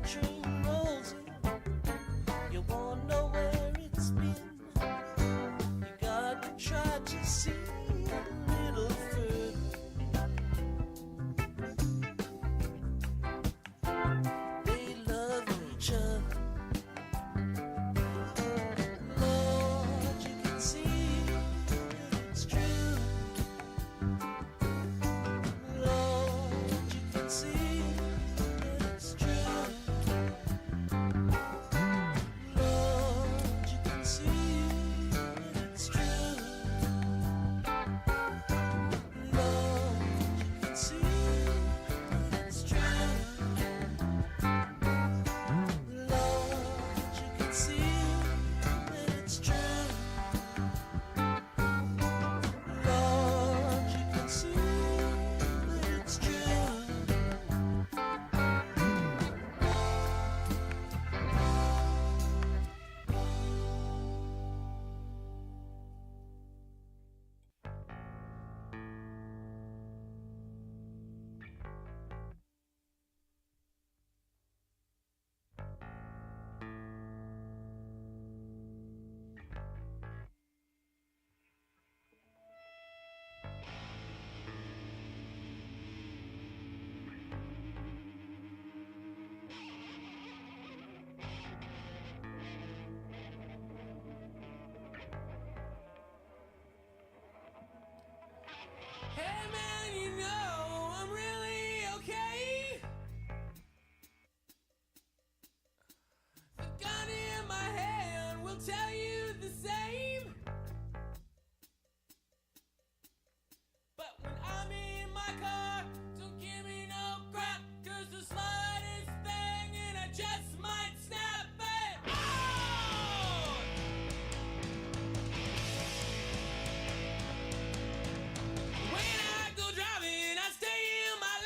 train rolls in, you won't know where it's been. You gotta try to see a little further. They love each other. Lord, you can see that it's true. Lord, you can see that it's true. Lord, you can see that it's true. Lord, you can see that it's true. Lord, you can see that it's true. Lord, you can see that it's true. Hey man, you know I'm really okay. The gun in my hand will tell you the same. But when I'm in my car, don't give me no crap, 'cause the slightest thing and I just might snap it out. When I go driving, I stay in my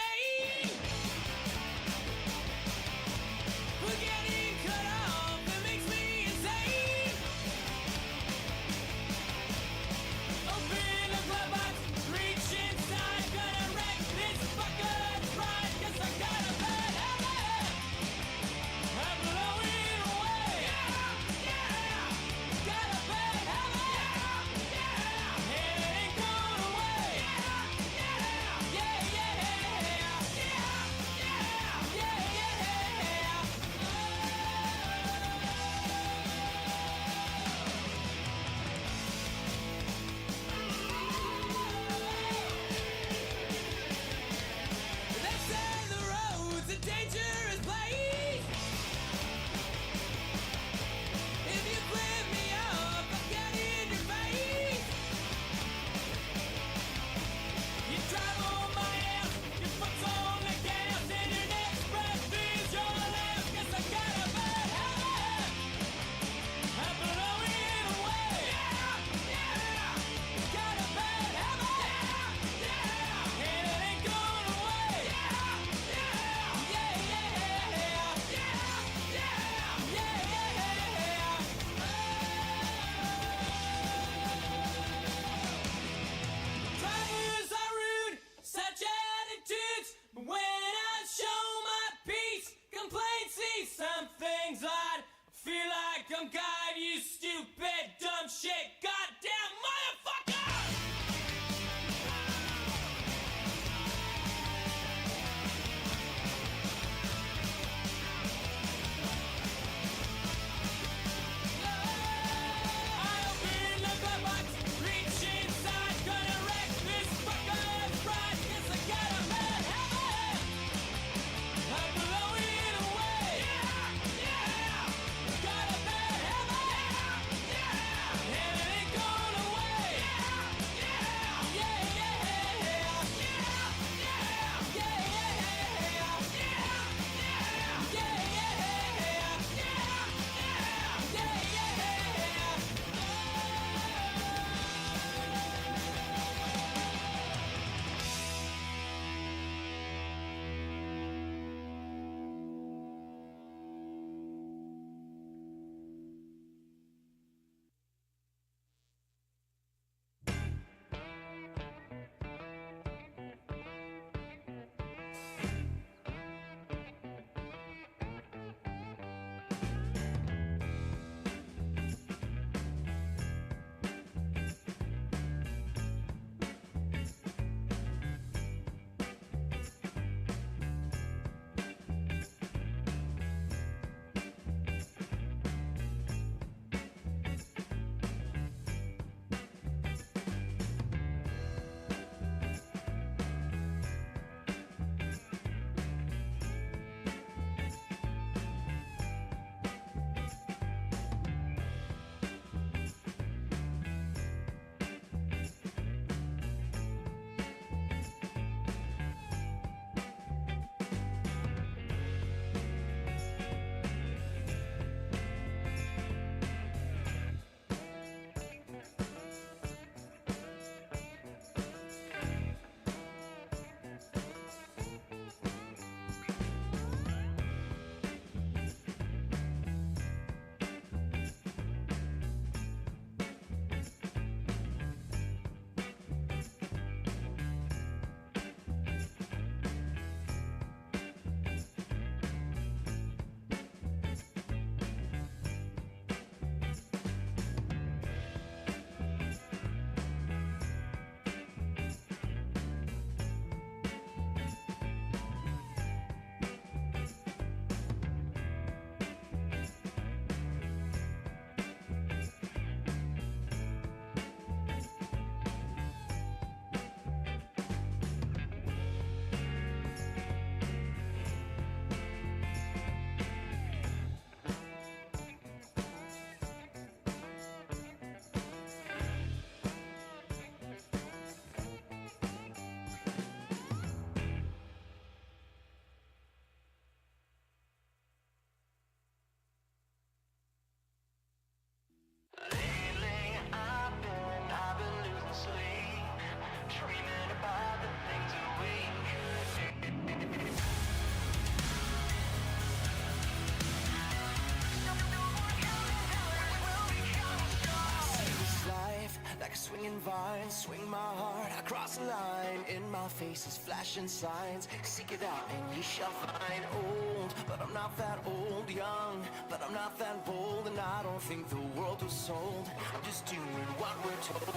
swinging vines, swing my heart across the line. In my face is flashing signs. Seek it out and ye shall find. Old, but I'm not that old. Young, but I'm not that bold. And I don't think the world was sold. I'm just doing what we're told.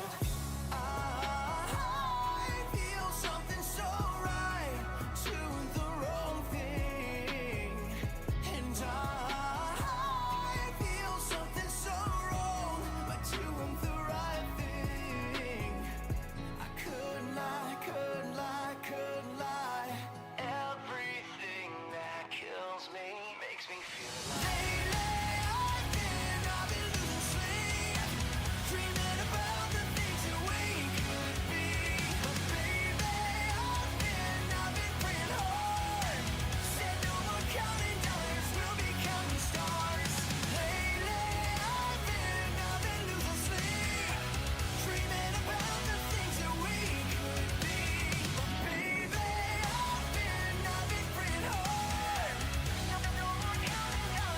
I feel something so right, doing the wrong thing. And I feel something so wrong, but doing the right thing. I couldn't lie, couldn't lie, couldn't lie. Everything that kills me makes me feel alive. Lately I've been losing sleep, dreaming about the things that we could be. But baby, I've been praying hard. Said no more counting dollars, we'll be counting stars. Lately I've been losing sleep, dreaming about the things that we could be. But baby, I've been praying hard. No more counting dollars,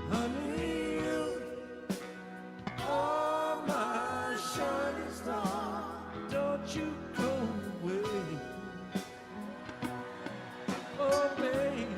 Honey, you are my shining star. Don't you go away. Oh, baby.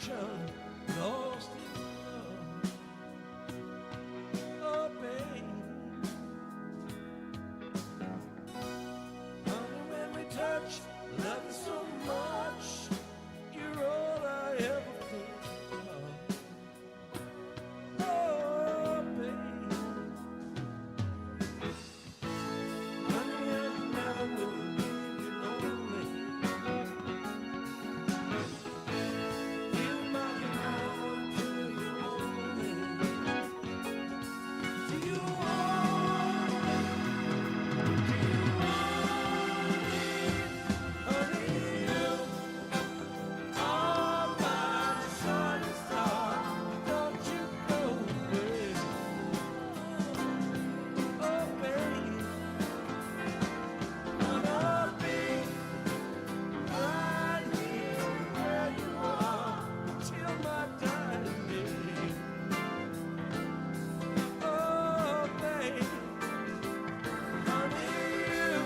ocean, lost in love. Oh, babe. Honey, when we touch, love you so much. You're all I ever think of. Oh, babe. Honey, I never will leave you lonely. Give my heart to you only. Do you want me? Do you want me? Honey, you are my shining star. Don't you go away. Oh, babe. Wanna be right here where you are till my dying day. Oh, babe, honey, you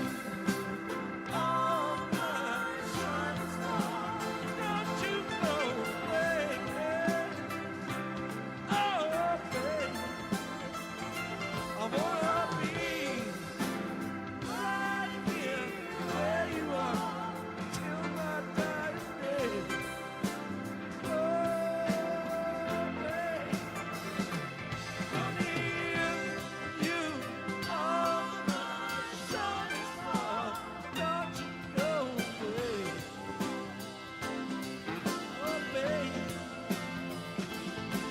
are my shining star. Don't you go away. Oh, babe, I wanna be right here where you are till my dying day. Oh, babe, honey, you are my shining star. Don't you go away. Oh, babe,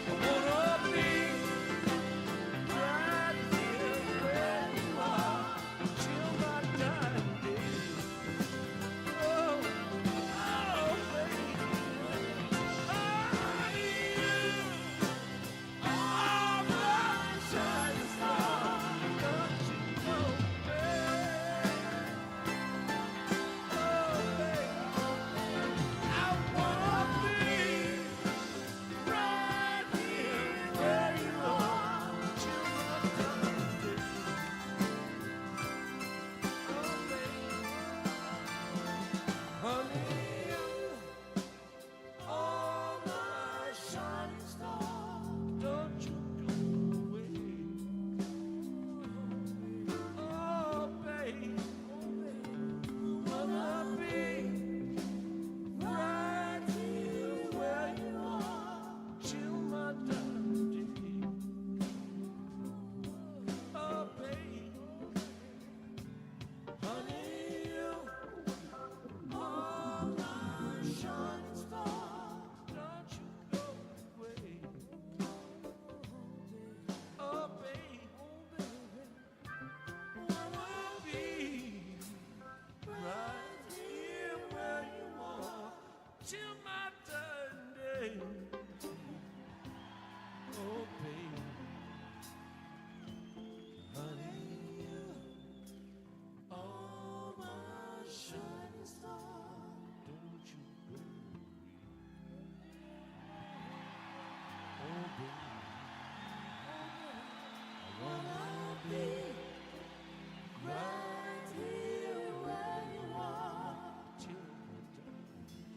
I wanna be right here where you are till my dying day. Oh, oh, babe, honey, you are my shining star. Don't you go away. Oh, babe, I wanna be right here where you are till my dying day. Oh, babe, honey, you are my shining star. Don't you go away. Oh, babe, wanna be right here where you are till my dying day. Oh, babe, honey, you are my shining star. Don't you go away. Oh, babe, wanna be right here where you are till my dying day. Oh, babe, honey, you are my shining star. Don't you go away. Oh, babe, I wanna be right here where you are till my dying day.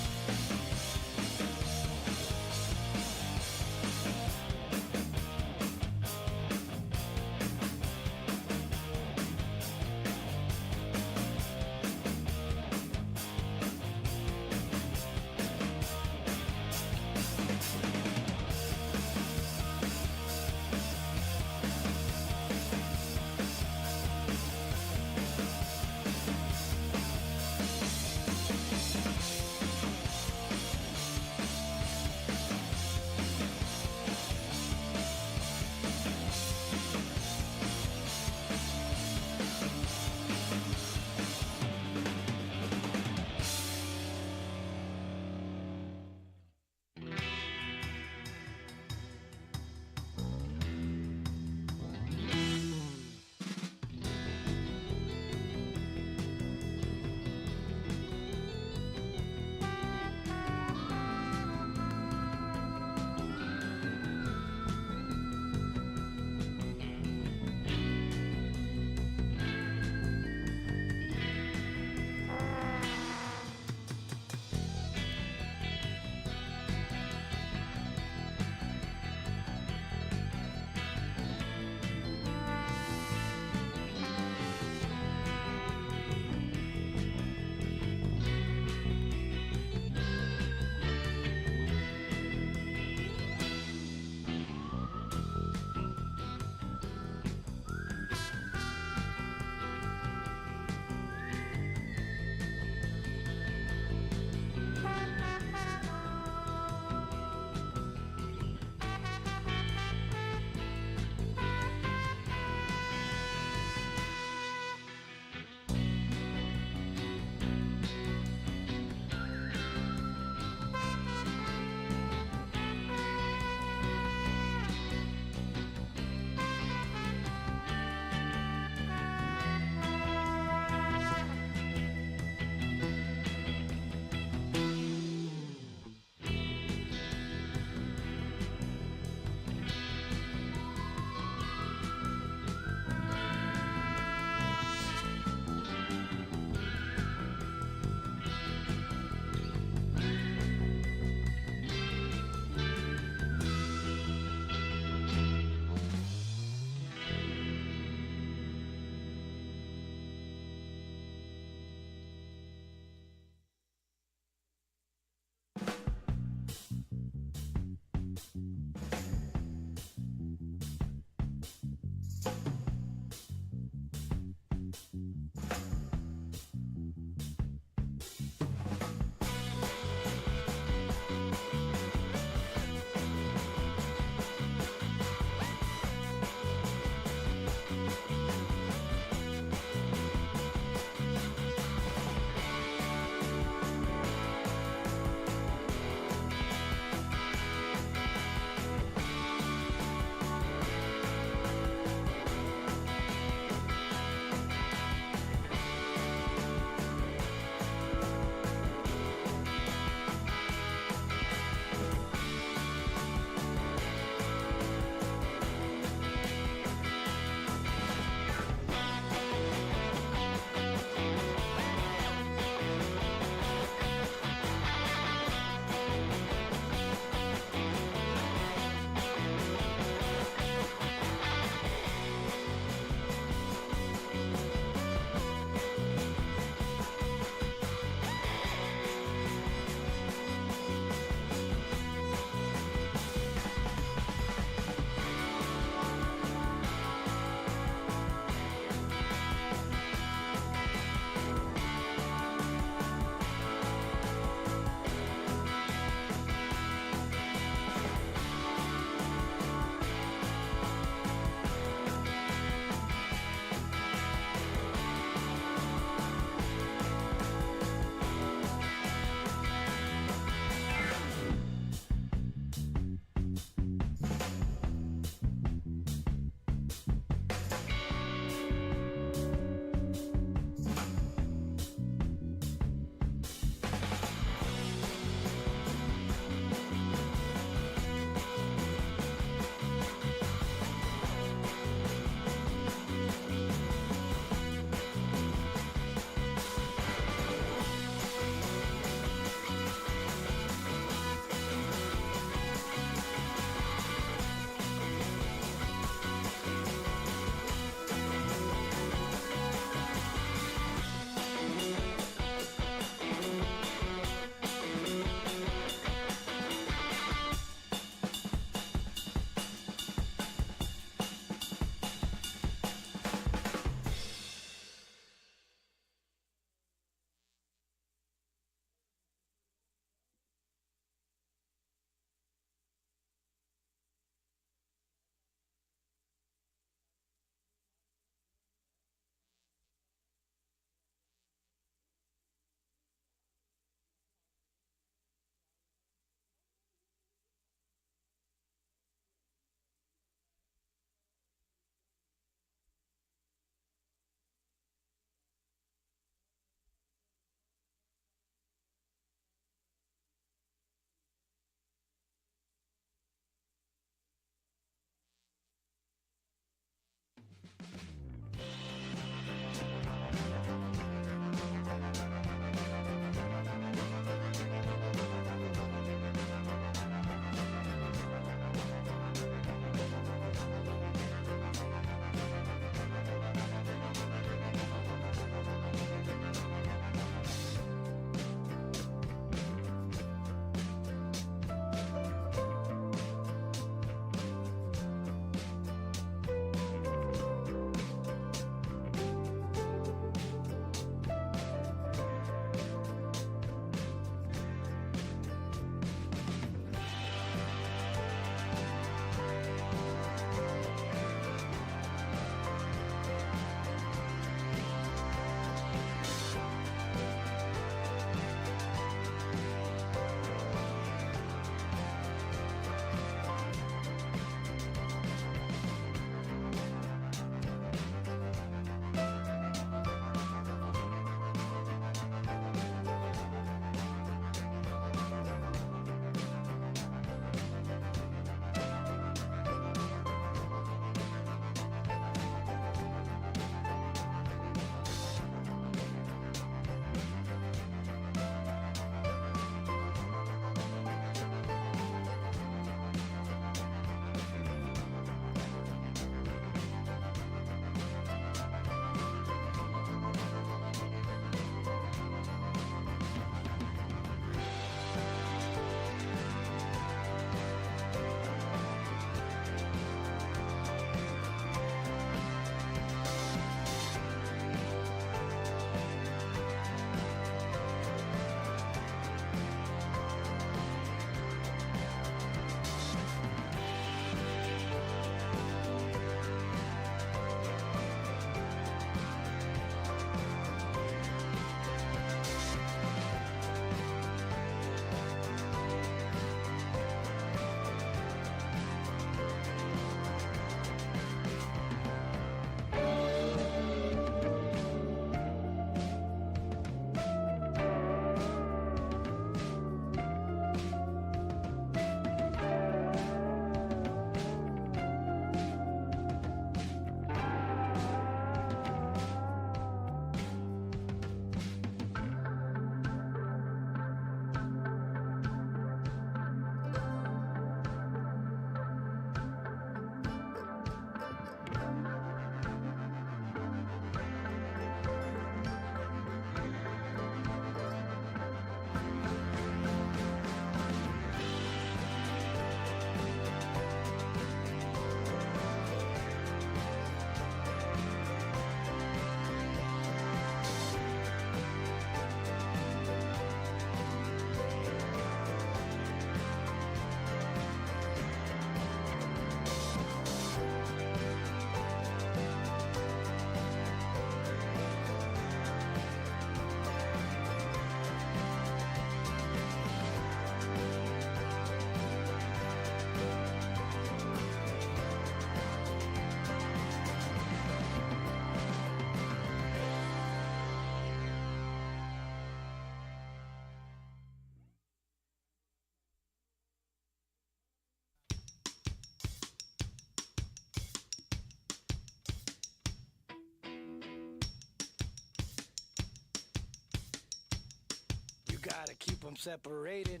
keep them separated.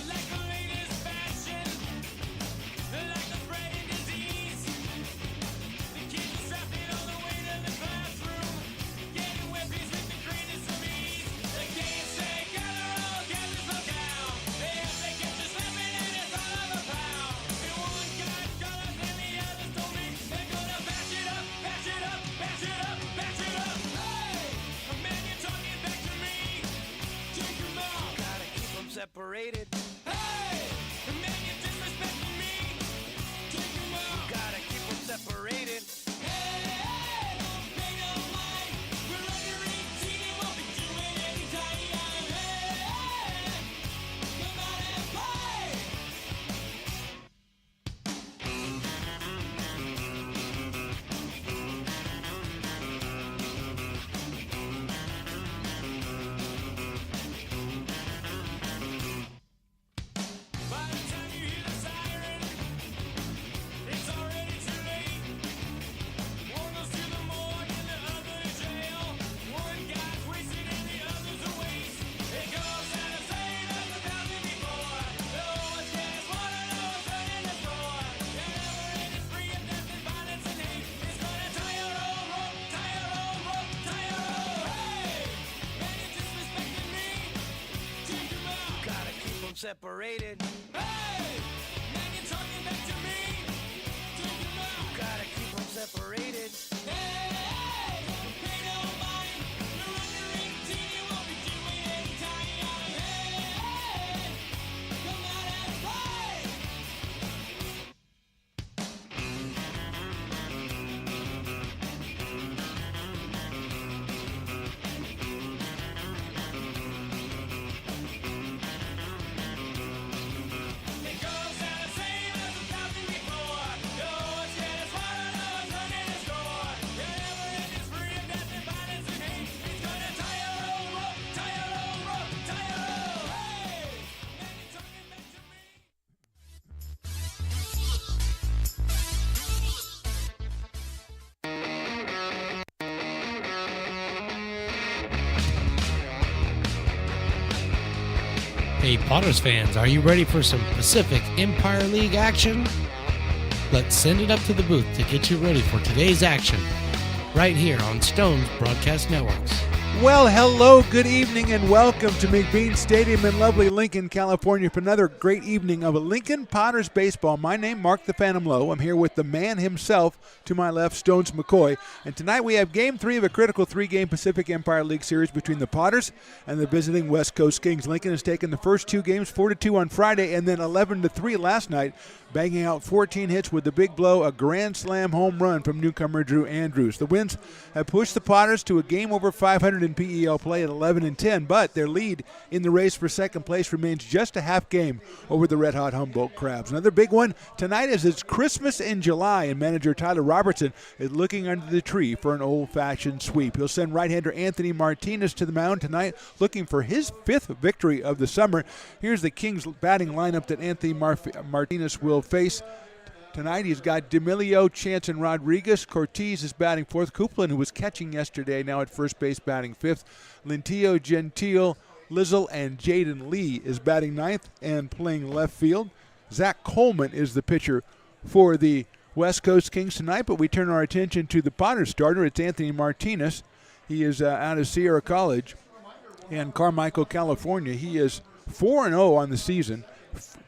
Like the latest fashion, like the spreading disease. The kids are strapped in on the way to the classroom, getting weapons with the greatest of ease. They can't say gather all, gather slow down. If they get you slapping and it's all of a pound. And one guy's got us and the others told me they're gonna bash it up, bash it up, bash it up, bash it up. Hey, a man, you're talking back to me. Take your mouth. Gotta keep them separated. Hey, the man, you're disrespecting me. Take him out. Gotta keep them separated. Hey, don't pay no mind. We're under 18 and won't be doing any time. Hey, come out and play. By the time you hear the siren, it's already too late. One goes to the morgue and the other to jail. One guy's wasted and the other's a waste. It goes out of sight as 1,000 before. No one's getting water, no one's turning the floor. And never ending spree of death and violence and hate. It's gonna tie your old rope, tie your old rope, tie your old. Hey, man, you're disrespecting me. Take him out. Gotta keep them separated. Hey, man, you're talking back to me. Take him out. Gotta keep them separated. Hey, don't pay no mind. You're under 18, you won't be doing any time. Hey, come out and play. It goes out the same as 1,000 before. No one's getting swallowed, no one's running the score. Your never-ending spree of death and violence and hate. It's gonna tie your old rope, tie your old rope, tie your old. Hey, man, you're talking back to me. Hey Potters fans, are you ready for some Pacific Empire League action? Let's send it up to the booth to get you ready for today's action, right here on Stone's Broadcast Networks. Well, hello, good evening, and welcome to McBean Stadium in lovely Lincoln, California for another great evening of Lincoln Potters baseball. My name, Mark the Phantom Lowe. I'm here with the man himself to my left, Stones McCoy. And tonight we have Game 3 of a critical three-game Pacific Empire League series between the Potters and the visiting West Coast Kings. Lincoln has taken the first two games, 4-2 on Friday, and then 11-3 last night, banging out 14 hits with the big blow, a grand slam home run from newcomer Drew Andrews. The wins have pushed the Potters to a game over 500 in PEL play at 11-10, but their lead in the race for second place remains just a half game over the red-hot Humboldt Crabs. Another big one tonight is it's Christmas in July, and manager Tyler Robertson is looking under the tree for an old-fashioned sweep. He'll send right-hander Anthony Martinez to the mound tonight, looking for his fifth victory of the summer. Here's the Kings batting lineup that Anthony Martinez will face tonight. He's got D'Amelio, Chance, and Rodriguez. Cortez is batting fourth. Copeland, who was catching yesterday, now at first base batting fifth. Lintillo, Gentile, Lizzle, and Jaden Lee is batting ninth and playing left field. Zach Coleman is the pitcher for the West Coast Kings tonight, but we turn our attention to the Potters starter. It's Anthony Martinez. He is out of Sierra College in Carmichael, California. He is 4-0 on the season,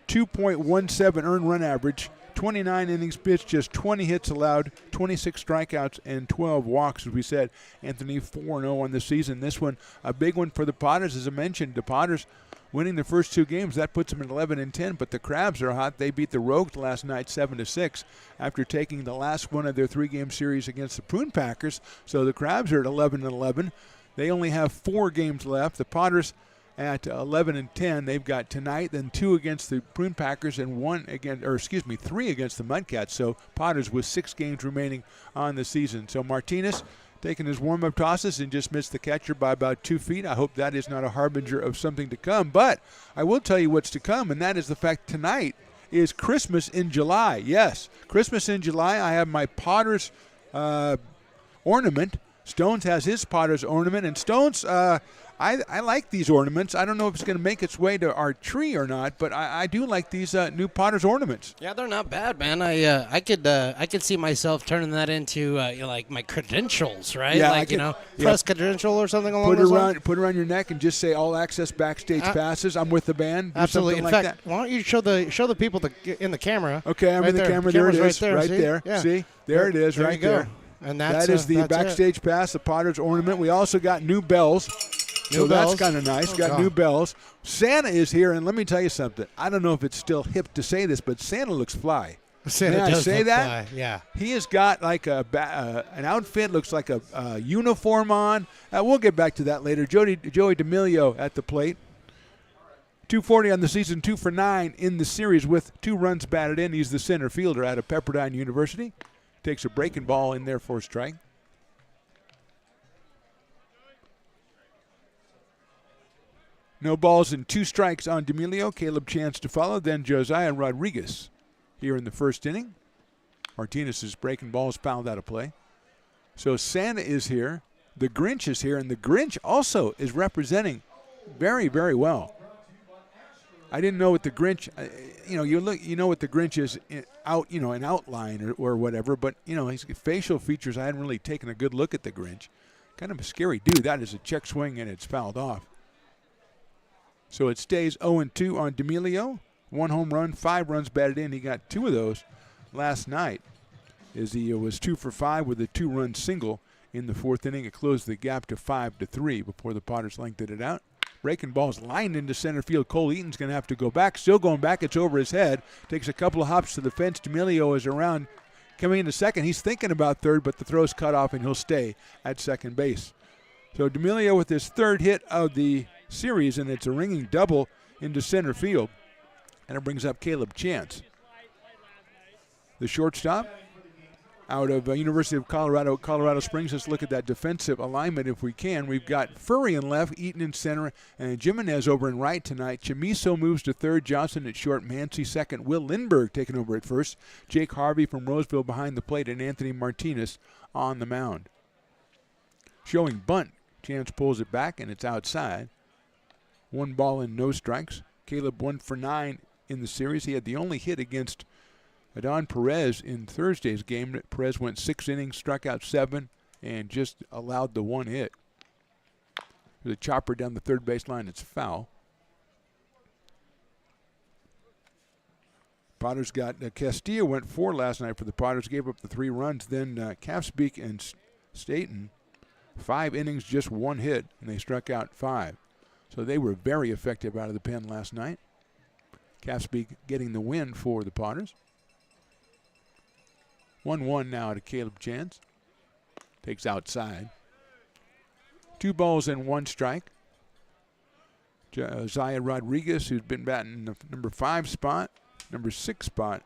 2.17 earned run average, 29 innings pitched, just 20 hits allowed, 26 strikeouts, and 12 walks. As we said, Anthony 4-0 on the season. This one, a big one for the Potters. As I mentioned, the Potters winning the first two games, that puts them at 11-10, but the Crabs are hot. They beat the Rogues last night 7-6 after taking the last one of their three-game series against the Prune Packers. So the Crabs are at 11-11. They only have 4 games left. The Potters at 11-10. They've got tonight, then 2 against the Prune Packers and 3 against the Mudcats. So Potters with 6 games remaining on the season. So Martinez taking his warm-up tosses and just missed the catcher by about 2 feet. I hope that is not a harbinger of something to come. But I will tell you what's to come, and that is the fact tonight is Christmas in July. Yes, Christmas in July. I have my Potters ornament. Stones has his Potters ornament, and Stones, I like these ornaments. I don't know if it's going to make its way to our tree or not, but I do like these new Potters ornaments. Yeah, they're not bad, man. I could see myself turning that into like my credentials, right? Yeah, like press credential or something along those lines. Put it around your neck and just say all access backstage passes. I'm with the band. Do Absolutely. In like fact, that. why don't you show the people in the camera? Okay, I'm in the camera. There it is, right there. Yeah. See, there it is, there right you go. there. And that is the backstage pass, the Potters ornament. We also got new bells. So that's kind of nice. Got new bells. Santa is here, and let me tell you something. I don't know if it's still hip to say this, but Santa looks fly. Santa May I does say look that? fly. Yeah. He has got like an outfit, looks like a uniform on. We'll get back to that later. Joey D'Amelio at the plate. 240 on the season, 2 for 9 in the series with 2 runs batted in. He's the center fielder out of Pepperdine University. Takes a breaking ball in there for a strike. No balls and 2 strikes on D'Amelio. Caleb Chance to follow. Then Josiah Rodriguez here in the first inning. Martinez's breaking ball is fouled out of play. So Santa is here. The Grinch is here. And the Grinch also is representing very, very well. I didn't know what the Grinch, you know what the Grinch is an outline or whatever. But, his facial features, I hadn't really taken a good look at the Grinch. Kind of a scary dude. That is a check swing, and it's fouled off. So it stays 0-2 on D'Amelio. 1 home run, 5 runs batted in. He got 2 of those last night as he was 2 for 5 with a 2-run single in the 4th inning. It closed the gap to 5-3 before the Potters lengthened it out. Breaking ball's lined into center field. Cole Eaton's going to have to go back. Still going back. It's over his head. Takes a couple of hops to the fence. D'Amelio is around coming into second. He's thinking about third, but the throw's cut off, and he'll stay at second base. So D'Amelio with his 3rd hit of the series, and it's a ringing double into center field. And it brings up Caleb Chance. The shortstop out of University of Colorado Springs. Let's look at that defensive alignment if we can. We've got Furry in left, Eaton in center, and Jimenez over in right tonight. Chamiso moves to third, Johnson at short, Mancy second, Will Lindbergh taking over at first, Jake Harvey from Roseville behind the plate, and Anthony Martinez on the mound. Showing bunt. Chance pulls it back, and it's outside. 1 ball and no strikes. Caleb 1 for 9 in the series. He had the only hit against Adon Perez in Thursday's game. Perez went 6 innings, struck out 7, and just allowed the 1 hit. There's a chopper down the third baseline. It's foul. Potters got Castillo went 4 last night for the Potters. Gave up the 3 runs. Then Capspeak and Staten, 5 innings, just 1 hit, and they struck out 5. So they were very effective out of the pen last night. Capspeak getting the win for the Potters. 1-1 now to Caleb Chance. Takes outside. 2 balls and 1 strike. Josiah Rodriguez, who's been batting the number 5 spot, number 6 spot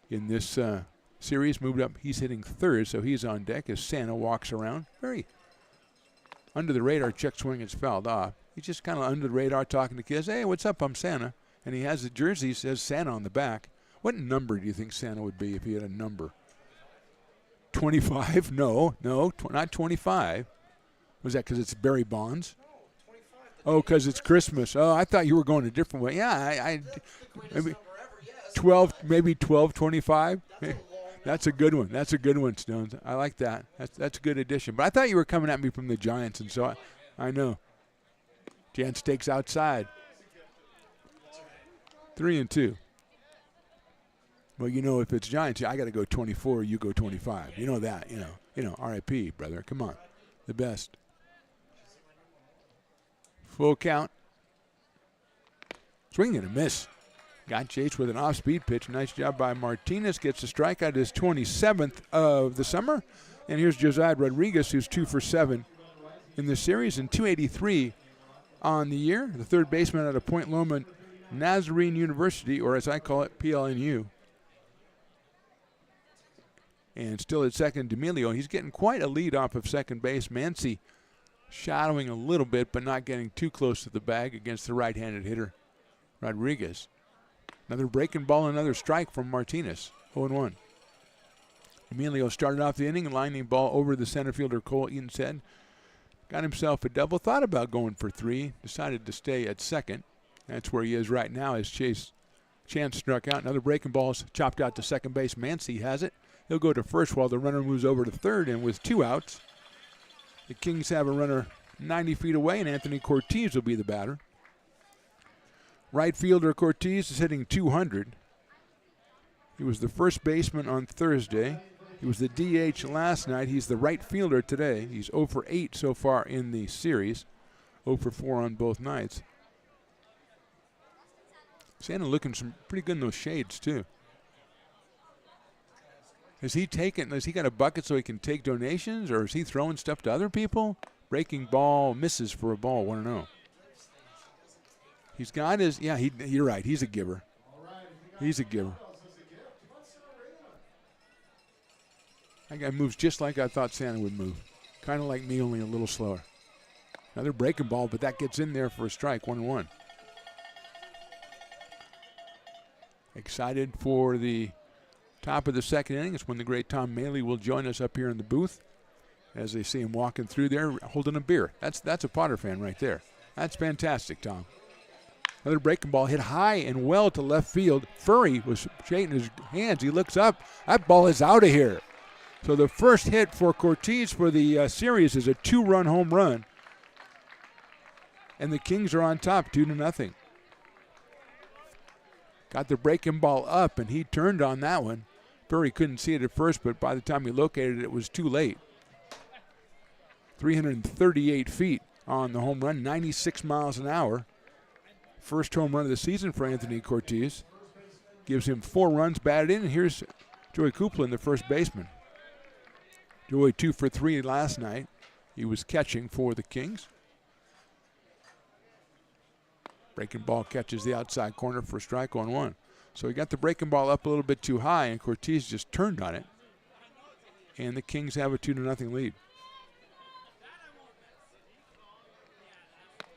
in this series, moved up. He's hitting 3rd, so he's on deck as Santa walks around. Very under the radar check swing is fouled off. He's just kind of under the radar talking to kids. Hey, what's up? I'm Santa. And he has the jersey, says Santa on the back. What number do you think Santa would be if he had a number? 25? No, not 25. Was that because it's Barry Bonds? Oh, because it's Christmas. Oh, I thought you were going a different way. Yeah, I maybe 12, maybe 12, 25. That's a good one. That's a good one, Stones. I like that. That's a good addition. But I thought you were coming at me from the Giants, and so I know. Chance takes outside. 3-2. Well, if it's Giants, I got to go 24. You go 25. You know that. R.I.P. brother. Come on, the best. Full count. Swing and a miss. Got chased with an off-speed pitch. Nice job by Martinez. Gets a strikeout, his 27th of the summer. And here's Josiah Rodriguez, who's 2 for 7 in the series, and 283 on the year, the third baseman out of Point Loma Nazarene University, or as I call it, PLNU. And still at second, D'Amelio. He's getting quite a lead off of second base. Mancy shadowing a little bit, but not getting too close to the bag against the right-handed hitter, Rodriguez. Another breaking ball, another strike from Martinez, 0-1. Emilio started off the inning, lining ball over the center fielder Cole Eaton's. Got himself a double, thought about going for 3, decided to stay at second. That's where he is right now as Chance struck out. Another breaking ball is chopped out to second base. Mancy has it. He'll go to first while the runner moves over to third, and with 2 outs, the Kings have a runner 90 feet away, and Anthony Cortez will be the batter. Right fielder Cortez is hitting .200. He was the first baseman on Thursday. He was the DH last night. He's the right fielder today. He's 0 for 8 so far in the series, 0 for 4 on both nights. Santa looking pretty good in those shades, too. Has he got a bucket so he can take donations, or is he throwing stuff to other people? Breaking ball, misses for a ball, 1-0. He's got his, you're right, he's a giver. He's a giver. That guy moves just like I thought Santa would move. Kind of like me, only a little slower. Another breaking ball, but that gets in there for a strike, 1-1. Excited for the top of the second inning. It's when the great Tom Maley will join us up here in the booth as they see him walking through there holding a beer. That's a Potter fan right there. That's fantastic, Tom. Another breaking ball hit high and well to left field. Furry was shaking his hands. He looks up. That ball is out of here. So the first hit for Cortez for the series is a 2-run home run. And the Kings are on top, 2-0. Got the breaking ball up, and he turned on that one. Furry couldn't see it at first, but by the time he located it, it was too late. 338 feet on the home run, 96 miles an hour. First home run of the season for Anthony Cortez. Gives him 4 runs batted in, and here's Joey Copeland, the first baseman. Joey 2 for 3 last night. He was catching for the Kings. Breaking ball catches the outside corner for a strike on 1. So he got the breaking ball up a little bit too high, and Cortez just turned on it. And the Kings have a 2-0 lead.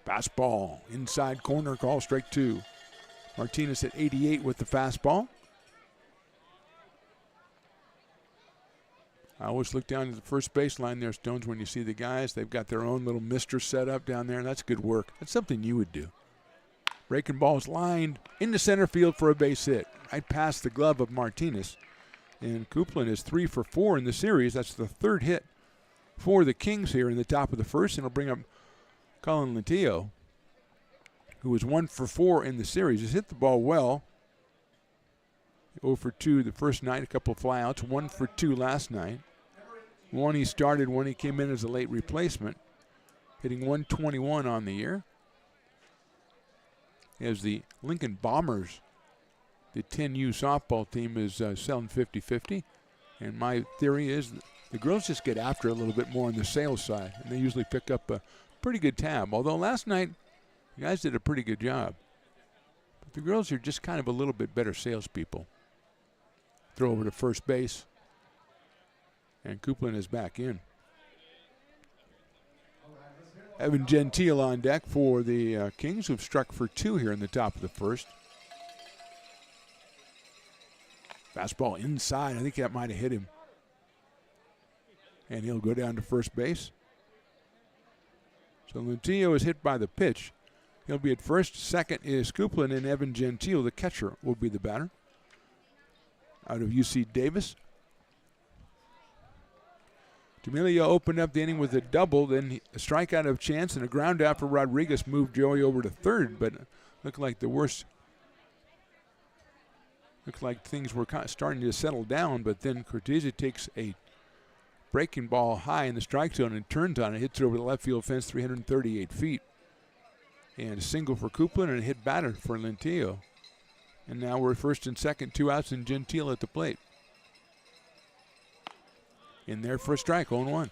Fastball, inside corner, call strike 2. Martinez at 88 with the fastball. I always look down at the first baseline there, Stones, when you see the guys. They've got their own little mister set up down there. That's good work. That's something you would do. Breaking ball is lined into center field for a base hit. Right past the glove of Martinez. And Copeland is 3 for 4 in the series. That's the third hit for the Kings here in the top of the first. And it'll bring up Colin Lentillo, who was 1 for 4 in the series. He's hit the ball well. 0 for 2 the first night, a couple of flyouts. 1 for 2 last night. One he started, one he came in as a late replacement. Hitting 121 on the year. As the Lincoln Bombers, the 10U softball team, is selling 50-50. And my theory is the girls just get after it a little bit more on the sales side. And they usually pick up a pretty good tab. Although last night, you guys did a pretty good job. But the girls are just kind of a little bit better salespeople. Throw over to first base. And Copeland is back in. Evan Gentile on deck for the Kings, who've struck for 2 here in the top of the first. Fastball inside. I think that might have hit him. And he'll go down to first base. So Lentillo is hit by the pitch. He'll be at first. Second is Copeland, and Evan Gentile, the catcher, will be the batter. Out of UC Davis. D'Amelio opened up the inning with a double, then a strikeout of Chance and a ground out for Rodriguez moved Joey over to third, but looked like the worst. Looked like things were kind of starting to settle down, but then Cortez takes a breaking ball high in the strike zone and turns on it, hits it over the left field fence 338 feet. And a single for Copeland and a hit batter for Lentillo. And now we're first and second, 2 outs, and Gentile at the plate. In there for a strike, 0-1.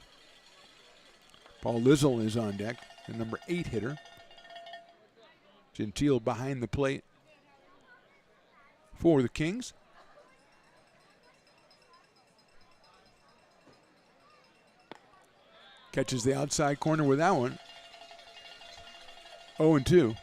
Paul Lizzle is on deck, the number 8 hitter. Gentile behind the plate for the Kings. Catches the outside corner with that one. 0-2.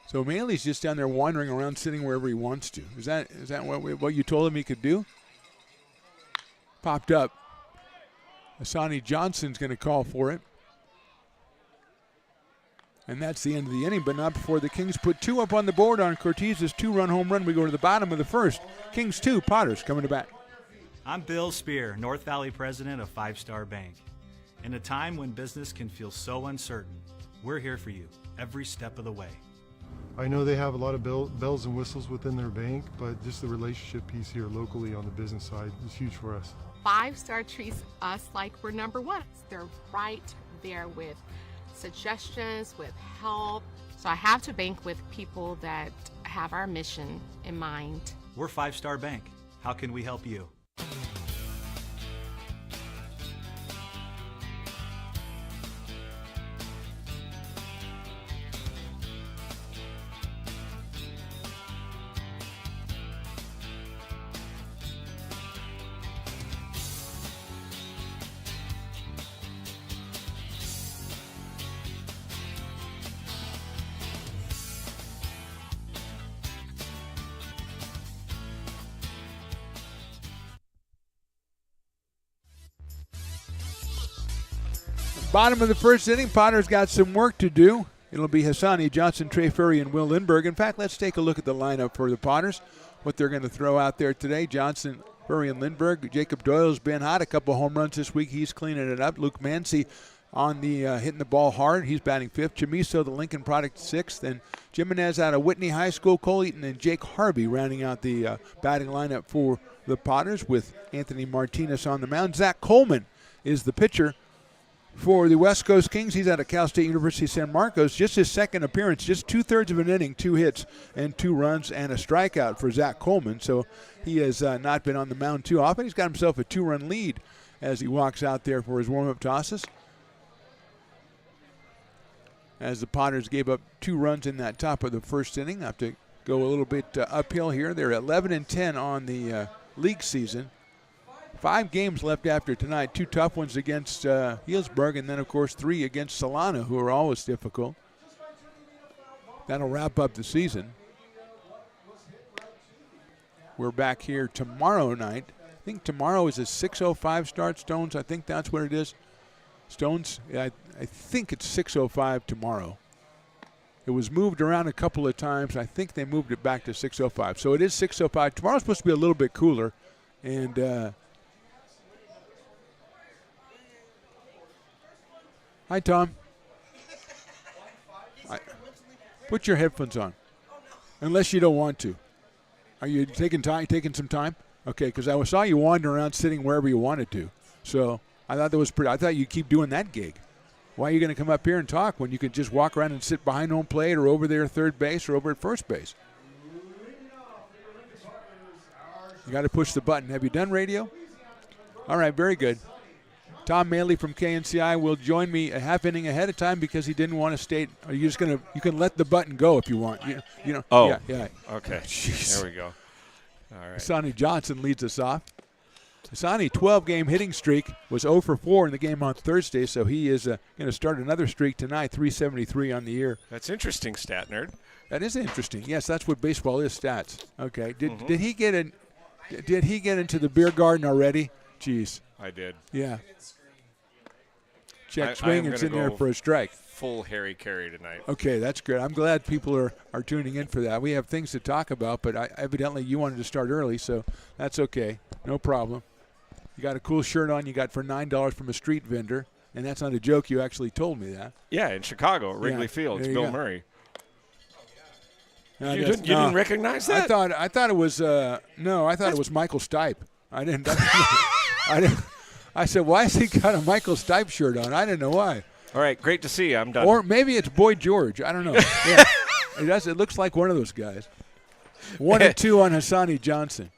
So Maley's just down there wandering around, sitting wherever he wants to. Is that what you told him he could do? Popped up. Asani Johnson's going to call for it. And that's the end of the inning, but not before the Kings put 2 up on the board on Cortez's 2-run home run. We go to the bottom of the first. Kings 2, Potters coming to bat. I'm Bill Spear, North Valley president of Five Star Bank. In a time when business can feel so uncertain, we're here for you every step of the way. I know they have a lot of bells and whistles within their bank, but just the relationship piece here locally on the business side is huge for us. 5 Star treats us like we're number one. They're right there with suggestions, with help. So I have to bank with people that have our mission in mind. We're Five Star Bank. How can we help you? Bottom of the first inning, Potter's got some work to do. It'll be Hassani Johnson, Trey Ferry, and Will Lindbergh. In fact, let's take a look at the lineup for the Potters, what they're going to throw out there today. Johnson, Ferry, and Lindbergh. Jacob Doyle's been hot, a couple home runs this week. He's cleaning it up. Luke Mancy on the hitting the ball hard. He's batting 5th. Chamiso, the Lincoln product, 6th. And Jimenez out of Whitney High School. Cole Eaton and Jake Harvey rounding out the batting lineup for the Potters with Anthony Martinez on the mound. Zach Coleman is the pitcher for the West Coast Kings. He's out of Cal State University San Marcos. Just his second appearance, just 2/3 of an inning, 2 hits and 2 runs and a strikeout for Zach Coleman. So he has not been on the mound too often. He's got himself a 2-run lead as he walks out there for his warm-up tosses. As the Potters gave up 2 runs in that top of the first inning. Have to go a little bit uphill here. They're 11-10 on the league season. 5 games left after tonight. 2 tough ones against Healdsburg, and then, of course, 3 against Solana, who are always difficult. That'll wrap up the season. We're back here tomorrow night. I think tomorrow is a 6:05 start, Stones. I think that's what it is. Stones, I think it's 6:05 tomorrow. It was moved around a couple of times. I think they moved it back to 6:05. So it is 6:05. Tomorrow's supposed to be a little bit cooler, and hi, Tom. Put your headphones on, unless you don't want to. Are you taking some time? Okay, because I saw you wandering around, sitting wherever you wanted to. So I thought that was pretty. I thought you'd keep doing that gig. Why are you going to come up here and talk when you could just walk around and sit behind home plate or over there at third base or over at first base? You got to push the button. Have you done radio? All right, very good. Tom Maley from KNCI will join me a half inning ahead of time because he didn't want to state. Are you just gonna? You can let the button go if you want. You know. Oh. Yeah. Okay. Jeez. There we go. All right. Hassani Johnson leads us off. Hassani, 12-game hitting streak, was 0 for 4 in the game on Thursday, so he is going to start another streak tonight. 373 on the year. That's interesting, stat nerd. That is interesting. Yes, that's what baseball is. Stats. Okay. Did he get in? Did he get into the beer garden already? Jeez. I did. Yeah. Check swing, it's in there for a strike. Full Harry Carey tonight. Okay, that's good. I'm glad people are tuning in for that. We have things to talk about, but evidently you wanted to start early, so that's okay. No problem. You got a cool shirt on you got for $9 from a street vendor, and that's not a joke. You actually told me that. Yeah, in Chicago, at Wrigley Field. It's Bill Murray. You didn't recognize that? I thought it was no. I thought it was Michael Stipe. I didn't. I said, why has he got a Michael Stipe shirt on? I didn't know why. All right, great to see you. I'm done. Or maybe it's Boy George. I don't know. Yeah. It looks like one of those guys. 1-2 on Hassani Johnson.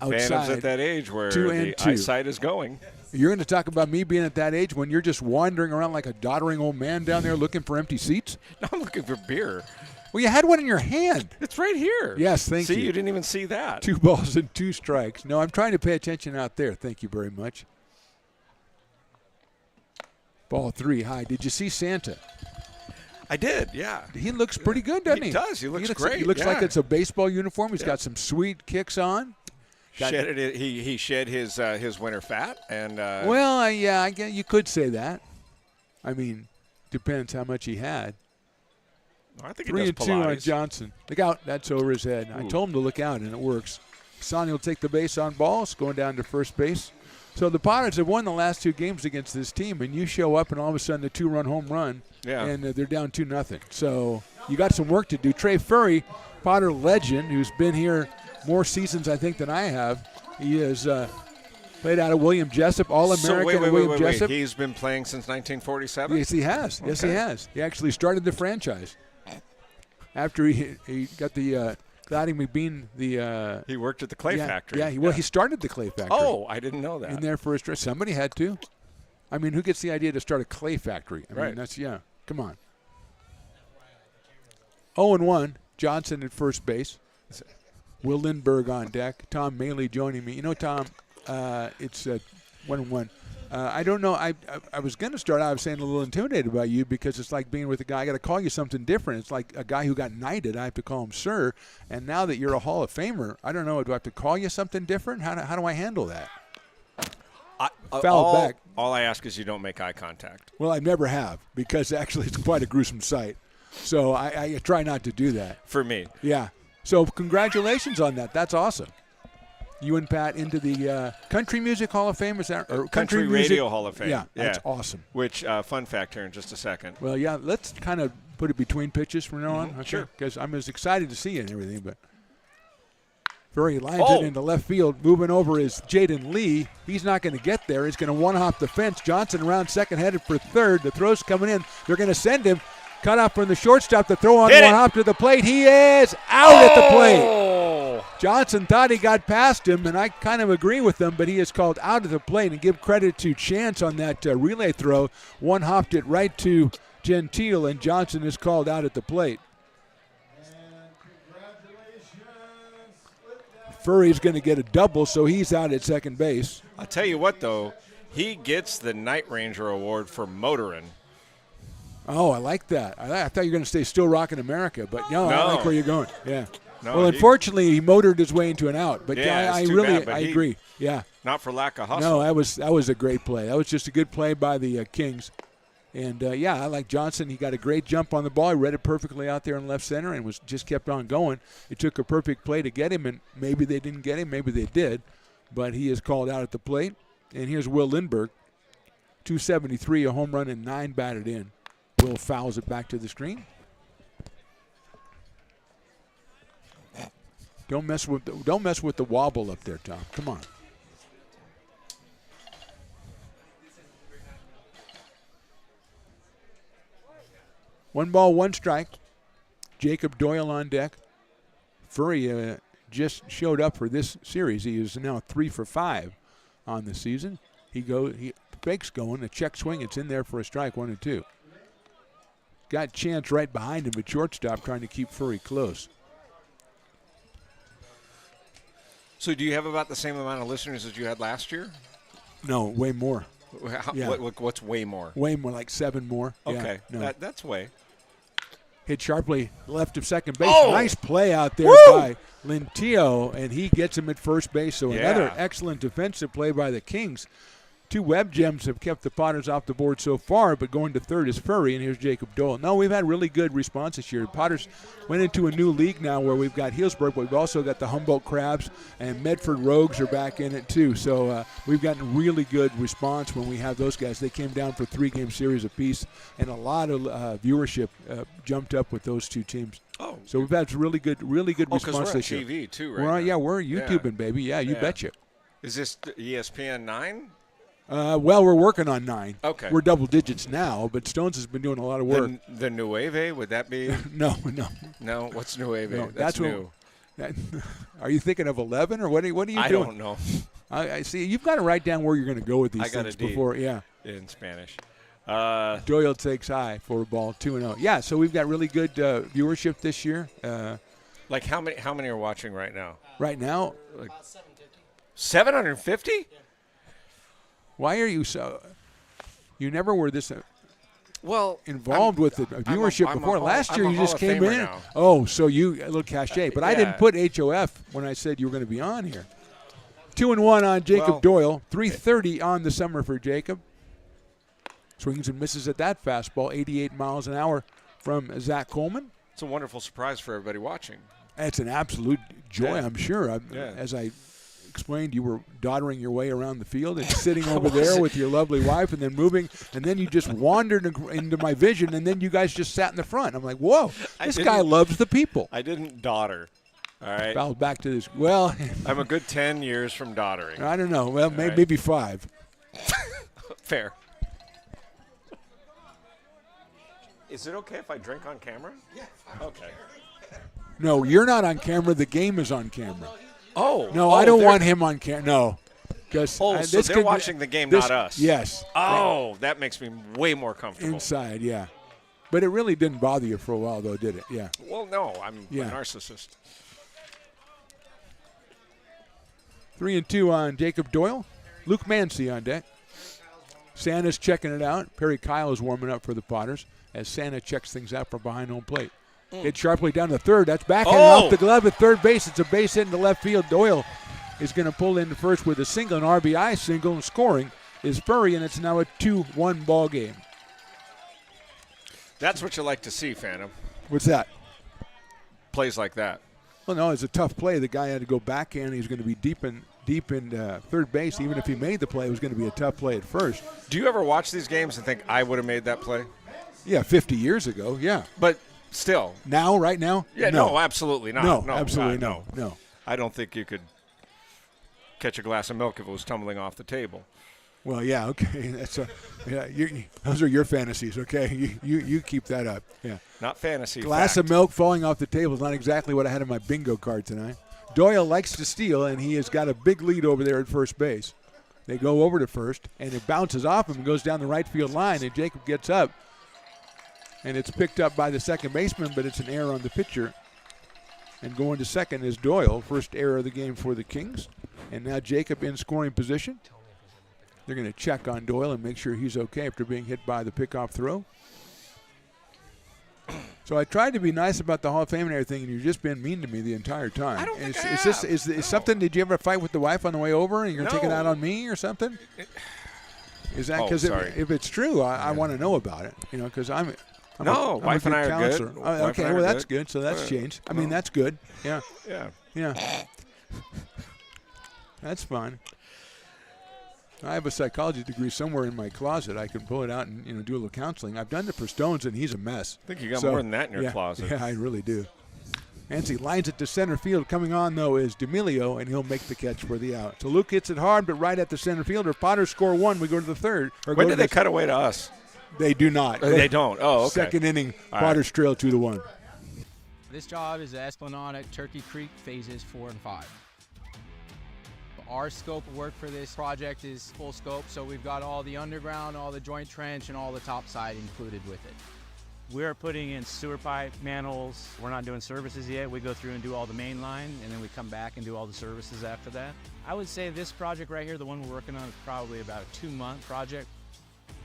Outside, Phantom's at that age where the eyesight is going. You're going to talk about me being at that age when you're just wandering around like a doddering old man down there looking for empty seats? No, I'm looking for beer. Well, you had one in your hand. It's right here. Yes, thank you. See, you didn't even see that. 2 balls and 2 strikes. No, I'm trying to pay attention out there. Thank you very much. Ball 3 high. Did you see Santa? I did, yeah. He looks pretty good, doesn't he? He does. He looks great. He looks yeah. like it's a baseball uniform. He's got some sweet kicks on. He shed his winter fat and. Well, yeah, I guess you could say that. I mean, depends how much he had. I think 3 he and does 2 on Pilates. Johnson. Look out! That's over his head. I told him to look out, and it works. Sonny will take the base on balls, going down to first base. So the Potters have won the last 2 games against this team, and you show up, and all of a sudden a 2-run home run, and they're down 2-0. So you got some work to do. Trey Furry, Potter legend, who's been here more seasons, I think, than I have. He has played out of William Jessup, All-American William Jessup. He's been playing since 1947? Yes, he has. Okay. Yes, he has. He actually started the franchise. After he got the Gladys McBean, he worked at the clay factory. Yeah, he started the clay factory. Oh, I didn't know that. In there for his somebody had to. I mean, who gets the idea to start a clay factory? I mean, that's come on. 0-1, Johnson at first base. Will Lindbergh on deck. Tom Maley joining me. You know, Tom, it's 1-1. I don't know. I was going to start out saying a little intimidated about you because it's like being with a guy. I got to call you something different. It's like a guy who got knighted. I have to call him sir. And now that you're a Hall of Famer, I don't know. Do I have to call you something different? How do I handle that? Foul back. All I ask is you don't make eye contact. Well, I never have because actually it's quite a gruesome sight. So I try not to do that. For me. Yeah. So congratulations on that. That's awesome. You and Pat into the Country Music Hall of Fame, is that? Or Country Radio Hall of Fame. Yeah, that's awesome. Which, fun fact here in just a second. Well, yeah, let's kind of put it between pitches from now on. Okay? Sure. Because I'm as excited to see you and everything. But Furry lines it into left field. Moving over is Jaden Lee. He's not going to get there. He's going to one-hop the fence. Johnson around second, headed for third. The throw's coming in. They're going to send him. Cut off from the shortstop. The throw on one-hop to the plate. He is out at the plate. Johnson thought he got past him, and I kind of agree with him, but he is called out of the plate. And give credit to Chance on that relay throw. One-hopped it right to Gentile, and Johnson is called out at the plate. Furry's going to get a double, so he's out at second base. I'll tell you what, though. He gets the Night Ranger Award for motoring. Oh, I like that. I thought you were going to say still rocking America, but no, I like where you're going. Yeah. No, well, unfortunately, he motored his way into an out, but I agree. Yeah. Not for lack of hustle. No, that was a great play. That was just a good play by the Kings. And, I like Johnson. He got a great jump on the ball. He read it perfectly out there in left center and just kept on going. It took a perfect play to get him, and maybe they didn't get him. Maybe they did. But he is called out at the plate. And here's Will Lindbergh, 273, a home run, and 9 batted in. Will fouls it back to the screen. Don't mess with the wobble up there, Tom. Come on. One ball, one strike. Jacob Doyle on deck. Furry just showed up for this series. He is now 3 for 5 on the season. He fakes going, a check swing. It's in there for a strike, 1-2. Got Chance right behind him at shortstop trying to keep Furry close. So do you have about the same amount of listeners as you had last year? No, way more. What's way more? Way more, like 7 more. Okay, yeah, no. That's way. Hit sharply left of second base. Oh! Nice play out there by Lintillo, and he gets him at first base. So another excellent defensive play by the Kings. 2 web gems have kept the Potters off the board so far, but going to third is Furry, and here's Jacob Doyle. No, we've had really good response this year. Potters went into a new league now where we've got Healdsburg, but we've also got the Humboldt Crabs, and Medford Rogues are back in it too. So we've gotten really good response when we have those guys. They came down for 3-game series apiece, and a lot of viewership jumped up with those 2 teams. Oh, so we've had really good response this year. We're on TV too, right? We're YouTubing, baby. Yeah, you betcha. Is this ESPN 9? Well, we're working on 9. Okay. We're double digits now, but Stones has been doing a lot of work. The Nueve, would that be? No. No, what's Nueve? No, that's new. Are you thinking of 11, or what are you doing? I don't know. I see. You've got to write down where you're going to go with these I got things a D before. Yeah. in Spanish. Doyle takes high for a ball 2-0. Yeah, so we've got really good viewership this year. Like how many are watching right now? Right now, 750? why are you so? You never were this Well, involved with the viewership I'm a before. Last year, I'm a you just Hall of came Famer in. now. Oh, so you a little cachet, but I didn't Yeah. put HOF when I said you were going to be on here. 2-1 on Jacob Well, Doyle. 330 on the summer for Jacob. Swings and misses at that fastball. 88 miles an hour from Zach Coleman. It's a wonderful surprise for everybody watching. It's an absolute joy, Yeah. I'm sure. Yeah. As I explained, you were doddering your way around the field and sitting over there with your lovely wife and then moving, and then you just wandered into my vision, and then you guys just sat in the front. I'm like, whoa, this guy loves the people. I didn't daughter. All right. Fouled back to this. Well, I'm a good 10 years from daughtering. I don't know. Well, right. maybe 5. Fair. Is it okay if I drink on camera? Yeah. Okay. No, you're not on camera. The game is on camera. Oh. No, I don't want him on camera. No. Oh, so they're watching the game, not us. Yes. Oh, that makes me way more comfortable. Inside, yeah. But it really didn't bother you for a while, though, did it? Yeah. Well, no, I'm Yeah. a narcissist. 3-2 on Jacob Doyle. Luke Mancy on deck. Santa's checking it out. Perry Kyle is warming up for the Potters as Santa checks things out from behind home plate. Hit sharply down to third. That's backhand off the glove at third base. It's a base hit into left field. Doyle is going to pull into first with a single, an RBI single, and scoring is Furry, and it's now a 2-1 ball game. That's what you like to see, Phantom. What's that? Plays like that. Well, no, it's a tough play. The guy had to go backhand. He was going to be deep in third base. Even if he made the play, it was going to be a tough play at first. Do you ever watch these games and think I would have made that play? Yeah, 50 years ago, yeah. But still. Now, right now? Yeah, no, absolutely not. No, absolutely no. I don't think you could catch a glass of milk if it was tumbling off the table. Well, yeah, okay. Those are your fantasies, okay? You keep that up. Yeah. Not fantasy. Glass of milk falling off the table is not exactly what I had in my bingo card tonight. Doyle likes to steal, and he has got a big lead over there at first base. They go over to first, and it bounces off him and goes down the right field line, and Jacob gets up. And it's picked up by the second baseman, but it's an error on the pitcher. And going to second is Doyle, first error of the game for the Kings. And now Jacob in scoring position. They're going to check on Doyle and make sure he's okay after being hit by the pickoff throw. So I tried to be nice about the Hall of Fame and everything, and you've just been mean to me the entire time. I don't think Is this something? Did you ever fight with the wife on the way over, and you're taking it out on me or something? Is that because if it's true, I want to know about it? You know, because I'm wife and I are good. Okay, well that's good. So that's changed. I mean, that's good. Yeah. Yeah. That's fine. I have a psychology degree somewhere in my closet. I can pull it out and do a little counseling. I've done it for Stones, and he's a mess. I think you got more than that in your closet. Yeah, I really do. Nancy lines it to center field. Coming on, though, is D'Amelio, and he'll make the catch for the out. So Luke hits it hard, but right at the center fielder. Potters score 1. We go to the third. When did they cut away to us? They do not. They don't. Oh, okay. Second inning, Potters trail 2-1. This job is the Esplanade at Turkey Creek phases 4 and 5. Our scope of work for this project is full scope, so we've got all the underground, all the joint trench, and all the topside included with it. We're putting in sewer pipe, manholes. We're not doing services yet. We go through and do all the main line, and then we come back and do all the services after that. I would say this project right here, the one we're working on, is probably about a 2-month project.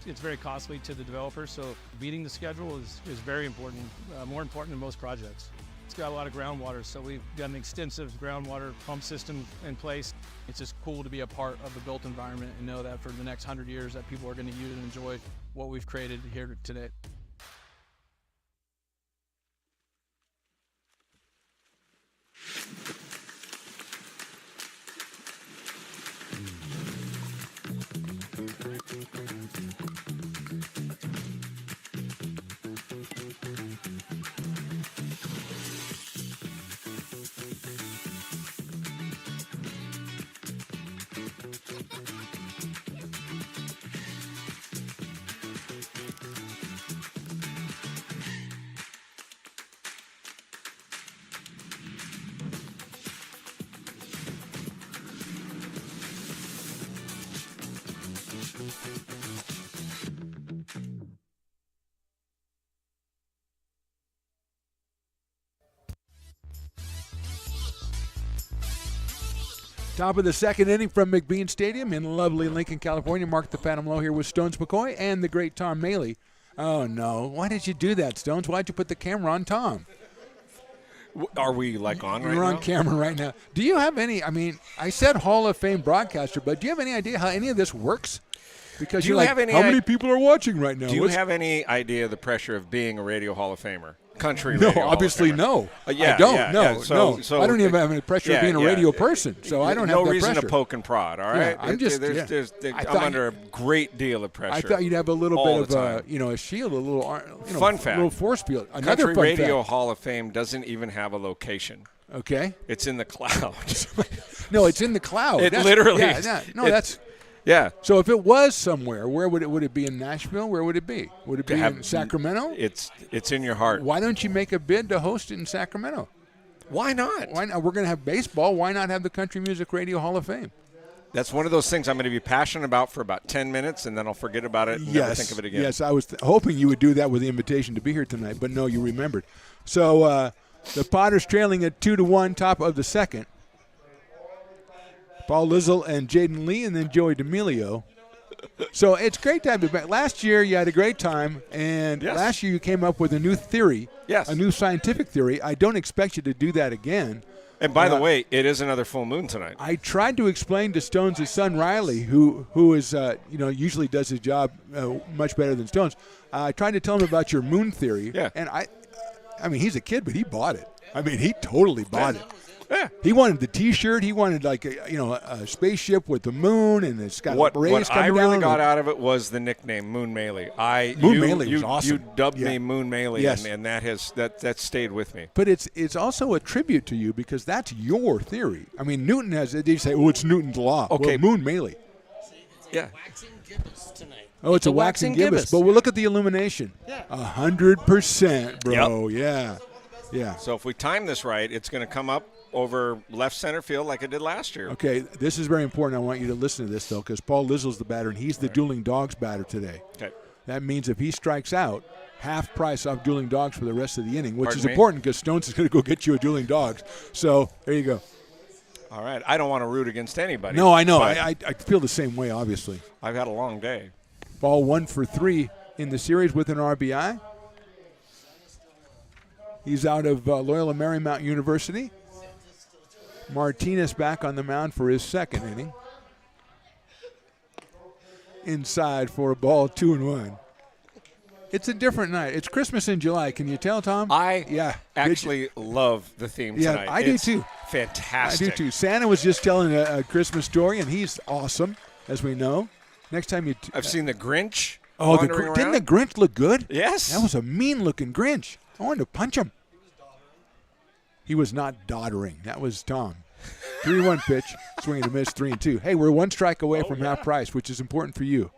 It's very costly to the developer, so beating the schedule is very important, more important than most projects. It's got a lot of groundwater, so we've got an extensive groundwater pump system in place. It's just cool to be a part of the built environment and know that for the next 100 years that people are going to use and enjoy what we've created here today. Top of the second inning from McBean Stadium in lovely Lincoln, California. Mark the Phantom Low here with Stones McCoy and the great Tom Maley. Oh, no. Why did you do that, Stones? Why'd you put the camera on Tom? Are we on right now? You're on camera right now. Do you have any, I said Hall of Fame broadcaster, but do you have any idea how any of this works? Because Do you you're like, have any how many people are watching right now? Do you have any idea of the pressure of being a Radio Hall of Famer? Country No, Radio obviously Hall of Famer. no. I don't. No. So I don't even have any pressure of being a radio person, so I don't have no that reason pressure. to poke and prod. All right, I'm under a great deal of pressure. I thought you'd have a little all bit of a shield, a little fun fact, a little force field. Another Country fun Radio fact. Hall of Fame doesn't even have a location. Okay. It's in the clouds. No, it's in the cloud. It literally. That's. Yeah. So if it was somewhere, where would it be? In Nashville? Where would it be? Would it be in Sacramento? It's in your heart. Why don't you make a bid to host it in Sacramento? Why not? Why not? We're going to have baseball. Why not have the Country Music Radio Hall of Fame? That's one of those things I'm going to be passionate about for about 10 minutes, and then I'll forget about it and never think of it again. Yes, I was hoping you would do that with the invitation to be here tonight, but no, you remembered. So the Potters trailing at 2-1, top of the second. Paul Lizzle and Jaden Lee, and then Joey D'Amelio. So it's great to have you back. Last year you had a great time, and last year you came up with a new theory, a new scientific theory. I don't expect you to do that again. And by the way, it is another full moon tonight. I tried to explain to Stones' son Riley, who is usually does his job much better than Stones. I tried to tell him about your moon theory, and I mean he's a kid, but he bought it. I mean he totally bought it. Yeah. He wanted the T-shirt. He wanted a spaceship with the moon, and it's got what rays coming I really down. got out of it was the nickname Moon Maley. Maley was awesome. You dubbed me Moon Maley, Yes. and that stayed with me. But it's also a tribute to you because that's your theory. I mean, Newton has it. They say, oh, it's Newton's law. Okay. Well, Moon Maley. Yeah. Waxing gibbous tonight. Oh, it's a waxing gibbous. But we'll look at the illumination. 100%, bro. Yep. Yeah. So if we time this right, it's going to come up over left center field like it did last year. Okay, this is very important. I want you to listen to this, though, because Paul Lizzle's the batter, and he's the Dueling Dogs batter today. Okay. That means if he strikes out, half price off Dueling Dogs for the rest of the inning, which Pardon is me? important because Stones is going to go get you a Dueling Dogs. So there you go. All right. I don't want to root against anybody. No, I know. but I feel the same way, obviously. I've had a long day. Ball 1 for 3 in the series with an RBI. He's out of Loyola Marymount University. Martinez back on the mound for his second inning. Inside for a ball, 2-1. It's a different night. It's Christmas in July. Can you tell, Tom? I actually love the theme tonight. Yeah, I do too. Fantastic. I do too. Santa was just telling a Christmas story, and he's awesome, as we know. Next time you I've seen the Grinch. Oh, wandering didn't the around. Grinch look good? Yes. That was a mean-looking Grinch. I wanted to punch him. He was not doddering. That was Tom. 3-1 pitch. Swing and a miss, 3-2. Hey, we're one strike away from half price, which is important for you.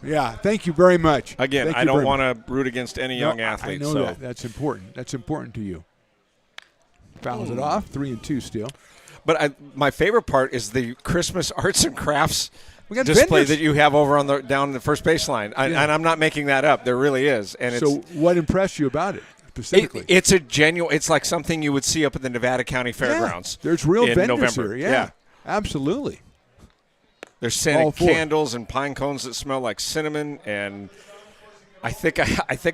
Yeah, thank you very much. Again, Thank I you don't very want much. to root against any young athletes. I know so. that. That's important. That's important to you. Fouls it off, 3-2 still. But my favorite part is the Christmas arts and crafts We got display vendors. that you have over down the first baseline. And I'm not making that up. There really is. And So what impressed you about it specifically? it's a genuine. It's like something you would see up at the Nevada County Fairgrounds. There's real in vendors November. here. Yeah, absolutely. There's All scented for it. candles and pine cones that smell like cinnamon, and I think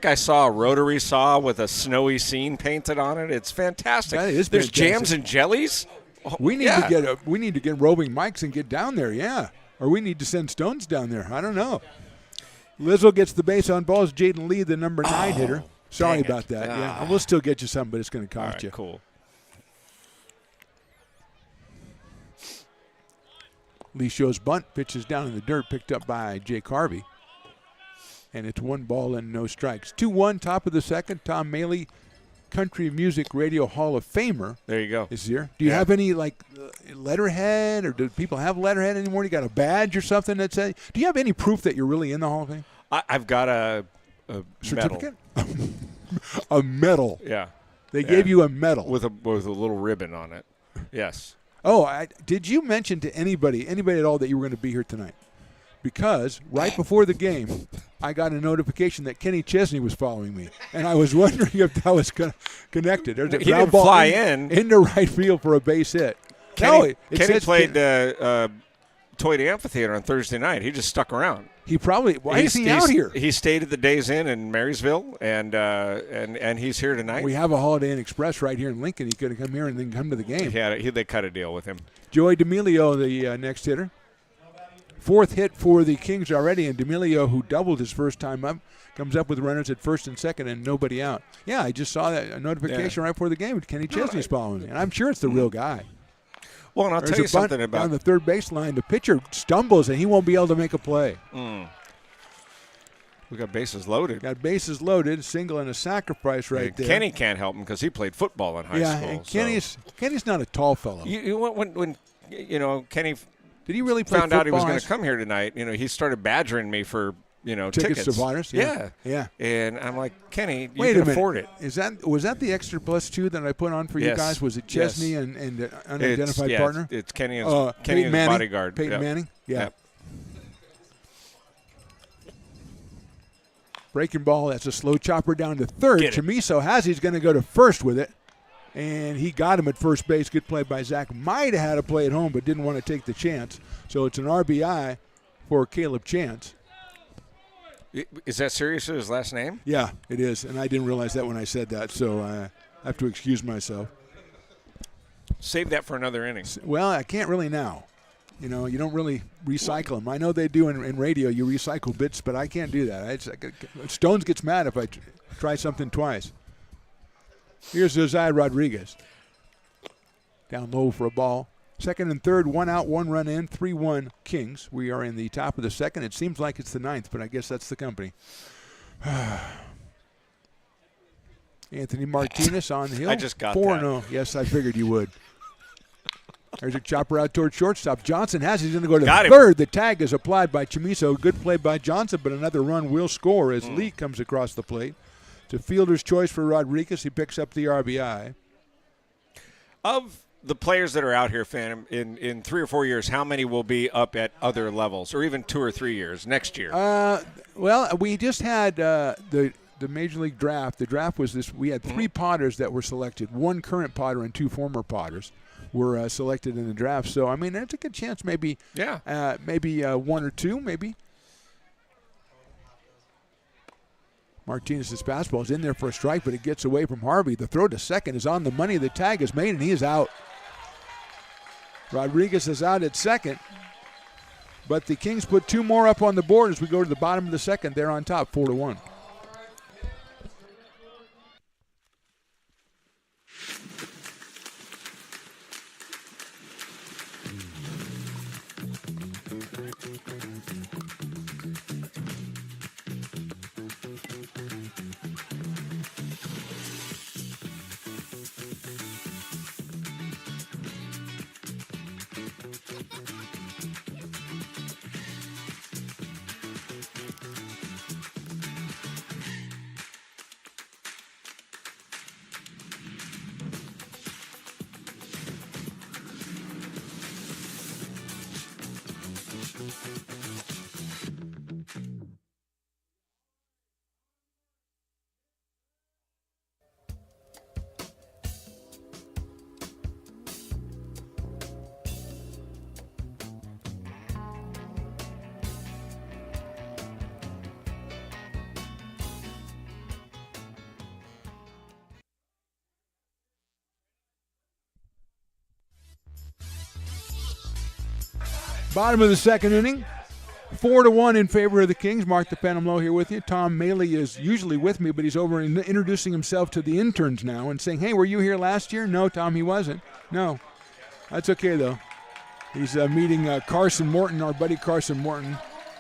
I saw a rotary saw with a snowy scene painted on it. It's fantastic. That is There's fantastic. jams and jellies. Oh, We need yeah. to get roving mics and get down there. Yeah, or we need to send Stones down there. I don't know. Lizzo gets the base on balls. Jaden Lee, the number 9 hitter. Sorry dang it. about that. Yeah, we'll still get you something, but it's going to All cost right, you. cool. Lee shows bunt, pitches down in the dirt, picked up by Jake Harvey. And it's 1 ball and no strikes. 2-1, top of the second. Tom Maley, Country Music Radio Hall of Famer, There you go. is here. Do you have any letterhead, or do people have letterhead anymore? You got a badge or something that says? Do you have any proof that you're really in the Hall of Fame? I've got a Certificate? medal. A medal. Yeah. They gave you a medal. with a little ribbon on it. Yes. Oh, did you mention to anybody at all, that you were going to be here tonight? Because right before the game, I got a notification that Kenny Chesney was following me, and I was wondering if that was connected. There's a He ground didn't ball fly into right field for a base hit. Kenny says played Toyota Amphitheater on Thursday night. He just stuck around. He probably. Why is he out here? He stayed at the Days Inn in Marysville, and he's here tonight. We have a Holiday Inn Express right here in Lincoln. He could have come here and then come to the game. They cut a deal with him. Joey D'Amelio, the next hitter. 4th hit for the Kings already, and D'Amelio, who doubled his first time up, comes up with runners at first and second and nobody out. Yeah, I just saw that a notification right before the game. Kenny Chesney's following me, and I'm sure it's the real guy. Well, and I'll tell you something about on the third baseline. The pitcher stumbles, and he won't be able to make a play. We got bases loaded. Got bases loaded, single and a sacrifice right there. Kenny can't help him because he played football in high school. Yeah, and Kenny's not a tall fellow. When Kenny did he really play found out he was football? going to come here tonight, he started badgering me for tickets to Waters. Yeah. And I'm like, Kenny, you can afford it. Was that the extra +2 that I put on for you guys? Was it Chesney and an unidentified partner? It's Kenny and his bodyguard. Peyton Manning. Yeah. Yep. Breaking ball. That's a slow chopper down to third. Chamiso he's going to go to first with it. And he got him at first base. Good play by Zach. Might have had a play at home, but didn't want to take the chance. So it's an RBI for Caleb Chance. Is that seriously his last name? Yeah, it is. And I didn't realize that when I said that, so I have to excuse myself. Save that for another inning. Well, I can't really now. You don't really recycle them. I know they do in radio. You recycle bits, but I can't do that. Stones gets mad if I try something twice. Here's Josiah Rodriguez. Down low for a ball. Second and third, 1 out, 1 run in, 3-1 Kings. We are in the top of the second. It seems like it's the ninth, but I guess that's the company. Anthony Martinez on the hill. I just got 4-0. Yes, I figured you would. There's a chopper out toward shortstop. Johnson he's going to go to third. The tag is applied by Chamiso. Good play by Johnson, but another run will score as Lee comes across the plate. It's a fielder's choice for Rodriguez. He picks up the RBI. Of the players that are out here, Phantom, in 3 or 4 years, how many will be up at other levels, or even 2 or 3 years next year? Well, we just had the Major League Draft. The draft was this. We had 3 Potters that were selected. 1 current Potter and 2 former Potters were selected in the draft. So, I mean, there's a good chance maybe 1 or 2, maybe. Martinez's fastball is in there for a strike, but it gets away from Harvey. The throw to second is on the money. The tag is made, and he is out. Rodriguez is out at second, but the Kings put 2 more up on the board as we go to the bottom of the second. They're on top, 4-1. Bottom of the second inning, 4-1 in favor of the Kings. Mark the Phantom Low here with you. Tom Maley is usually with me, but he's over introducing himself to the interns now and saying, hey, were you here last year? No, Tom, he wasn't. No. That's okay, though. He's meeting Carson Morton, our buddy Carson Morton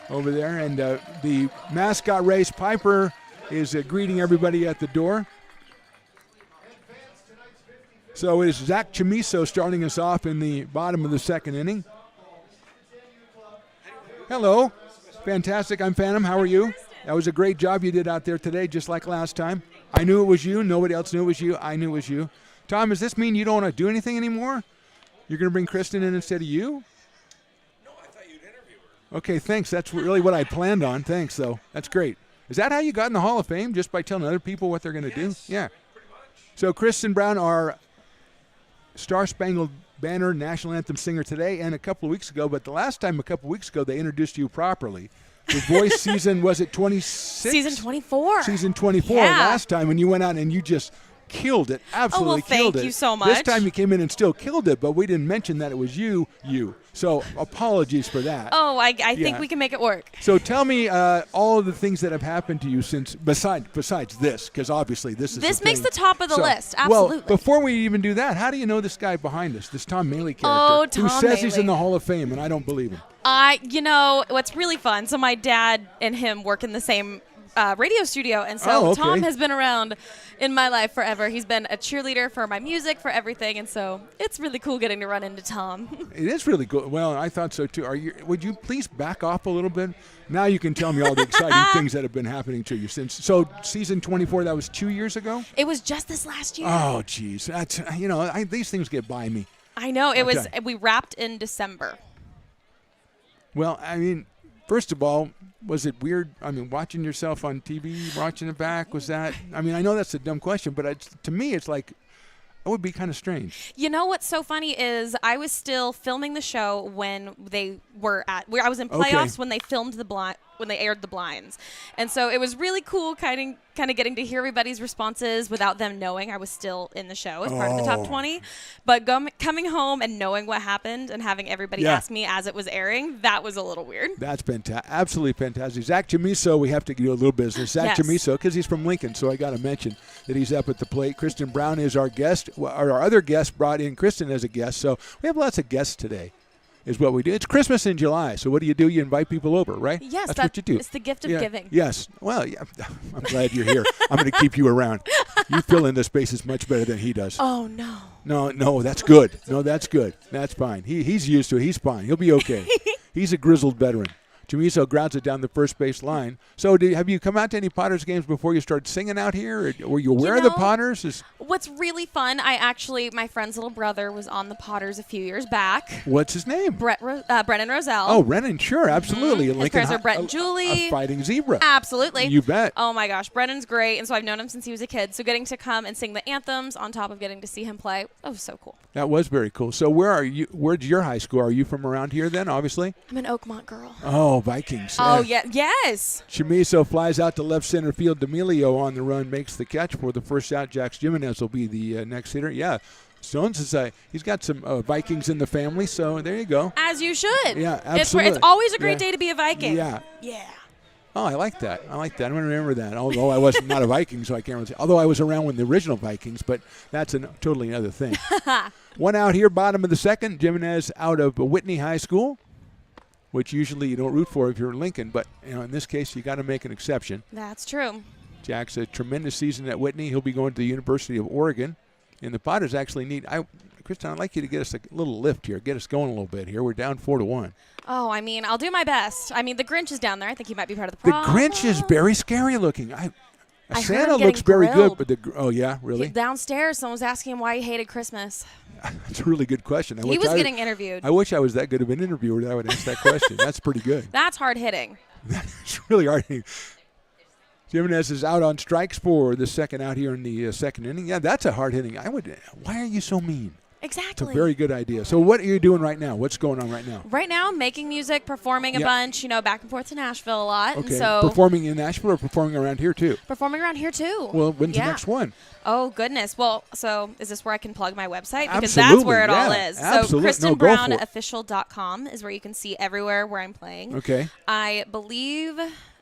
over there. And the mascot race, Piper, is greeting everybody at the door. So it is Zach Chamiso starting us off in the bottom of the second inning. Hello. Fantastic. I'm Phantom. How are you? That was a great job you did out there today, just like last time. I knew it was you. Nobody else knew it was you. I knew it was you. Tom, does this mean you don't want to do anything anymore? You're going to bring Kristen in instead of you? No, I thought you'd interview Okay, thanks. That's really what I planned on. Thanks, though. That's great. Is that how you got in the Hall of Fame, just by telling other people what they're going to do? Yeah. So Kristen Brown, our Star Spangled Banner National Anthem singer today and a couple of weeks ago, but the last time a couple of weeks ago they introduced you properly. The Voice season, was it 26? Season 24. Season 24 Yeah. last time, and you went out and you just killed it. Absolutely killed it. Thank you so much. This time you came in and still killed it, but we didn't mention that it was you. So apologies for that. Oh, I think we can make it work. So tell me all of the things that have happened to you since, besides this, because obviously this is This makes the top of the list, absolutely. Well, before we even do that, how do you know this guy behind us, this Tom Maley character, Oh, Tom who says he's Maley. in the Hall of Fame, and I don't believe him? What's really fun, so my dad and him work in the same radio studio, and so Tom has been around in my life forever. He's been a cheerleader for my music, for everything, and so it's really cool getting to run into Tom. It is really cool. Well, I thought so too. Would you please back off a little bit? Now you can tell me all the exciting things that have been happening to you since. So season 24, that was 2 years ago? It was just this last year. Oh, geez. That's, these things get by me. I know. We wrapped in December. Well, I mean, first of all, was it weird? I mean, watching yourself on TV, watching it back, was that? I mean, I know that's a dumb question, but to me, it's like, it would be kind of strange. You know what's so funny is I was still filming the show when they were I was in playoffs when they filmed when they aired the blinds, and so it was really cool, kind of getting to hear everybody's responses without them knowing I was still in the show as part of the top 20. But coming home and knowing what happened and having everybody ask me as it was airing, that was a little weird. That's fantastic, absolutely fantastic. Zach Chamiso, we have to do a little business. Zach Chamiso, because he's from Lincoln, so I got to mention that he's up at the plate. Kristen Brown is our guest. Our other guest brought in Kristen as a guest, so we have lots of guests today. Is what we do. It's Christmas in July, so what do? You invite people over, right? Yes, that's what you do. It's the gift of giving. Yes. Well, yeah, I'm glad you're here. I'm going to keep you around. You fill in the spaces much better than he does. Oh, no. No, that's good. No, that's good. That's fine. He's used to it. He's fine. He'll be okay. He's a grizzled veteran. Chamiso grounds it down the first base line. So have you come out to any Potters games before you started singing out here? Or were you aware of the Potters? What's really fun, my friend's little brother was on the Potters a few years back. What's his name? Brennan Roselle. Oh, Brennan, sure, absolutely. His parents are Brett and Julie. A fighting zebra. Absolutely. You bet. Oh, my gosh. Brennan's great, and so I've known him since he was a kid. So getting to come and sing the anthems on top of getting to see him play, that was so cool. That was very cool. So where are you? Where's your high school? Are you from around here then, obviously? I'm an Oakmont girl. Oh, Vikings. Oh, yeah. Yes. Chamiso flies out to left center field. D'Amelio on the run makes the catch for the first out. Jax Jimenez will be the next hitter. Yeah. Stones is he's got some Vikings in the family, so there you go. As you should. Yeah, absolutely. It's always a great day to be a Viking. Yeah. Yeah. Oh, I like that. I'm going to remember that. Although I was not a Viking, so I can't really say. Although I was around when the original Vikings, but that's totally another thing. One out here, bottom of the second. Jimenez out of Whitney High School, which usually you don't root for if you're in Lincoln, but in this case you got to make an exception. That's true. Jack's a tremendous season at Whitney. He'll be going to the University of Oregon, and the Potters actually need. Kristen, I'd like you to get us a little lift here, get us going a little bit here. We're down 4-1. Oh, I'll do my best. The Grinch is down there. I think he might be part of the problem. The Grinch is very scary looking. Santa heard looks very grilled. good, but oh yeah, really? Downstairs, someone was asking him why he hated Christmas. That's a really good question. He was getting interviewed. I wish I was that good of an interviewer that I would ask that question. That's pretty good. That's hard hitting. That's really hard hitting. Jimenez is out on strikes for the second out here in the second inning. Yeah, that's a hard hitting. Why are you so mean? Exactly. It's a very good idea. So what are you doing right now? What's going on right now? Right now, making music, performing a bunch, back and forth to Nashville a lot. Okay. And so performing in Nashville or performing around here too? Performing around here too. Well, when's the next one? Oh, goodness. Well, so is this where I can plug my website? Because Absolutely, that's where it all is. Absolutely. So KristenBrownOfficial.com is where you can see everywhere where I'm playing. Okay. I believe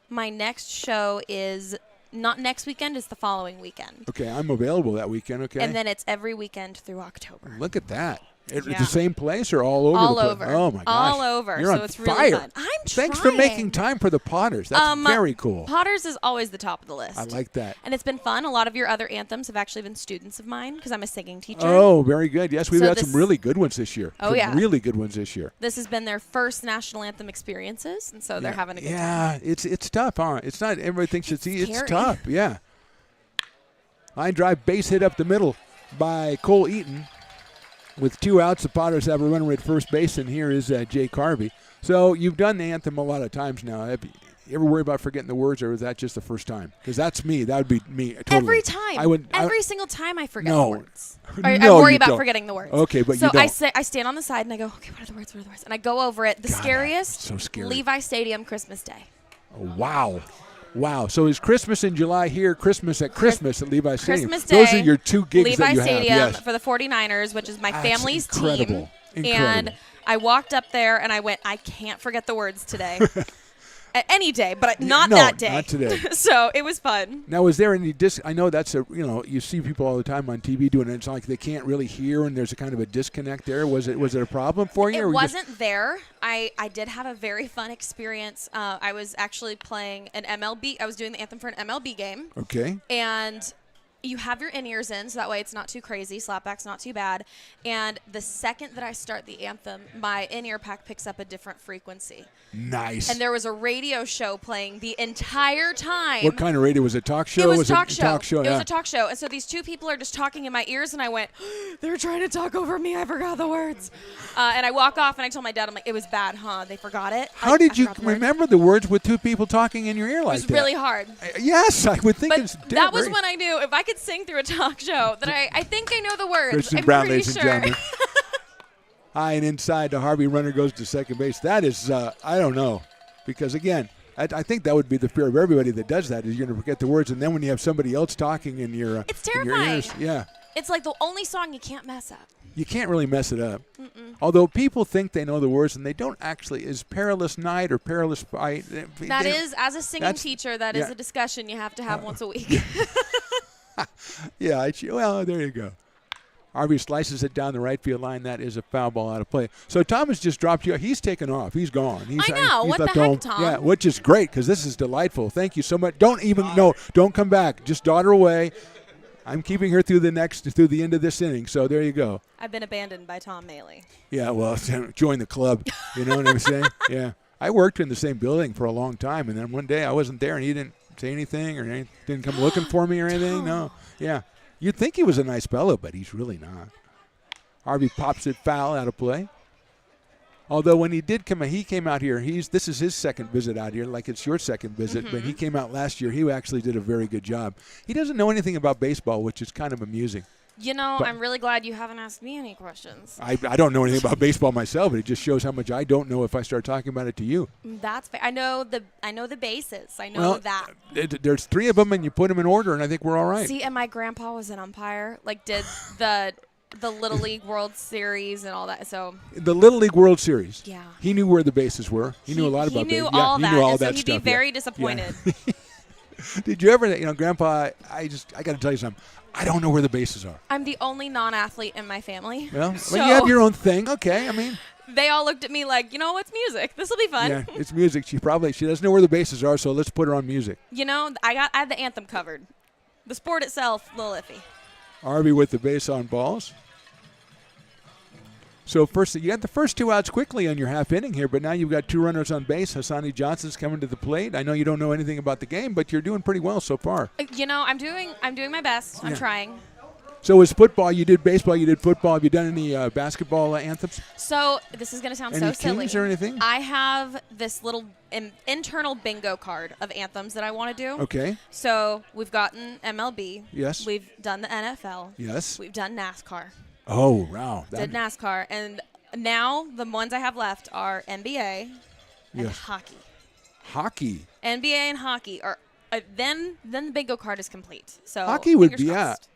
my next show is not next weekend, it's the following weekend. Okay, I'm available that weekend, okay. And then it's every weekend through October. Look at that. It's the same place or all over all the place? Over. Oh, my gosh. All over. You're so on it's fire. really fun. Thanks for making time for the Potters. That's very cool. Potters is always the top of the list. I like that. And it's been fun. A lot of your other anthems have actually been students of mine because I'm a singing teacher. Oh, very good. Yes, we've had some really good ones this year. Oh, yeah. Really good ones this year. This has been their first national anthem experiences, and so they're having a good time. Yeah, it's tough, huh? It's not everybody thinks it's easy. It's tough, yeah. Line drive base hit up the middle by Cole Eaton. With 2 outs, the Potters have a runner at first base, and here is Jake Harvey. So you've done the anthem a lot of times now. Have you ever worry about forgetting the words, or is that just the first time? Because that's me. That would be me totally. Every time. Every single time I forget No. the words. I No, worry you about don't. forgetting the words. Okay, but so you don't. I stand on the side and I go, okay, what are the words? What are the words? And I go over it. The God, scariest. so scary. Levi Stadium, Christmas Day. Oh, wow. So is Christmas in July here, Christmas at Levi Stadium? Christmas Day. Those are your 2 gigs Levi that you Stadium have. Yes. for the 49ers, which is my That's family's incredible. team. Incredible. And I walked up there and I went, I can't forget the words today. Any day, but not No, that day. not today. So it was fun. Now, is there any I know that's you see people all the time on TV doing it. It's like they can't really hear, and there's a kind of a disconnect there. Was it a problem for you? It or wasn't there. I did have a very fun experience. I was actually playing an MLB. I was doing the anthem for an MLB game. Okay. And you have your in-ears in, so that way it's not too crazy. Slapback's not too bad. And the second that I start the anthem, my in-ear pack picks up a different frequency. Nice. And there was a radio show playing the entire time. What kind of radio? Was it talk show? It was a talk show. Talk show, It yeah. was a talk show. And so these 2 people are just talking in my ears, and I went, they're trying to talk over me. I forgot the words. And I walk off, and I told my dad, I'm like, it was bad, huh? They forgot it. How did you remember the words with 2 people talking in your ear like that? It was really hard. Yes, I would think But it's that was when I knew if I could sing through a talk show that I think I know the words. Kristen I'm Brown, pretty ladies sure. and gentlemen. High and inside, the Harvey runner goes to second base. That is, I don't know. Because, again, I think that would be the fear of everybody that does that is you're going to forget the words. And then when you have somebody else talking in your, It's in your terrifying. ears. Yeah. It's like the only song you can't mess up. You can't really mess it up. Although people think they know the words and they don't actually. Is Perilous Night or Perilous Fight? That is, as a singing teacher, that is yeah. a discussion you have to have once a week. Yeah, well, there you go. Harvey slices it down the right field line. That is a foul ball out of play. So Thomas just dropped you. He's taken off. He's gone. I know. He's What the left heck, home. Tom? Yeah, which is great because this is delightful. Thank you so much. Don't come back. Just dot her away. I'm keeping her through the end of this inning. So there you go. I've been abandoned by Tom Maley. Yeah, well, join the club. You know what I'm saying? Yeah. I worked in the same building for a long time, and then one day I wasn't there, and he didn't say anything or didn't come looking for me or anything. No. Yeah. You'd think he was a nice fellow, but he's really not. Harvey pops it foul out of play. Although when he came out here. This is his second visit out here, like it's your second visit. But he came out last year. He actually did a very good job. He doesn't know anything about baseball, which is kind of amusing. You know, But- I'm really glad you haven't asked me any questions. I don't know anything about baseball myself, but it just shows how much I don't know if I start talking about it to you. That's fair. I know the bases. I know Well, that. There's 3 of them, and you put them in order, and I think we're all right. See, and my grandpa was an umpire. Like, did the Little League World Series and all that. So The Little League World Series. Yeah. He knew where the bases were. He knew a lot about He knew baseball. all he that. knew all and that so he'd stuff. be very yeah. disappointed. Yeah. Did you ever, Grandpa? I got to tell you something. I don't know where the bases are. I'm the only non-athlete in my family. Well, so you have your own thing. Okay, I mean. They all looked at me like, it's music. This will be fun. Yeah, it's music. She doesn't know where the bases are, so let's put her on music. I had the anthem covered. The sport itself, a little iffy. Harvey with the base on balls. So first, you got the first 2 outs quickly on your half inning here, but now you've got 2 runners on base. Hassani Johnson's coming to the plate. I know you don't know anything about the game, but you're doing pretty well so far. I'm doing my best. I'm Yeah. trying. So as football, you did baseball, you did football. Have you done any basketball anthems? So this is going to sound Any so silly. kings or anything? I have this little internal bingo card of anthems that I want to do. Okay. So we've gotten MLB. Yes. We've done the NFL. Yes. We've done NASCAR. Oh, wow. Did NASCAR. And now the ones I have left are NBA and Yes. hockey. Hockey. NBA and hockey are then the bingo card is complete. So Hockey would fingers be crossed.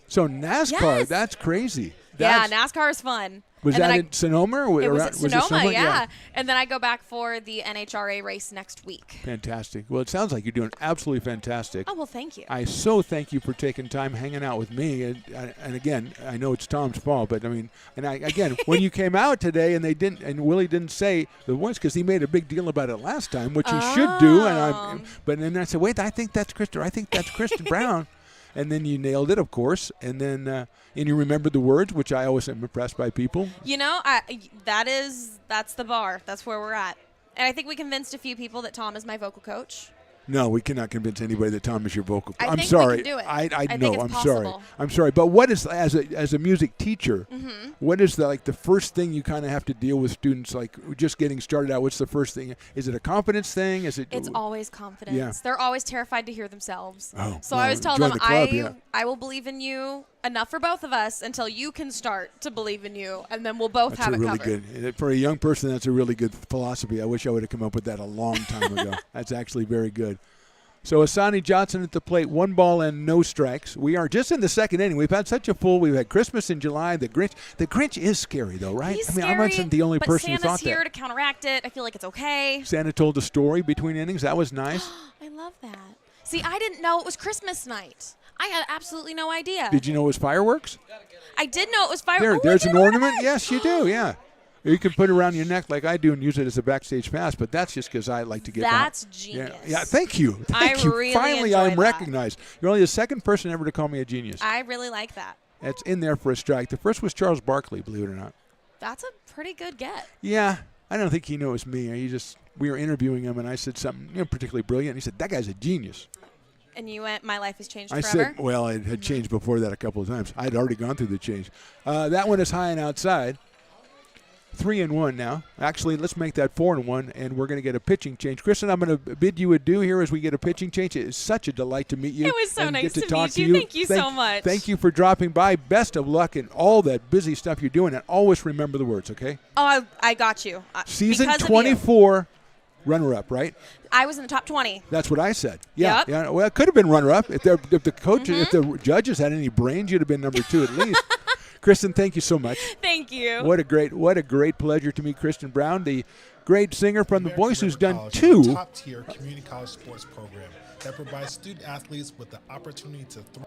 So NASCAR, Yes. that's crazy. Yeah, NASCAR is fun. Was And then that I- in Sonoma? Or It was around- at Sonoma, it yeah. And then I go back for the NHRA race next week. Fantastic. Well, it sounds like you're doing absolutely fantastic. Oh, well, thank you. I so thank you for taking time hanging out with me. And again, I know it's Tom's fault, but I mean, again, when you came out today and Willie didn't say the words because he made a big deal about it last time, which he should do. But then I said, wait, I think that's Kristen Brown. And then you nailed it, of course. And then and you remembered the words, which I always am impressed by people. That's the bar. That's where we're at. And I think we convinced a few people that Tom is my vocal coach. No, we cannot convince anybody that Tom is your vocal coach. I I'm think sorry. we can do it. I think know. it's I'm sorry. possible. I'm sorry. But what is as a music teacher? Mm-hmm. What is the first thing you kind of have to deal with students like just getting started out? What's the first thing? Is it a confidence thing? Is it? It's always confidence. Yeah. They're always terrified to hear themselves. Oh, So well, I always tell join them, the club, yeah. I will believe in you enough for both of us until you can start to believe in you, and then we'll both That's have a it really covered. good. For a young person, that's a really good philosophy. I wish I would have come up with that a long time ago. That's actually very good. So Asani Johnson at the plate, 1 ball and no strikes. We are just in the second inning. We've had such a full. We've had Christmas in July. The Grinch is scary, though, right? He's I mean, scary, I wasn't the only but person Santa's who thought here that. to counteract it. I feel like it's okay. Santa told a story between innings. That was nice. I love that. See, I didn't know it was Christmas night. I had absolutely no idea. Did you know it was fireworks? I did know it was fireworks. There's an ornament. Yes, you do. Yeah. You can put it around your neck like I do and use it as a backstage pass, but that's just because I like to get That's behind. genius. Yeah, thank you. Thank you. really Finally, enjoy I'm that. recognized. You're only the second person ever to call me a genius. I really like that. It's in there for a strike. The first was Charles Barkley, believe it or not. That's a pretty good get. Yeah, I don't think he knew it was me. We were interviewing him, and I said something particularly brilliant. He said, "That guy's a genius." And you went, "My life has changed I forever." said, "Well, it had changed before that a couple of times. I'd already gone through the change." That one is high and outside. 3-1 now. Actually, let's make that 4-1, and we're going to get a pitching change. Kristen, I'm going to bid you adieu here as we get a pitching change. It is such a delight to meet you. It was so and nice get to to talk meet to you. you. Thank you so much. Thank you for dropping by. Best of luck in all that busy stuff you're doing, and always remember the words, okay? Oh, I got you. Season Because of you. 24, runner-up, right? I was in the top 20. That's what I said. Yeah, Yep. yeah. Well, it could have been runner-up if the coaches, if Mm-hmm. the judges had any brains, you'd have been number 2 at least. Kristen, thank you so much. Thank you. What a great pleasure to meet Kristen Brown, the great singer from The American Voice, who's River done College is 2. a top-tier community college sports program that provides student athletes with the opportunity to thrive.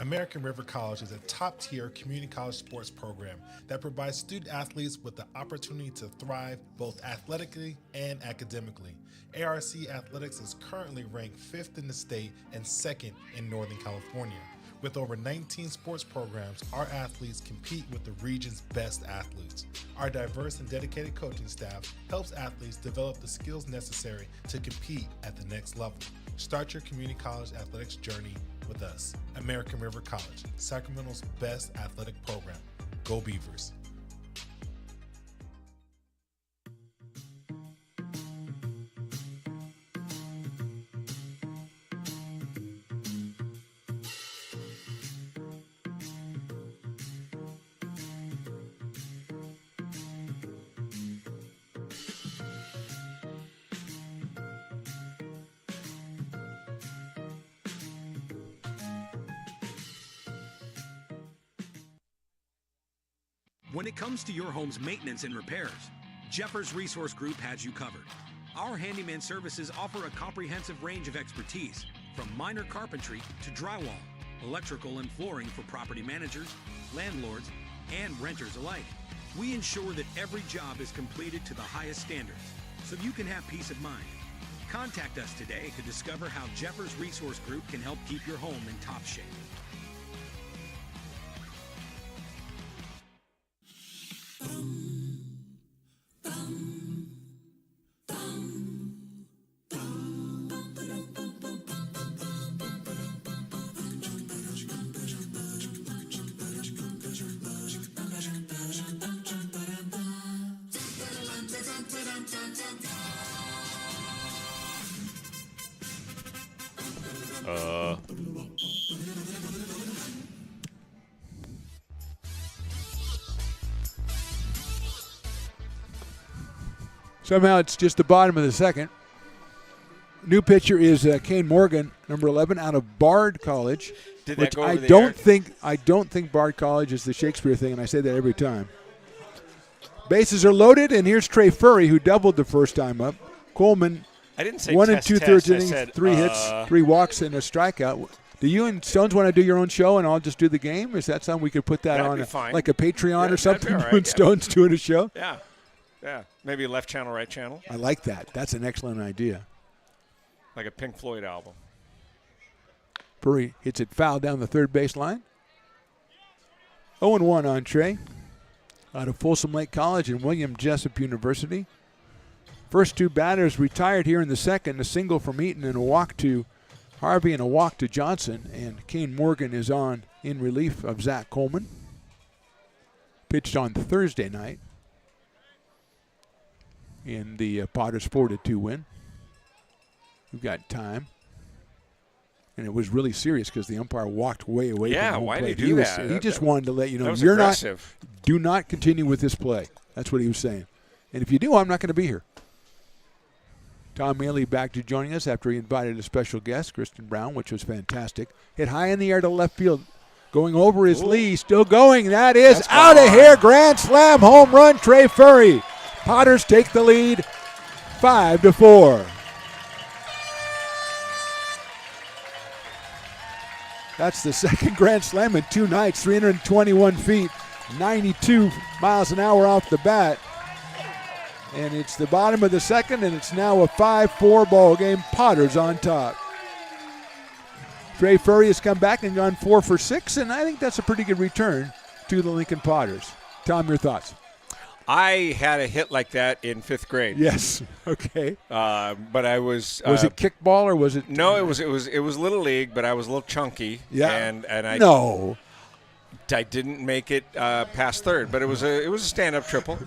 American River College is a top-tier community college sports program that provides student athletes with the opportunity to thrive both athletically and academically. ARC Athletics is currently ranked 5th in the state and 2nd in Northern California. With over 19 sports programs, our athletes compete with the region's best athletes. Our diverse and dedicated coaching staff helps athletes develop the skills necessary to compete at the next level. Start your community college athletics journey with us. American River College, Sacramento's best athletic program. Go Beavers. When it comes to your home's maintenance and repairs, Jeffers Resource Group has you covered. Our handyman services offer a comprehensive range of expertise, from minor carpentry to drywall, electrical and flooring for property managers, landlords, and renters alike. We ensure that every job is completed to the highest standards, so you can have peace of mind. Contact us today to discover how Jeffers Resource Group can help keep your home in top shape. Somehow it's just the bottom of the second. New pitcher is Kane Morgan, number 11, out of Bard College. Did which that go over I the don't air? think I don't think Bard College is the Shakespeare thing, and I say that every time. Bases are loaded, and here's Trey Furry, who doubled the first time up. Coleman, I didn't say 1 test, 2/3 test. I innings, said, 3 hits, 3 walks, and a strikeout. Do you and Stones want to do your own show, and I'll just do the game? Is that something we could put that That'd on, be fine. like a Patreon Yeah, or that'd be something, all right, when yeah. Stone's doing a show? Yeah. Yeah. Maybe left channel, right channel. I like that. That's an excellent idea. Like a Pink Floyd album. Furry hits it foul down the third base line. 0-1 on Trey out of Folsom Lake College and William Jessup University. First two batters retired here in the second, a single from Eaton and a walk to Harvey and a walk to Johnson. And Kane Morgan is on in relief of Zach Coleman. Pitched on Thursday night in the Potters 4-2 win. We've got time. And it was really serious because the umpire walked way away from home why plate. did he do that? He just wanted to let you know, you're aggressive. do not continue with this play. That's what he was saying. And if you do, I'm not going to be here. Tom Maley back to joining us after he invited a special guest, Kristen Brown, which was fantastic. Hit high in the air to left field. Going over his Lee, still going. That is out of here. Grand slam, home run, Trey Furry. Potters take the lead 5-4. That's the second grand slam in 2 nights, 321 feet, 92 miles an hour off the bat. And it's the bottom of the second, and it's now a 5-4 ball game. Potters on top. Trey Furry has come back and gone 4 for 6, and I think that's a pretty good return to the Lincoln Potters. Tom, your thoughts? I had a hit like that in 5th grade. Yes. Okay. But I was. Was it kickball or was it? No, it was little league, but I was a little chunky. Yeah. And I. No. I didn't make it past third, but it was a stand-up triple.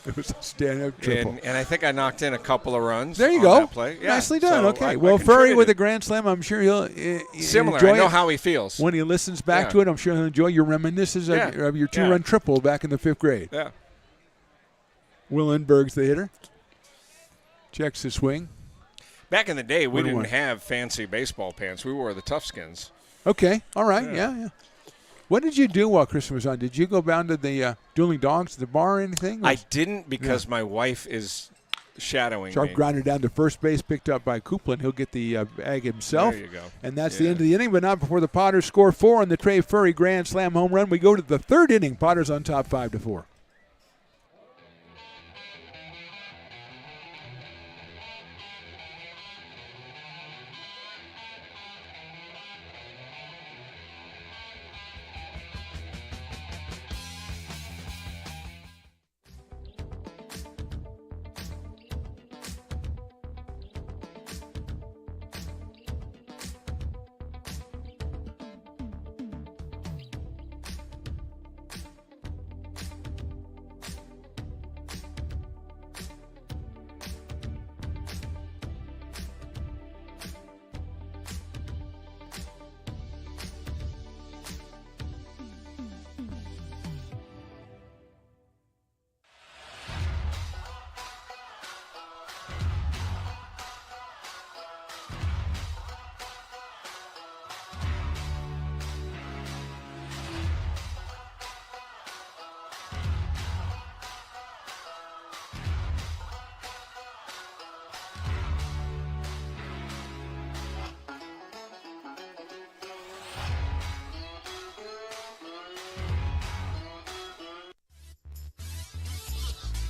It was a stand-up triple. And I think I knocked in a couple of runs. There you on go. That play. Yeah. Nicely done. So okay. I Well, Furry with a contributed. grand slam, I'm sure he'll Similar. enjoy I know it. how he feels. When he listens back Yeah. to it, I'm sure he'll enjoy your reminiscences of your two-run triple back in the 5th grade. Yeah. Will Lindbergh's the hitter. Checks the swing. Back in the day, we 1-1. didn't have fancy baseball pants. We wore the Toughskins. Okay. All right. Yeah. What did you do while Kristen was on? Did you go down to the Dueling Dogs, the bar or anything? I didn't because my wife is shadowing Sharp me. grounded down to first base, picked up by Coupland. He'll get the bag himself. There you go. And that's the end of the inning, but not before the Potters score 4 on the Trey Furry grand slam home run. We go to the 3rd inning. Potters on top 5-4.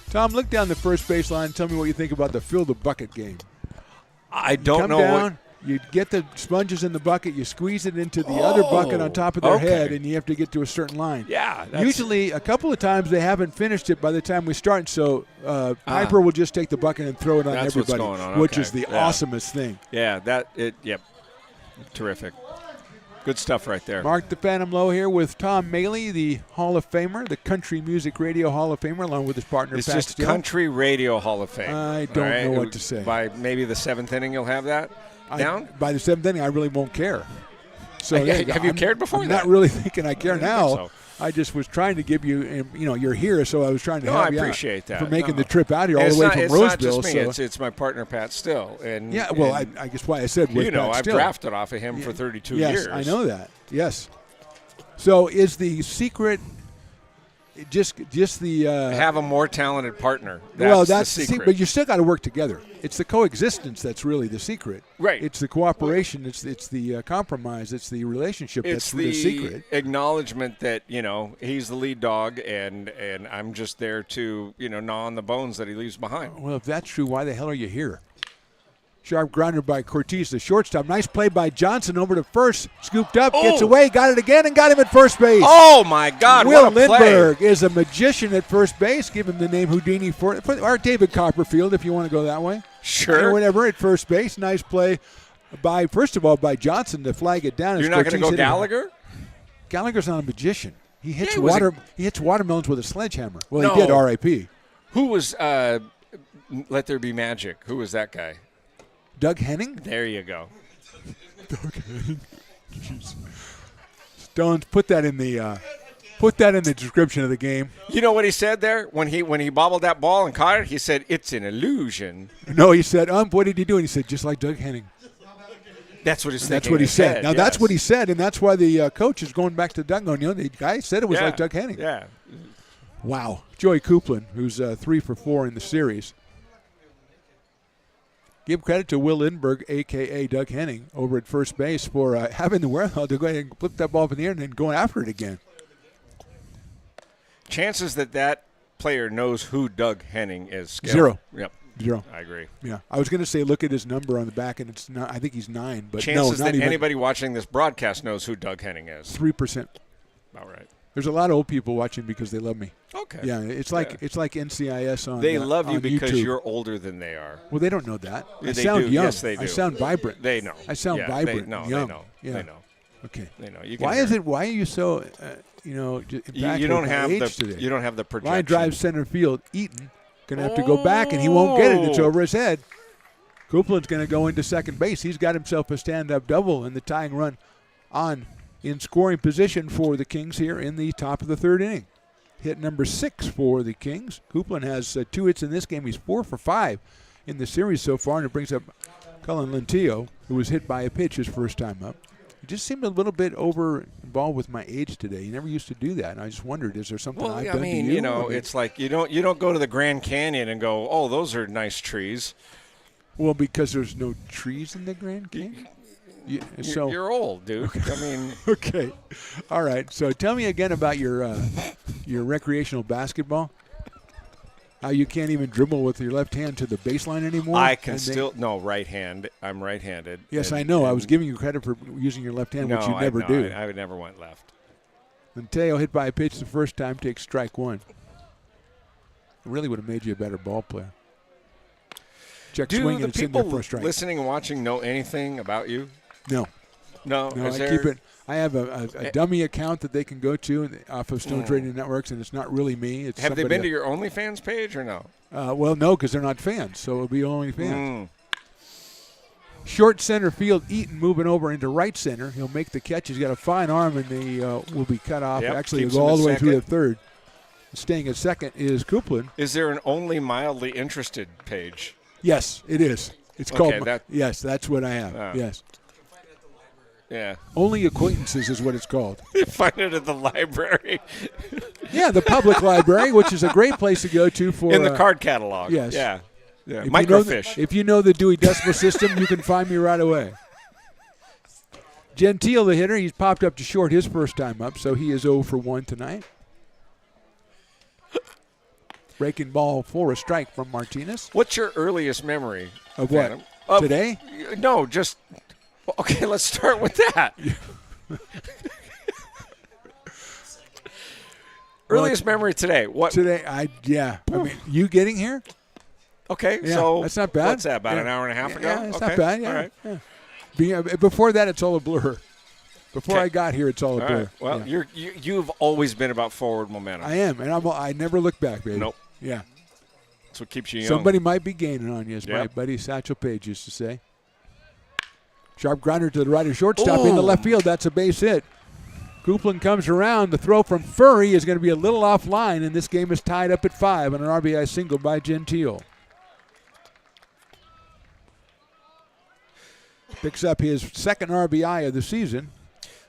Tom, look down the first base line and tell me what you think about the fill the bucket game. I don't know down, you get the sponges in the bucket, you squeeze it into the other bucket on top of their head, and you have to get to a certain line. Yeah. Usually, a couple of times they haven't finished it by the time we start, so Piper will just take the bucket and throw it on That's everybody, what's going on. which Okay. is the Yeah. awesomest thing. Yeah, yep. Terrific. Good stuff right there. Mark the Phantom Low here with Tom Maley, the Hall of Famer, the Country Music Radio Hall of Famer, along with his partner It's Pat just Steele. Country Radio Hall of Fame. I don't know what to say. By maybe the 7th inning, you'll have that down? By the 7th inning, I really won't care. So Have you cared before I'm that? not really thinking I care I didn't now. think so. I just was trying to give you, you're here, so I was trying to No, help I you out appreciate that. for making No. the trip out here all It's the way not, from it's Roseville. not just me. So It's my partner, Pat Still. And, yeah, well, and I guess why I said with you know, Pat I've Still. drafted off of him for 32 yes, years. I know that. Yes. So is the secret just the have a more talented partner. That's the the secret. but you still got to work together. It's the coexistence that's really the secret. Right. It's the cooperation. It's the compromise. It's the relationship. It's that's the secret. acknowledgement that he's the lead dog, and I'm just there to gnaw on the bones that he leaves behind. Well, if that's true, why the hell are you here? Sharp grounder by Cortez, the shortstop. Nice play by Johnson over to first. Scooped up, gets away, got it again, and got him at first base. Oh, my God, Will what a Lindbergh play. is a magician at first base. Give him the name Houdini for or David Copperfield, if you want to go that way. Sure. Or whatever at first base. Nice play by, first of all, by Johnson to flag it down. You're not going to go Gallagher? Gallagher's not a magician. He hits Yeah, he hits watermelons with a sledgehammer. Well, No. he did, R.I.P. Who was Let There Be Magic? Who was that guy? Doug Henning? There you go. Doug Henning. Stones, put that in the description of the game. You know what he said there when he bobbled that ball and caught it? He said, "It's an illusion." No, he said, what did he do? And he said, just like Doug Henning. That's what he's That's what he said. Now, yes. that's what he said, and that's why the coach is going back to Doug. The guy said it was like Doug Henning. Yeah. Wow. Joey Coupland, who's 3 for 4 in the series. Give credit to Will Lindbergh, a.k.a. Doug Henning, over at first base for having the wherewithal to go ahead and flip that ball up in the air and then going after it again. Chances that player knows who Doug Henning is. Skip. 0. Yep. 0. I agree. Yeah. I was going to say look at his number on the back, and it's not. I think he's 9. But Chances no, not that even. anybody watching this broadcast knows who Doug Henning is. 3%. All right. There's a lot of old people watching because they love me. Okay. Yeah, it's like NCIS on. They love you on because YouTube. you're older than they are. Well, they don't know that. Yeah, I they sound do. young. Yes, they do. I sound vibrant. They know. I sound Yeah, vibrant. They know. Young. They know. Yeah. They know. Okay. They know. You can Why hear is it? Why are you so? You impacted don't with have my the. age today? You don't have the projection. Line drive center field. Eaton gonna have to go back, and he won't get it. It's over his head. Coupland's gonna go into second base. He's got himself a stand-up double in the tying run on in scoring position for the Kings here in the top of the third inning. Hit number 6 for the Kings. Coupland has 2 hits in this game. He's 4 for 5 in the series so far, and it brings up Cullen Lentillo, who was hit by a pitch his first time up. He just seemed a little bit over involved with my age today. He never used to do that, and I just wondered, is there something I've done to you? It's like you don't go to the Grand Canyon and go, oh, those are nice trees. Well, because there's no trees in the Grand Canyon? You're old, dude. Okay. I mean. Okay. All right. So tell me again about your recreational basketball. How you can't even dribble with your left hand to the baseline anymore? I can right hand. I'm right-handed. Yes, I know. I was giving you credit for using your left hand, which you never do. I would never went left. Mateo hit by a pitch the first time, takes strike 1. It really would have made you a better ball player. Check swing and it's in there for a strike. Listening and watching know anything about you? No. No. Keep it. I have a dummy account that they can go to off of Stones Radio Networks, and it's not really me. It's Have they been to your OnlyFans page or no? Well, no, because they're not fans, so it'll be OnlyFans. Short center field, Eaton moving over into right center. He'll make the catch. He's got a fine arm, and they will be cut off. Yep, Actually, he'll keeps go him all at the way through second. to third. Staying at second is Coupland. Is there an only mildly interested page? Yes, it is. It's Okay, called. Yes, that's what I have. Yes. Yeah. Only Acquaintances is what it's called. You find it at the library. Yeah, the public library, which is a great place to go to for. In the card catalog. Yes. Yeah. If Microfiche. if you know the Dewey Decimal System, you can find me right away. Gentile, the hitter, he's popped up to short his first time up, so he is 0 for 1 tonight. Breaking ball for a strike from Martinez. What's your earliest memory? Of what? Phantom? Today? No, just. Okay, let's start with that. Earliest memory today. What? Today, I mean, you getting here? Okay, Yeah, so. that's not bad. What's that, about an hour and a half ago? Yeah, it's okay. not bad. Yeah. All right. Yeah. Before that, it's all a blur. Before I got here, it's all a All blur. right. Well, Yeah. you've always been about forward momentum. I am, and I never look back, baby. Nope. Yeah. That's what keeps you young. Somebody might be gaining on you, as my Yep. buddy Satchel Paige used to say. Sharp grinder to the right of shortstop into left field. That's a base hit. Coupland comes around. The throw from Furry is going to be a little offline, and this game is tied up at 5 on an RBI single by Gentile. Picks up his second RBI of the season.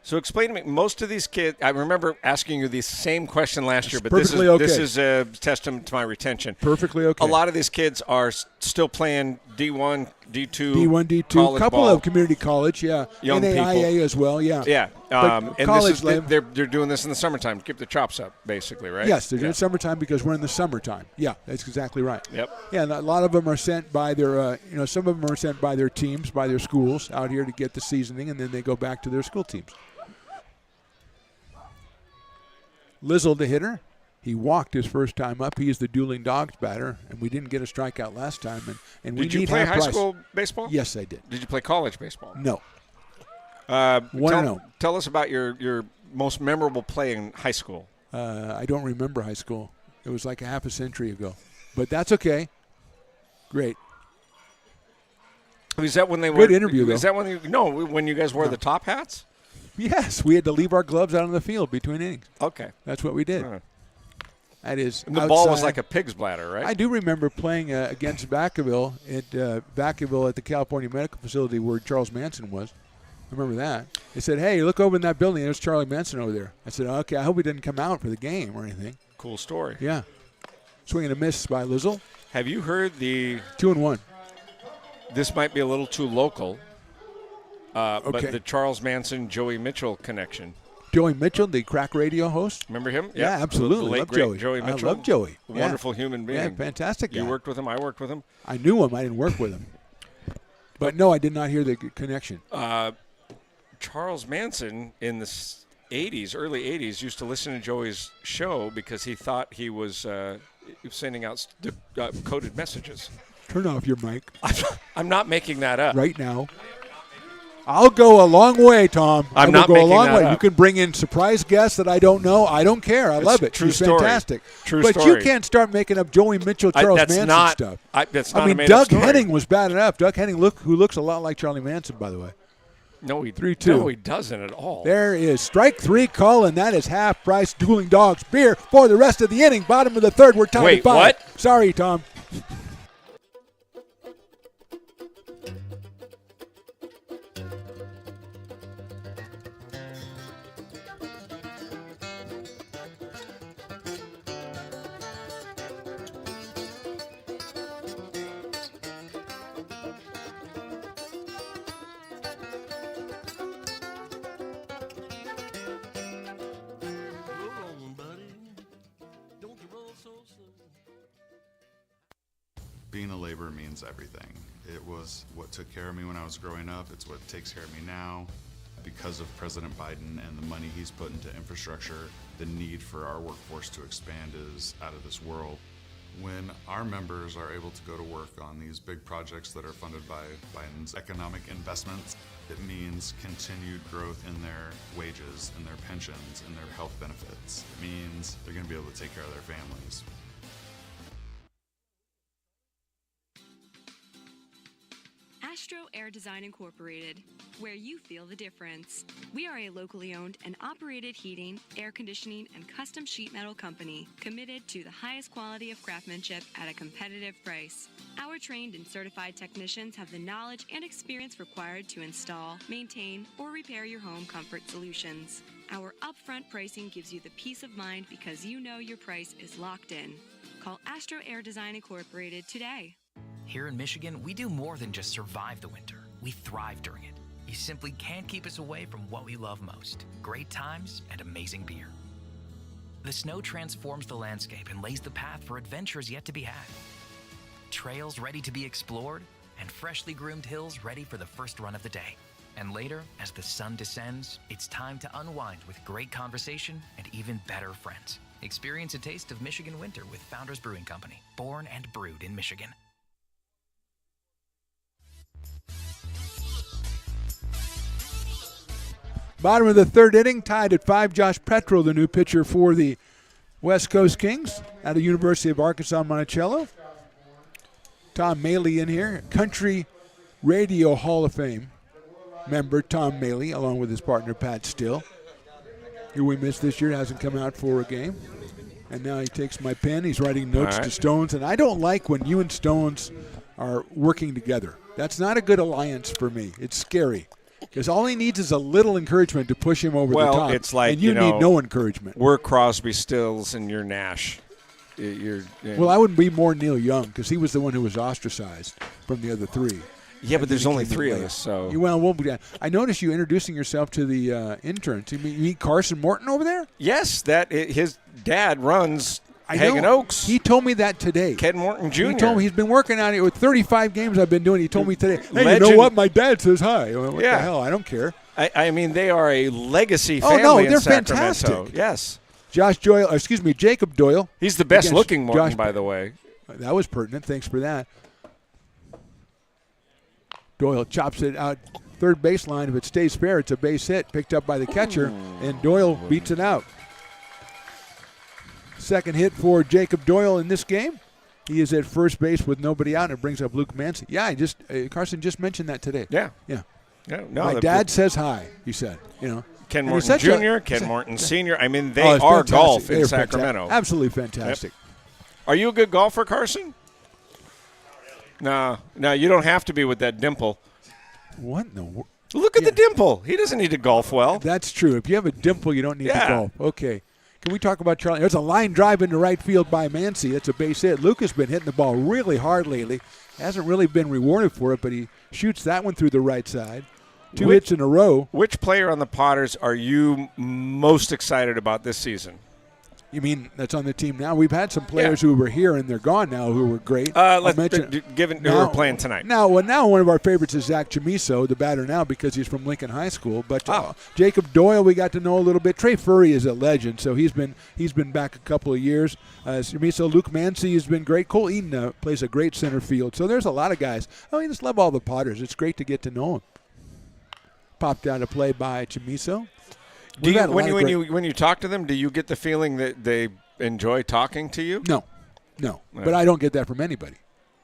So explain to me, most of these kids, I remember asking you the same question last year, but perfectly this okay. is a testament to my retention. Perfectly okay. A lot of these kids are still playing D1, D2, D1, D2, college couple ball. of community college, yeah. Young NAIA people. as well, yeah. Yeah. But And college this is, level. they're doing this in the summertime to keep the chops up, basically, right? Yes, they're doing summertime because we're in the summertime. Yeah, that's exactly right. Yep. Yeah, and a lot of them are sent by their, some of them are sent by their teams, by their schools out here to get the seasoning, and then they go back to their school teams. Lizzle, the hitter. He walked his first time up. He is the Dueling Dogs batter, and we didn't get a strikeout last time. And we Did you need play half high price. school baseball? Yes, I did. Did you play college baseball? No. 1-0. Tell us about your most memorable play in high school. I don't remember high school. It was like a half a century ago. But that's okay. Great. Was that when they were Good interview, Is that when when you guys wore the top hats? Yes, we had to leave our gloves out on the field between innings. Okay. That's what we did. That is And the ball was like a pig's bladder, right? I do remember playing against Vacaville at the California Medical Facility where Charles Manson was. I remember that. They said, hey, look over in that building. There's Charlie Manson over there. I said, okay, I hope he didn't come out for the game or anything. Cool story. Yeah. Swing and a miss by Lizzle. Have you heard the 2-1? This might be a little too local, Okay. but the Charles Manson, Joey Mitchell connection. Joey Mitchell, the crack radio host. Remember him? Yeah, absolutely. The late, Love great Joey. Mitchell. I love Joey. A wonderful human being. Yeah, fantastic guy. You worked with him. I worked with him. I knew him. I didn't work with him. But no, I did not hear the connection. Charles Manson in the early 80s, used to listen to Joey's show because he thought he was sending out coded messages. Turn off your mic. I'm not making that up. Right now. I'll go a long way, Tom. I'm I will not go making a long that way. up. You can bring in surprise guests that I don't know. I don't care. I love it. True It's story. fantastic. True but story. you can't start making up Joey Mitchell, Charles Manson stuff. That's not I mean, a made-up Doug story. Henning was bad enough. Doug Henning, who looks a lot like Charlie Manson, by the way. No, he 3-2. No, he doesn't at all. There is strike 3 call, and that is half-price Dueling Dogs beer for the rest of the inning. Bottom of the third, we're tied Wait, at 5. what? Sorry, Tom. Being a laborer means everything. It was what took care of me when I was growing up. It's what takes care of me now. Because of President Biden and the money he's put into infrastructure, the need for our workforce to expand is out of this world. When our members are able to go to work on these big projects that are funded by Biden's economic investments, it means continued growth in their wages, in their pensions, in their health benefits. It means they're going to be able to take care of their families. Astro Air Design Incorporated, where you feel the difference. We are a locally owned and operated heating, air conditioning, and custom sheet metal company committed to the highest quality of craftsmanship at a competitive price. Our trained and certified technicians have the knowledge and experience required to install, maintain, or repair your home comfort solutions. Our upfront pricing gives you the peace of mind because you know your price is locked in. Call Astro Air Design Incorporated today. Here in Michigan, we do more than just survive the winter. We thrive during it. You simply can't keep us away from what we love most: great times and amazing beer. The snow transforms the landscape and lays the path for adventures yet to be had. Trails ready to be explored, and freshly groomed hills ready for the first run of the day. And later, as the sun descends, it's time to unwind with great conversation and even better friends. Experience a taste of Michigan winter with Founders Brewing Company, born and brewed in Michigan. Bottom of the third inning, tied at 5. Josh Petro, the new pitcher for the West Coast Kings out of the University of Arkansas Monticello. Tom Maley in here, Country Radio Hall of Fame member Tom Maley, along with his partner Pat Still, who we missed this year, hasn't come out for a game. And now he takes my pen. He's writing notes to Stones. And I don't like when you and Stones are working together. That's not a good alliance for me. It's scary. Because all he needs is a little encouragement to push him over the top. Well, it's like, and you need no encouragement. We're Crosby, Stills, and you're Nash. Well, I wouldn't be more Neil Young because he was the one who was ostracized from the other three. Yeah, but there's only 3 of us, so. I noticed you introducing yourself to the interns. You meet Carson Morton over there? Yes, his dad runs I Hagen know. Oaks. He told me that today. Ken Morton Jr. He told me he's been working on it with 35 games I've been doing. He told me today, hey, Legend. you know what? My dad says hi. What the hell? I don't care. I mean, they are a legacy Oh, family no, in they're Sacramento. fantastic. Yes. Jacob Doyle. He's the best looking Morton, by the way. That was pertinent. Thanks for that. Doyle chops it out third baseline. If it stays fair, it's a base hit picked up by the catcher, and Doyle beats it out. Second hit for Jacob Doyle in this game. He is at first base with nobody out, and it brings up Luke Mancy. Yeah, Carson just mentioned that today. Yeah. No, My dad says hi, he said. Ken Morton Jr., Ken Morton Sr. I mean, they are fantastic. golf in They're Sacramento. fantastic. Absolutely fantastic. Yep. Are you a good golfer, Carson? No, you don't have to be with that dimple. What in the world? Look at the dimple. He doesn't need to golf well. That's true. If you have a dimple, you don't need to golf. Okay. Can we talk about Charlie? There's a line drive into right field by Mancy. That's a base hit. Luke has been hitting the ball really hard lately. Hasn't really been rewarded for it, but he shoots that one through the right side. Two hits in a row. Which player on the Potters are you most excited about this season? You mean that's on the team now? We've had some players who were here and they're gone now who were great. Given who are playing tonight. Now one of our favorites is Zach Chamiso, the batter now, because he's from Lincoln High School. But Jacob Doyle, we got to know a little bit. Trey Furry is a legend, so he's been back a couple of years. Chamiso, Luke Mancy has been great. Cole Eaton plays a great center field. So there's a lot of guys. I just love all the Potters. It's great to get to know them. Popped out a play by Chamiso. When you talk to them, do you get the feeling that they enjoy talking to you? No. But I don't get that from anybody,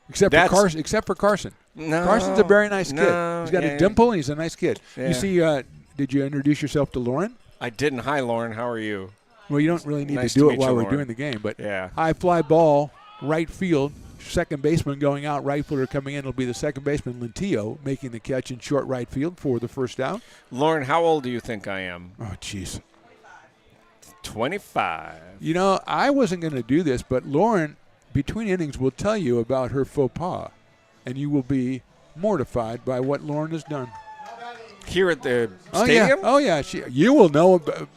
except for Carson. No, Carson's a very nice kid. no, He's got yeah. a dimple and he's a nice kid. Yeah. You see, did you introduce yourself to Lauren? I didn't. Hi, Lauren. How are you? Well, you don't really need Nice to do to it meet while you, we're Lauren. doing the game. But Yeah. high fly ball, right field. Second baseman going out, right fielder coming in. It'll be the second baseman, Lentillo, making the catch in short right field for the first out. Lauren, how old do you think I am? Oh, jeez. 25. I wasn't going to do this, but Lauren, between innings, will tell you about her faux pas, and you will be mortified by what Lauren has done. Here at the stadium? Oh, yeah. You will know about.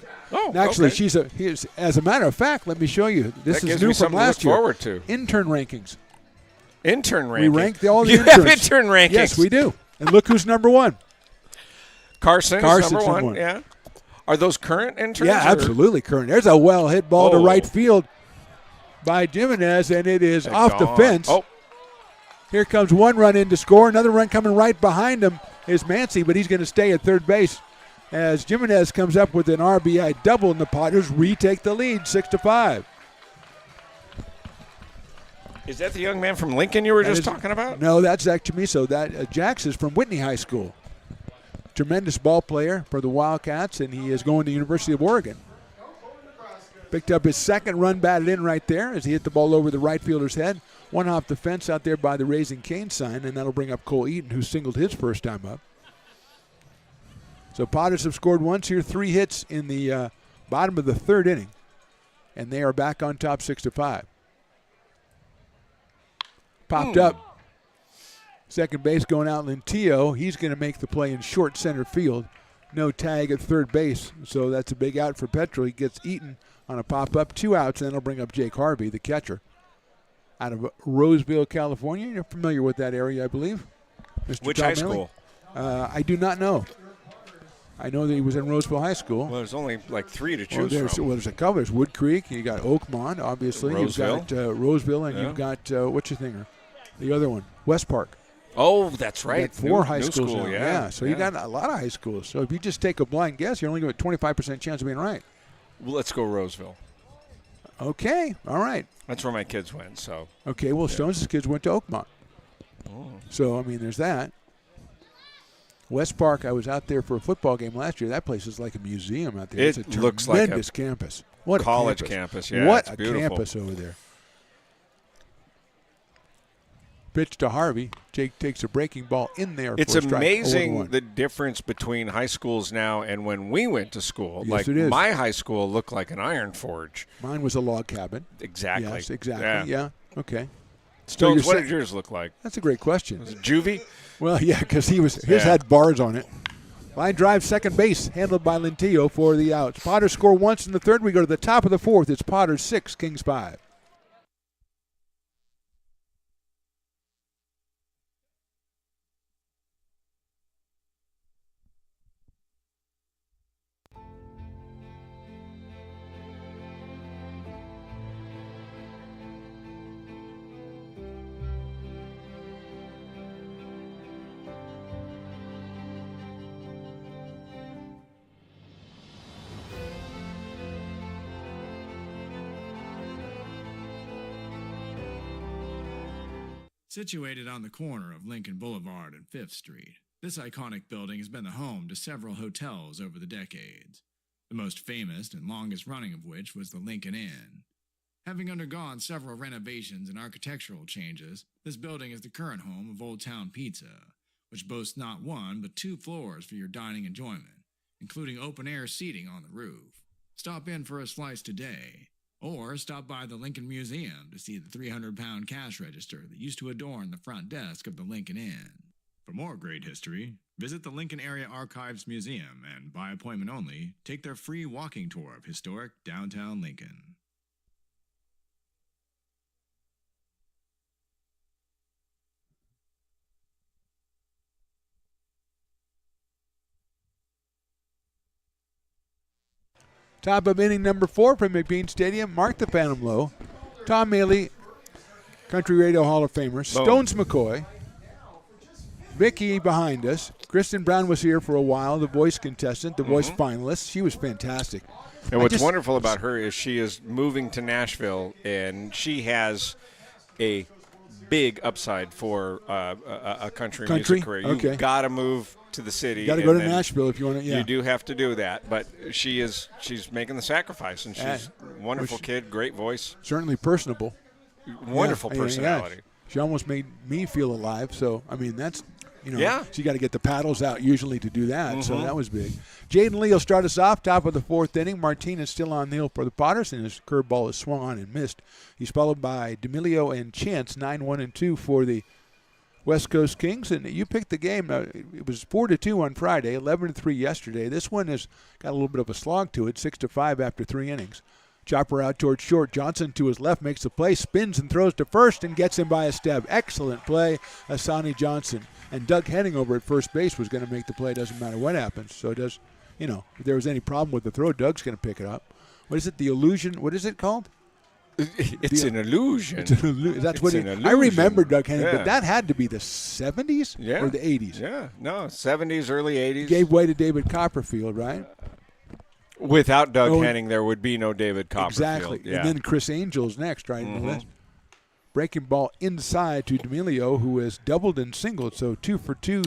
Actually, okay. as a matter of fact, let me show you. This That is gives new me from something to last look year. forward to. Intern rankings. Intern rankings. We rank all the you interns. have intern rankings. Yes, we do. And look who's number one. Carson's number number one. one. Yeah. Are those current interns? Yeah, absolutely current. There's a well-hit ball to right field by Jimenez, and it is off the fence. Oh. Here comes one run in to score. Another run coming right behind him is Mancy, but he's going to stay at third base as Jimenez comes up with an RBI double, and the Potters retake the lead 6-5. Is that the young man from Lincoln you were just talking about? No, that's Zach Chamiso. That Jax is from Whitney High School. Tremendous ball player for the Wildcats, and he is going to University of Oregon. Picked up his second run, batted in right there as he hit the ball over the right fielder's head. One off the fence out there by the Raising Cane sign, and that'll bring up Cole Eaton, who singled his first time up. So Potters have scored once here, 3 hits in the bottom of the third inning, and they are back on top 6-5. Popped up. Second base going out, Lentillo. He's going to make the play in short center field. No tag at third base, so that's a big out for Petrel. He gets Eaton on a pop-up, 2 outs, and then he'll bring up Jake Harvey, the catcher, out of Roseville, California. You're familiar with that area, I believe, Mr. Which Tom high Manley? school? I do not know. I know that he was in Roseville High School. Well, there's only like 3 to choose from. There's a couple. There's Wood Creek. You got Oakmont, obviously. Roseville. You've got Roseville, and you've got, what's your thinger? The other one, West Park. Oh, that's right. You got 4 high new schools school, now. yeah. So you got a lot of high schools. So if you just take a blind guess, you're only going to have a 25% chance of being right. Well, let's go Roseville. Okay. All right. That's where my kids went. So. Okay. Well, Stones' kids went to Oakmont. Oh. So, I mean, there's that. West Park, I was out there for a football game last year. That place is like a museum out there. It's a looks like a tremendous campus. What a college campus. Yeah, what it's a beautiful. campus over there. Pitch to Harvey. Jake takes a breaking ball in there. It's for a strike, amazing 0-1. the difference between high schools now and when we went to school. Yes, like it is. my high school looked like an iron forge. Mine was a log cabin. Exactly. Yes, exactly. Yeah. Okay. Stones, what you're did yours look like? That's a great question. Was it juvie? Well, yeah, because his had bars on it. Line drive, second base, handled by Lentillo for the outs. Potters score once in the third. We go to the top of the fourth. It's Potters 6, Kings 5. Situated on the corner of Lincoln Boulevard and 5th Street, this iconic building has been the home to several hotels over the decades, the most famous and longest running of which was the Lincoln Inn. Having undergone several renovations and architectural changes, this building is the current home of Old Town Pizza, which boasts not one but 2 floors for your dining enjoyment, including open-air seating on the roof. Stop in for a slice today. Or stop by the Lincoln Museum to see the 300-pound cash register that used to adorn the front desk of the Lincoln Inn. For more great history, visit the Lincoln Area Archives Museum and, by appointment only, take their free walking tour of historic downtown Lincoln. Top of inning number 4 from McBean Stadium. Mark the Phantom Low. Tom Maley, Country Radio Hall of Famer. Stones McCoy. Vicky behind us. Kristen Brown was here for a while, the voice contestant, the voice finalist. She was fantastic. And what's wonderful about her is she is moving to Nashville, and she has a big upside for a country music career. You've got to move to the city. You got to go to Nashville if you want to. Yeah. You do have to do that, but she's making the sacrifice, and she's a wonderful kid, great voice, certainly personable, wonderful personality. Yeah. She almost made me feel alive. So I mean, that's Yeah. So you got to get the paddles out usually to do that. So that was big. Jaden Lee will start us off, top of the 4th inning. Martinez still on the hill for the Potters, and his curveball is swung on and missed. He's followed by D'Amelio and Chance, 9-1-2 for the West Coast Kings. And you picked the game. It was 4-2 on Friday, 11-3 yesterday. This one has got a little bit of a slog to it, 6-5 after 3 innings. Chopper out towards short. Johnson to his left makes the play, spins and throws to first and gets him by a step. Excellent play, Asani Johnson. And Doug Henning over at first base was going to make the play. Doesn't matter what happens. So it does, if there was any problem with the throw, Doug's going to pick it up. What is it? The illusion? What is it called? It's an illusion. It's an illusion. That's what I remember Doug Henning, but that had to be the 70s or the 80s. Yeah, no, 70s, early 80s. Gave way to David Copperfield, right? Without Doug Henning, there would be no David Copperfield. Exactly. Yeah. And then Chris Angel's next, right in the list. Breaking ball inside to D'Amelio, who has doubled and singled, so 2 for 2.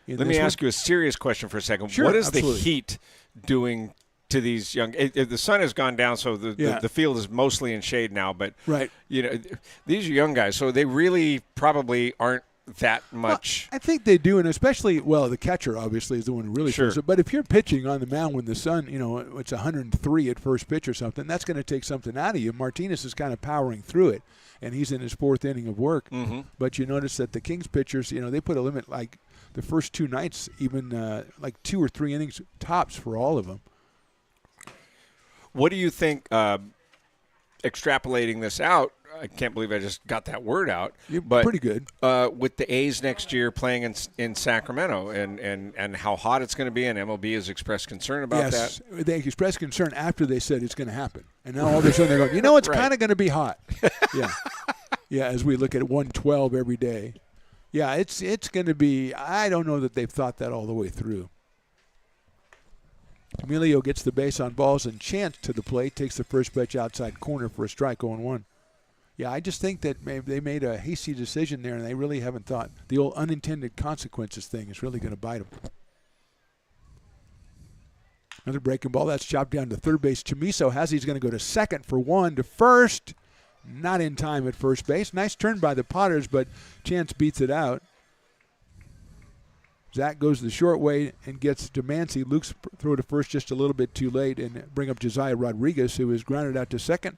Let me ask you a serious question for a second. Sure, what is absolutely. the heat doing to these young? The sun has gone down, so the field is mostly in shade now. But these are young guys, so they really probably aren't that much. Well, I think they do, and especially the catcher obviously is the one who really shows it. But if you're pitching on the mound when the sun, it's 103 at first pitch or something, that's going to take something out of you. Martinez is kind of powering through it, and he's in his 4th inning of work. But you notice that the Kings pitchers, they put a limit like the first 2 nights, even like 2 or 3 innings tops for all of them. What do you think? Extrapolating this out, I can't believe I just got that word out. But pretty good. With the A's next year playing in Sacramento and how hot it's going to be, and MLB has expressed concern about that. Yes, they expressed concern after they said it's going to happen. And now all of a sudden they're going, it's kind of going to be hot. Yeah, as we look at 112 every day. Yeah, it's going to be – I don't know that they've thought that all the way through. Emilio gets the base on balls, and Chance to the plate, takes the first pitch outside corner for a strike, 0-1. Yeah, I just think that maybe they made a hasty decision there, and they really haven't thought. The old unintended consequences thing is really going to bite them. Another breaking ball. That's chopped down to third base. Chamiso has he's going to go to second for 1 to first. Not in time at first base. Nice turn by the Potters, but Chance beats it out. Zach goes the short way and gets to Mancy. Luke's throw to first just a little bit too late and bring up Josiah Rodriguez, who is grounded out to second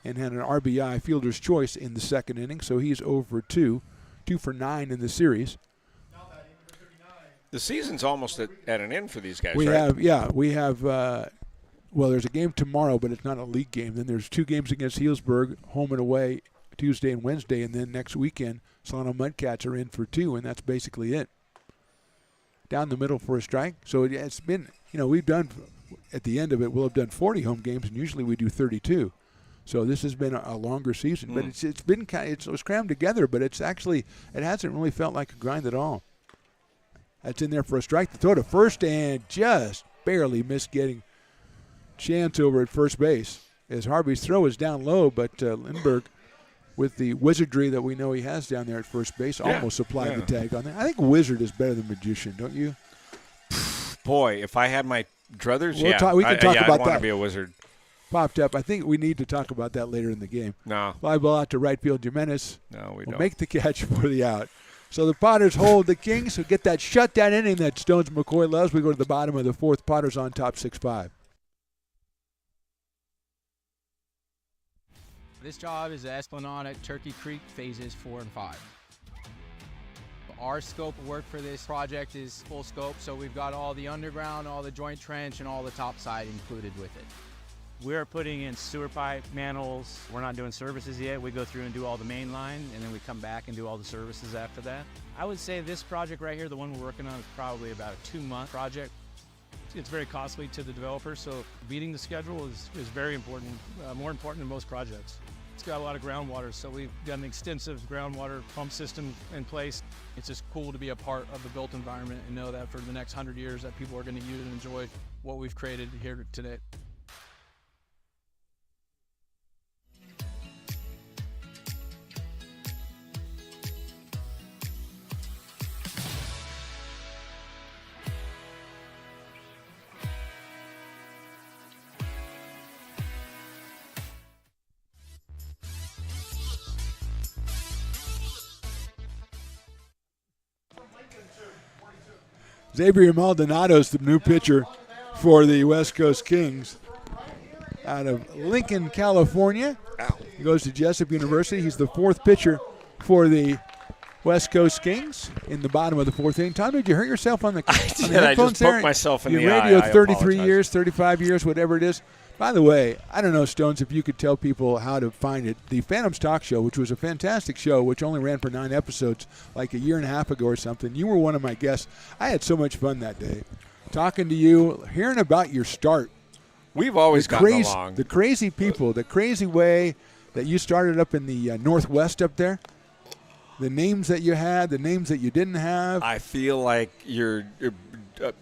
and had an RBI, fielder's choice, in the second inning. So he's 0 for 2, 2 for 9 in the series. The season's almost at an end for these guys, We right? have, well, there's a game tomorrow, but it's not a league game. Then there's 2 games against Healdsburg, home and away, Tuesday and Wednesday. And then next weekend, Solano Mudcats are in for 2, and that's basically it. Down the middle for a strike. So it's been, we've done, at the end of it, we'll have done 40 home games, and usually we do 32. So this has been a longer season. But it's been it was crammed together, but it hasn't really felt like a grind at all. That's in there for a strike. The throw to first and just barely missed getting chance over at first base. As Harvey's throw is down low, but Lindbergh, with the wizardry that we know he has down there at first base, almost supplied the tag on that. I think wizard is better than magician, don't you? Boy, if I had my druthers, we can talk about I'd that. want to be a wizard. Popped up. I think we need to talk about that later in the game. No. Fly ball out to right field. Jimenez will make the catch for the out. So the Potters hold the Kings, who get that shutdown inning that Stones McCoy loves. We go to the bottom of the fourth. Potters on top 6-5. This job is the Esplanade at Turkey Creek phases 4 and 5. Our scope of work for this project is full scope, so we've got all the underground, all the joint trench, and all the top side included with it. We're putting in sewer pipe, manholes. We're not doing services yet. We go through and do all the main line, and then we come back and do all the services after that. I would say this project right here, the one we're working on, is probably about a 2-month project. It's very costly to the developer, so beating the schedule is very important, more important than most projects. It's got a lot of groundwater, so we've got an extensive groundwater pump system in place. It's just cool to be a part of the built environment and know that for the next 100 years that people are going to use and enjoy what we've created here today. Xavier Maldonado's the new pitcher for the West Coast Kings out of Lincoln, California. He goes to Jessup University. He's the 4th pitcher for the West Coast Kings in the bottom of the 4th inning. Tom, did you hurt yourself on the headphones there? I just poked myself in the eye. Radio I 33 apologize. years, 35 years, whatever it is. By the way, I don't know, Stones, if you could tell people how to find it. The Phantoms Talk Show, which was a fantastic show, which only ran for 9 episodes like a year and a half ago or something. You were one of my guests. I had so much fun that day talking to you, hearing about your start. We've always gotten along. The crazy people, the crazy way that you started up in the Northwest up there, the names that you had, the names that you didn't have. I feel like you're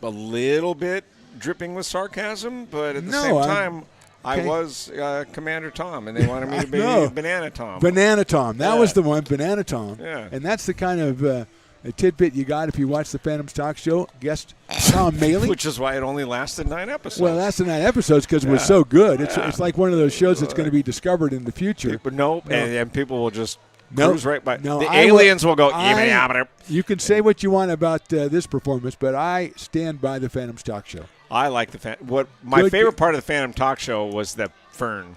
a little bit dripping with sarcasm, but at the same time, I was Commander Tom, and they wanted me to be Banana Tom. Banana Tom. That was the one, Banana Tom. Yeah. And that's the kind of a tidbit you got if you watch the Phantoms Talk Show. Guest Tom Maley. Which is why it only lasted 9 episodes. Well, it lasted 9 episodes because it was so good. It's like one of those shows that's going to be discovered in the future. And people will just cruise right by. No, the aliens will go. You can say what you want about this performance, but I stand by the Phantoms Talk Show. I like the my favorite part of the Phantom Talk Show was the Fern.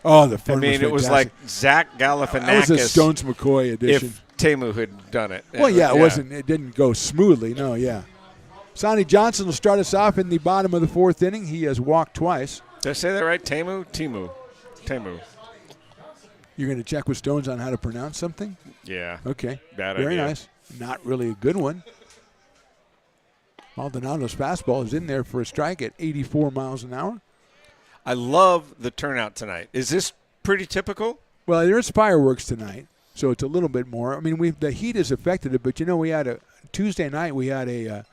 Oh, the Fern! I mean, was it was like Zach Galifianakis. That was a Stones McCoy edition. If Temu had done it. Well, it didn't go smoothly. No, Sonny Johnson will start us off in the bottom of the 4th inning. He has walked twice. Did I say that right? Temu. You're going to check with Stones on how to pronounce something? Yeah. Okay. Bad Very idea. nice. Not really a good one. Maldonado's fastball is in there for a strike at 84 miles an hour. I love the turnout tonight. Is this pretty typical? Well, there's fireworks tonight, so it's a little bit more. I mean, the heat has affected it, but we had a Tuesday night. We had a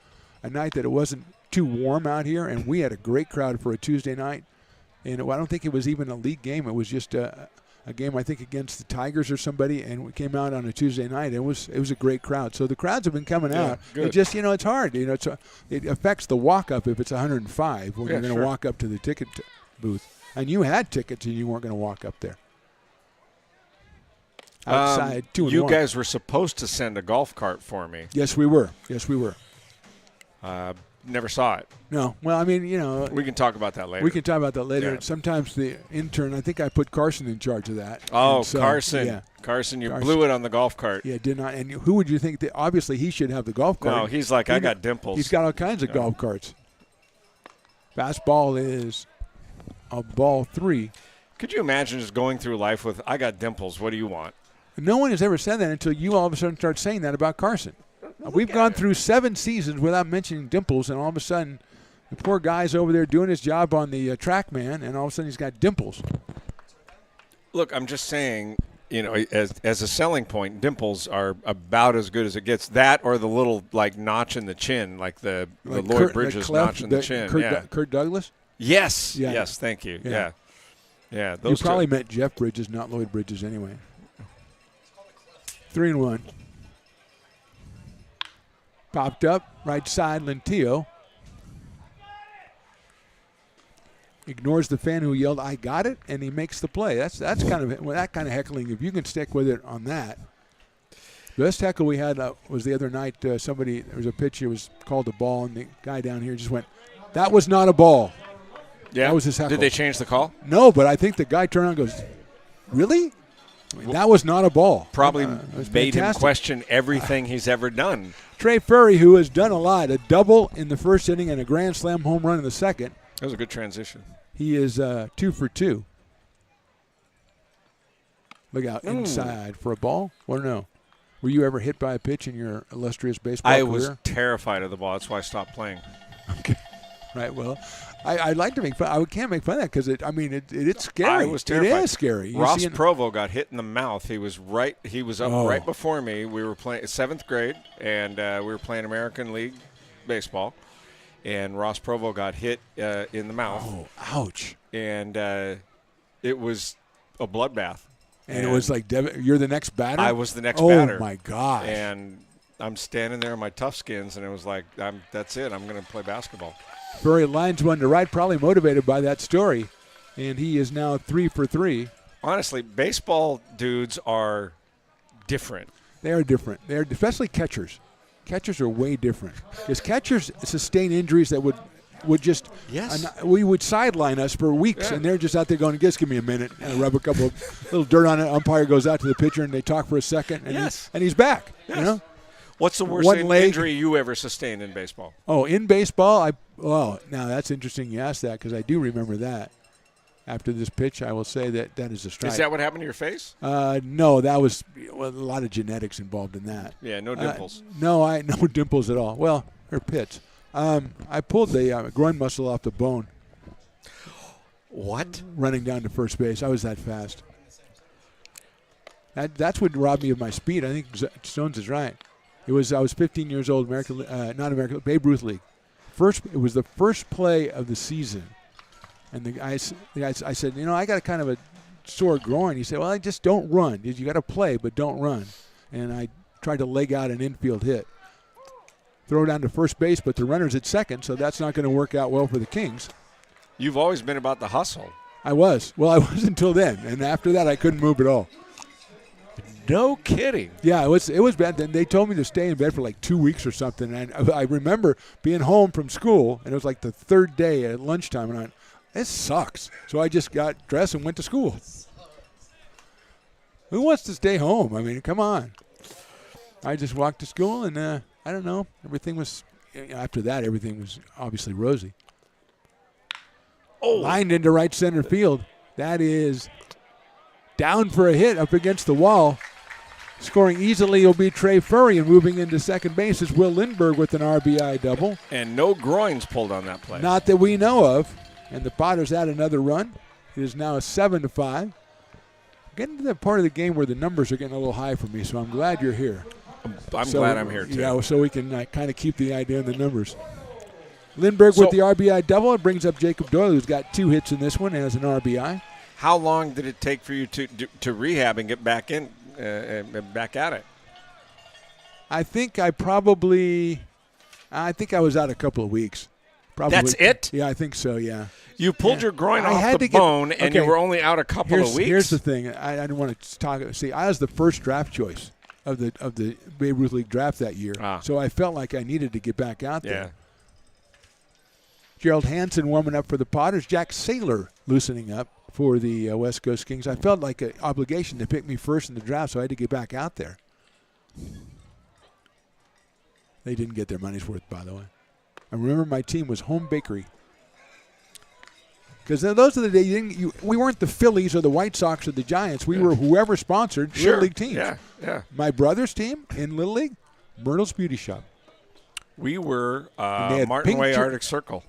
night that it wasn't too warm out here, and we had a great crowd for a Tuesday night. And I don't think it was even a league game. It was just a game, I think, against the Tigers or somebody, and we came out on a Tuesday night. It was a great crowd. So the crowds have been coming out. Good. It just, it's hard. It affects the walk-up if it's 105 when you're going to walk up to the ticket booth. And you had tickets and you weren't going to walk up there. Outside, 2-1. You guys were supposed to send a golf cart for me. Yes, we were. Never saw it. No. Well, I mean, we can talk about that later. We can talk about that later. Yeah. Sometimes the intern, I think I put Carson in charge of that. Oh, so, Carson. Yeah. Carson, you blew it on the golf cart. Yeah, did not. And who would you think that? Obviously, he should have the golf cart. No, he's like, I got dimples. He's got all kinds of golf carts. Fastball is a ball 3. Could you imagine just going through life with, I got dimples, what do you want? No one has ever said that until you all of a sudden start saying that about Carson. We've gone through 7 seasons without mentioning dimples, and all of a sudden the poor guy's over there doing his job on the TrackMan, and all of a sudden he's got dimples. Look, I'm just saying, as a selling point, dimples are about as good as it gets. That or the little, notch in the chin, like the Lloyd Bridges notch in the chin. Kurt Douglas? Yes. Yeah. Yes, thank you. Yeah. Yeah. You probably meant Jeff Bridges, not Lloyd Bridges anyway. 3-1. Popped up, right side, Lentillo. Ignores the fan who yelled, I got it, and he makes the play. That's kind of that kind of heckling. If you can stick with it on that. The best heckle we had was the other night. There was a pitch, it was called a ball, and the guy down here just went, that was not a ball. Yeah. That was his heckle. Did they change the call? No, but I think the guy turned around and goes, really? I mean, that was not a ball. Probably made him fantastic. question everything he's ever done. Trey Furry, who has done a lot, a double in the first inning and a grand slam home run in the second. That was a good transition. He is 2 for 2. Look out inside for a ball. Or no? Were you ever hit by a pitch in your illustrious baseball career? I was terrified of the ball. That's why I stopped playing. Okay. Right. Well, I'd like to make fun. I can't make fun of that because it's scary. I was terrified. It is scary. Ross Provo got hit in the mouth. He was up right before me. We were playing 7th grade, and we were playing American League baseball. And Ross Provo got hit in the mouth. Oh, ouch. And it was a bloodbath. And it was like, you're the next batter? I was the next batter. Oh, my gosh. And I'm standing there in my tough skins, and it was like, that's it. I'm going to play basketball. Furry lines one to right, probably motivated by that story. And he is now 3 for 3. Honestly, baseball dudes are different. They are different. They are, especially catchers. Catchers are way different because catchers sustain injuries that would just we would sideline us for weeks, and they're just out there going, just give me a minute, and rub a couple of little dirt on it. Umpire goes out to the pitcher, and they talk for a second, and he's back. Yes. You know, what's the worst injury you ever sustained in baseball? Oh, in baseball, now that's interesting. You asked that because I do remember that. After this pitch, I will say that is a strike. Is that what happened to your face? No, that was a lot of genetics involved in that. Yeah, no dimples. No dimples at all. Well, or pits. I pulled the groin muscle off the bone. What? Running down to first base. I was that fast. That's what robbed me of my speed. I think Stones is right. I was 15 years old, Babe Ruth League. It was the first play of the season. And the guy, I said, I got a kind of a sore groin. He said, well, I just don't run. You got to play, but don't run. And I tried to leg out an infield hit. Throw down to first base, but the runner's at second, so that's not going to work out well for the Kings. You've always been about the hustle. I was. Well, I was until then. And after that, I couldn't move at all. No kidding. Yeah, it was bad. Then they told me to stay in bed for like 2 weeks or something. And I remember being home from school, and it was like the third day at lunchtime, and I went, this sucks. So I just got dressed and went to school. Who wants to stay home? I mean, come on. I just walked to school, and I don't know. Everything was, after that, everything was obviously rosy. Lined into right center field. That is down for a hit up against the wall. Scoring easily will be Trey Furry, and moving into second base is Will Lindbergh with an RBI double. And no groins pulled on that play. Not that we know of. And the Potters add another run. It is now a 7-5. Getting to that part of the game where the numbers are getting a little high for me, so I'm glad you're here. I'm glad I'm here, too. Yeah, so we can kind of keep the idea in the numbers. Lindbergh with the RBI double. It brings up Jacob Doyle, who's got 2 hits in this one and has an RBI. How long did it take for you to rehab and get back in, back at it? I think I was out a couple of weeks. Probably. That's it? Yeah, I think so, yeah. You pulled your groin off the bone, and you were only out a couple of weeks? Here's the thing. I didn't want to talk. See, I was the first draft choice of the Babe Ruth League draft that year. So I felt like I needed to get back out there. Gerald Hansen warming up for the Potters. Jack Saylor loosening up for the West Coast Kings. I felt like an obligation to pick me first in the draft, so I had to get back out there. They didn't get their money's worth, by the way. I remember my team was Home Bakery. Because those are the days we weren't the Phillies or the White Sox or the Giants. We were whoever sponsored Little League teams. Yeah. My brother's team in Little League, Myrtle's Beauty Shop. We were Martin Way Arctic Circle.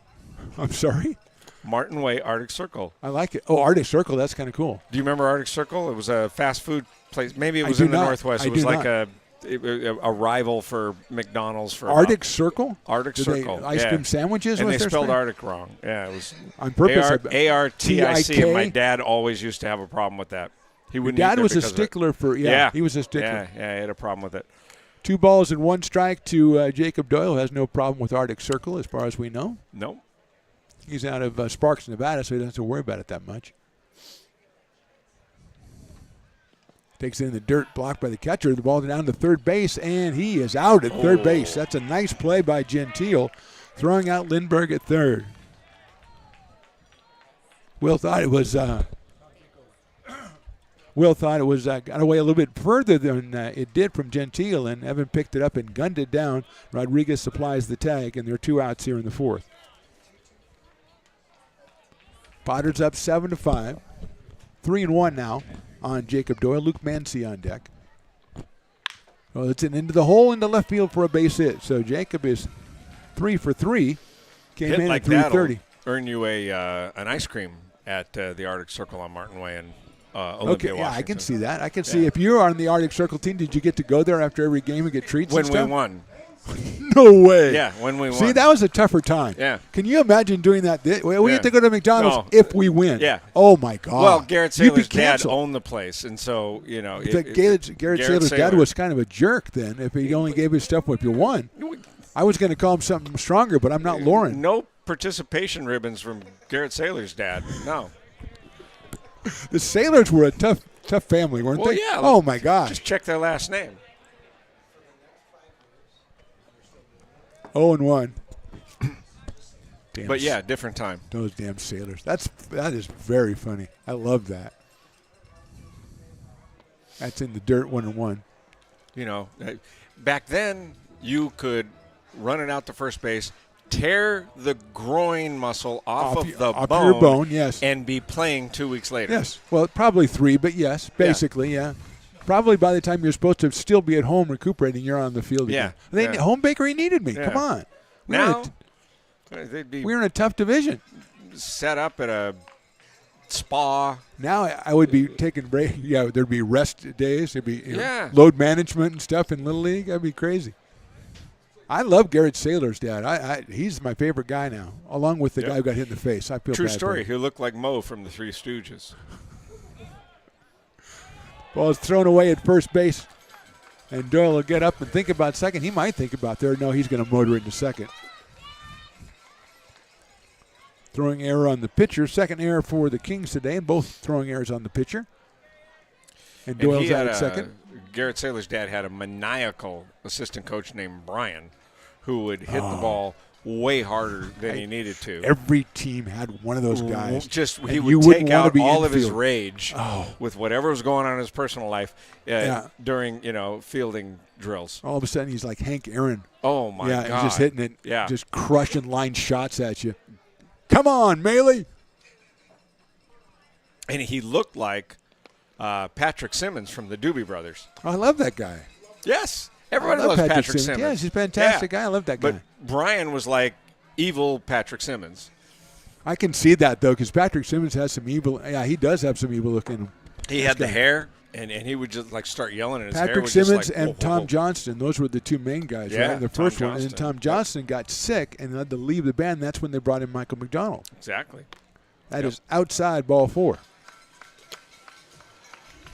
I'm sorry? Martin Way Arctic Circle. I like it. Oh, Arctic Circle, that's kind of cool. Do you remember Arctic Circle? It was a fast food place. Maybe it was in the Northwest. It was like a rival for McDonald's. For Arctic Circle? Arctic Circle. Ice cream sandwiches? And with they their spelled spring? Arctic wrong. Yeah, it was on purpose. ARTIC, and my dad always used to have a problem with that. He wouldn't. Your dad eat was a because of it. stickler for, he was a stickler. Yeah, he had a problem with it. 2 balls and 1 strike to Jacob Doyle, who has no problem with Arctic Circle as far as we know. Nope. He's out of Sparks, Nevada, so he doesn't have to worry about it that much. Takes it in the dirt, blocked by the catcher. The ball down to third base, and he is out at third base. That's a nice play by Gentile, throwing out Lindbergh at third. Will thought it was got away a little bit further than it did from Gentile, and Evan picked it up and gunned it down. Rodriguez supplies the tag, and there are 2 outs here in the 4th. Potters up 7-5. 3-1 now on Jacob Doyle. Luke Mancy on deck. Well, it's into the hole into left field for a base hit. So Jacob is 3 for 3. Came Hit in like at 330. that'll earn you an ice cream at the Arctic Circle on Martin Way in Olympia, Washington. I can see that. I can see if you're on the Arctic Circle team, did you get to go there after every game and get treats when and stuff? we won. No way. Yeah, when we won. See, that was a tougher time. Yeah. Can you imagine doing that? We Yeah. have to go to McDonald's No. if we win. Yeah. Oh, my God. Well, Garrett You'd be Saylor's dad canceled. owned the place, and so, Garrett Saylor's dad was kind of a jerk then if he only gave his stuff if you won. I was going to call him something stronger, but I'm not Lauren. No participation ribbons from Garrett Saylor's dad. No. The Sailors were a tough family, weren't they? Yeah. Oh, my gosh. Just check their last name. 0-1. But, yeah, different time. Those damn Sailors. That is very funny. I love that. That's in the dirt 1-1. Back then you could run it out to first base, tear the groin muscle off of the bone, your bone, yes, and be playing 2 weeks later. Yes. Well, probably 3, but yes, basically, yeah. Probably by the time you're supposed to still be at home recuperating, you're on the field again. Home Bakery needed me. Yeah. Come on. They'd be we're in a tough division. Set up at a spa. Now I would be taking break. Yeah, there'd be rest days. There'd be load management and stuff in Little League. That'd be crazy. I love Garrett Saylor's dad. He's my favorite guy now, along with the guy who got hit in the face. I feel True bad story. for him. He looked like Mo from the Three Stooges. Ball is thrown away at first base, and Doyle will get up and think about second. He might think about third. No, he's going to motor into second. Throwing error on the pitcher. Second error for the Kings today, and both throwing errors on the pitcher. And Doyle's out at second. Garrett Saylor's dad had a maniacal assistant coach named Brian who would hit the ball way harder than he needed to. Every team had one of those guys. He would take out all of his rage with whatever was going on in his personal life during, fielding drills. All of a sudden, he's like Hank Aaron. Oh, my God. He's just hitting it, Yeah. just crushing line shots at you. Come on, Maley. And he looked like Patrick Simmons from the Doobie Brothers. I love that guy. Yes. Everybody I love loves Patrick Simmons. Yes, he's a fantastic guy. I love that guy. But Brian was like evil Patrick Simmons. I can see that, though, because Patrick Simmons has some evil. Yeah, he does have some evil look in him. He had the hair, and he would just like start yelling, and his hair Patrick was Simmons just like, and Tom Johnston, those were the two main guys, right? In the first one. And then Tom Johnston got sick and had to leave the band. That's when they brought in Michael McDonald. Exactly. That is outside ball 4.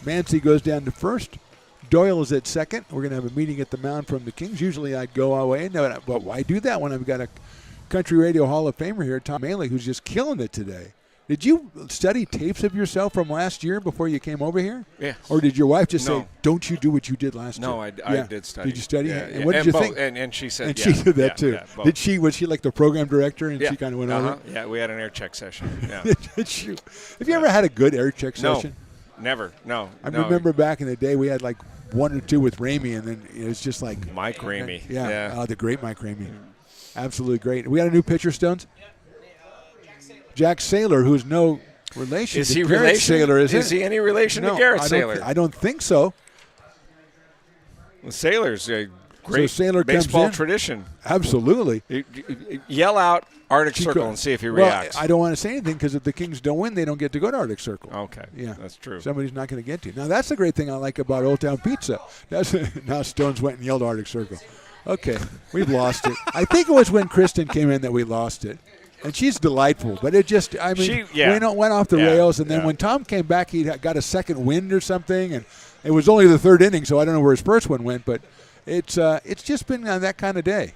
Mancy goes down to first. Doyle is at second. We're going to have a meeting at the mound from the Kings. Usually I'd go away, but why do that when I've got a Country Radio Hall of Famer here, Tom Maley, who's just killing it today. Did you study tapes of yourself from last year before you came over here? Yeah. Or did your wife just No. say, "Don't you do what you did last year"? No, I did study. Did you study? Yeah, And what did you think? And she said, and yeah, she did that yeah, too. yeah, both. Was she like the program director and Yeah. she kind of went over? Yeah, we had an air check session. Yeah. Have you ever had a good air check session? No, never. No. I remember back in the day we had like 1 or 2 with Ramey, and then it was just like Mike Ramey. Yeah. Oh, the great Mike Ramey. Absolutely great. We got a new pitcher, Stones. Jack Saylor, who's no relation Is to he Garrett Saylor, Is he any relation to Garrett Saylor? I don't think so. Well, Saylor's a great Saylor baseball comes in. tradition. Absolutely. Yell out Arctic Circle and see if he reacts. I don't want to say anything because if the Kings don't win, they don't get to go to Arctic Circle. Okay. Yeah. That's true. Somebody's not going to get to. Now, that's the great thing I like about Old Town Pizza. Now Stones went and yelled Arctic Circle. Okay. We've lost it. I think it was when Kristen came in that we lost it. And she's delightful, but it just, went off the rails. And then when Tom came back, he got a second wind or something. And it was only the 3rd inning, so I don't know where his first one went. But it's just been that kind of day.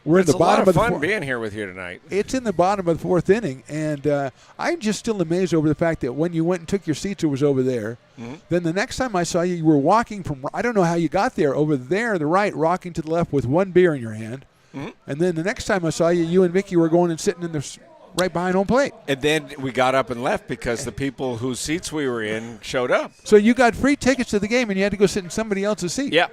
We're in the bottom of the fun being here with you tonight. It's in the bottom of the 4th inning, and I'm just still amazed over the fact that when you went and took your seats, it was over there. Mm-hmm. Then the next time I saw you, you were walking from, I don't know how you got there, over there, the right, rocking to the left with one beer in your hand. Mm-hmm. And then the next time I saw you, you and Vicky were going and sitting in the right behind home plate. And then we got up and left because the people whose seats we were in showed up. So you got free tickets to the game, and you had to go sit in somebody else's seat. Yeah.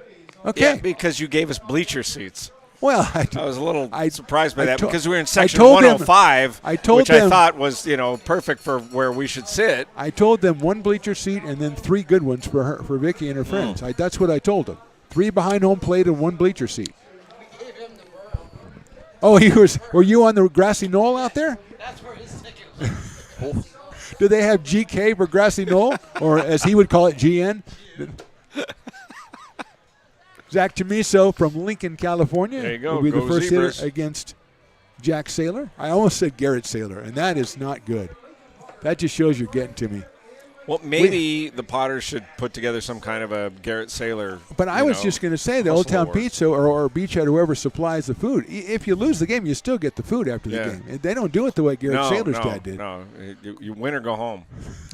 Okay. Yeah, because you gave us bleacher seats. Well, I was a little surprised by that because we were in I section told 105, them, which I thought was perfect for where we should sit. I told them 1 bleacher seat and then 3 good ones for Vicky and her friends. That's what I told them. 3 behind home plate and 1 bleacher seat. Oh, were you on the grassy knoll out there? That's where his ticket was. Do they have GK for grassy knoll, or as he would call it, GN? Zach Chamiso from Lincoln, California. There you go. Will be the first Zebras. hitter against Jack Saylor. I almost said Garrett Saylor, and that is not good. That just shows you're getting to me. Well, maybe the Potters should put together some kind of a Garrett Saylor. But I was just going to say the Old Town Pizza or Beachhead, whoever supplies the food. If you lose the game, you still get the food after the game. They don't do it the way Garrett Saylor's dad did. No, you win or go home,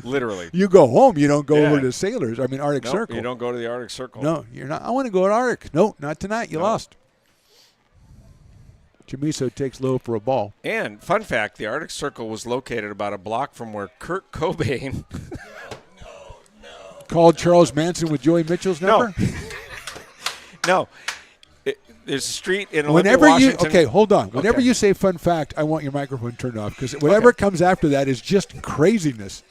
literally. You go home. You don't go over to Sailors. Arctic Circle. You don't go to the Arctic Circle. No, you're not. I want to go to Arctic. No, not tonight. You lost. Chamiso takes low for a ball. And fun fact, the Arctic Circle was located about a block from where Kurt Cobain called Charles Manson with Joey Mitchell's number? No. There's a street in Olympia, Washington. Okay, hold on. Whenever you say fun fact, I want your microphone turned off because whatever comes after that is just craziness.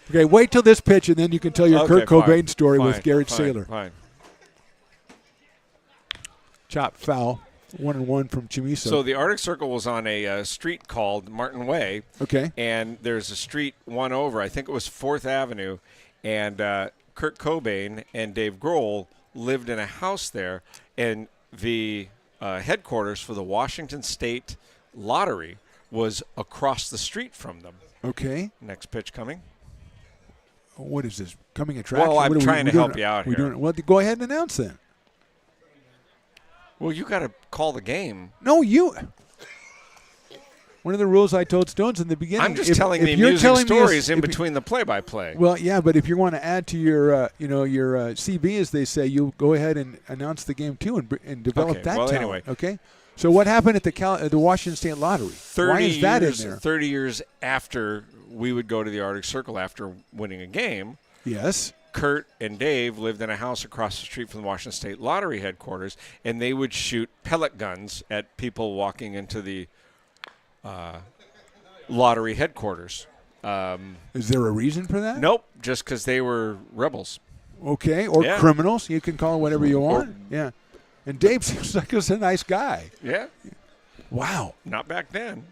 Okay, wait till this pitch and then you can tell your Kurt Cobain story with Garrett Saylor. Fine. Chop foul. 1-1 from Chamiso. So the Arctic Circle was on a street called Martin Way. Okay. And there's a street one over, I think it was 4th Avenue, and Kurt Cobain and Dave Grohl lived in a house there, and the headquarters for the Washington State Lottery was across the street from them. Okay. Next pitch coming. What is this? Coming attraction? Well, I'm trying to help you out here. Well, go ahead and announce then. Well, you got to call the game. No, you. One of the rules I told Stones in the beginning. I'm just telling the amusing stories in between the play-by-play. Well, yeah, but if you want to add to your, your CB, as they say, you go ahead and announce the game too and develop that talent. Anyway. Okay. So what happened at the Washington State Lottery? Why is that in there? 30 years after we would go to the Arctic Circle after winning a game. Yes. Kurt and Dave lived in a house across the street from the Washington State Lottery headquarters, and they would shoot pellet guns at people walking into the lottery headquarters. Is there a reason for that? Nope, just because they were rebels. Okay, or criminals. You can call it whatever you want. Yeah. And Dave seems like he's a nice guy. Yeah. Wow. Not back then.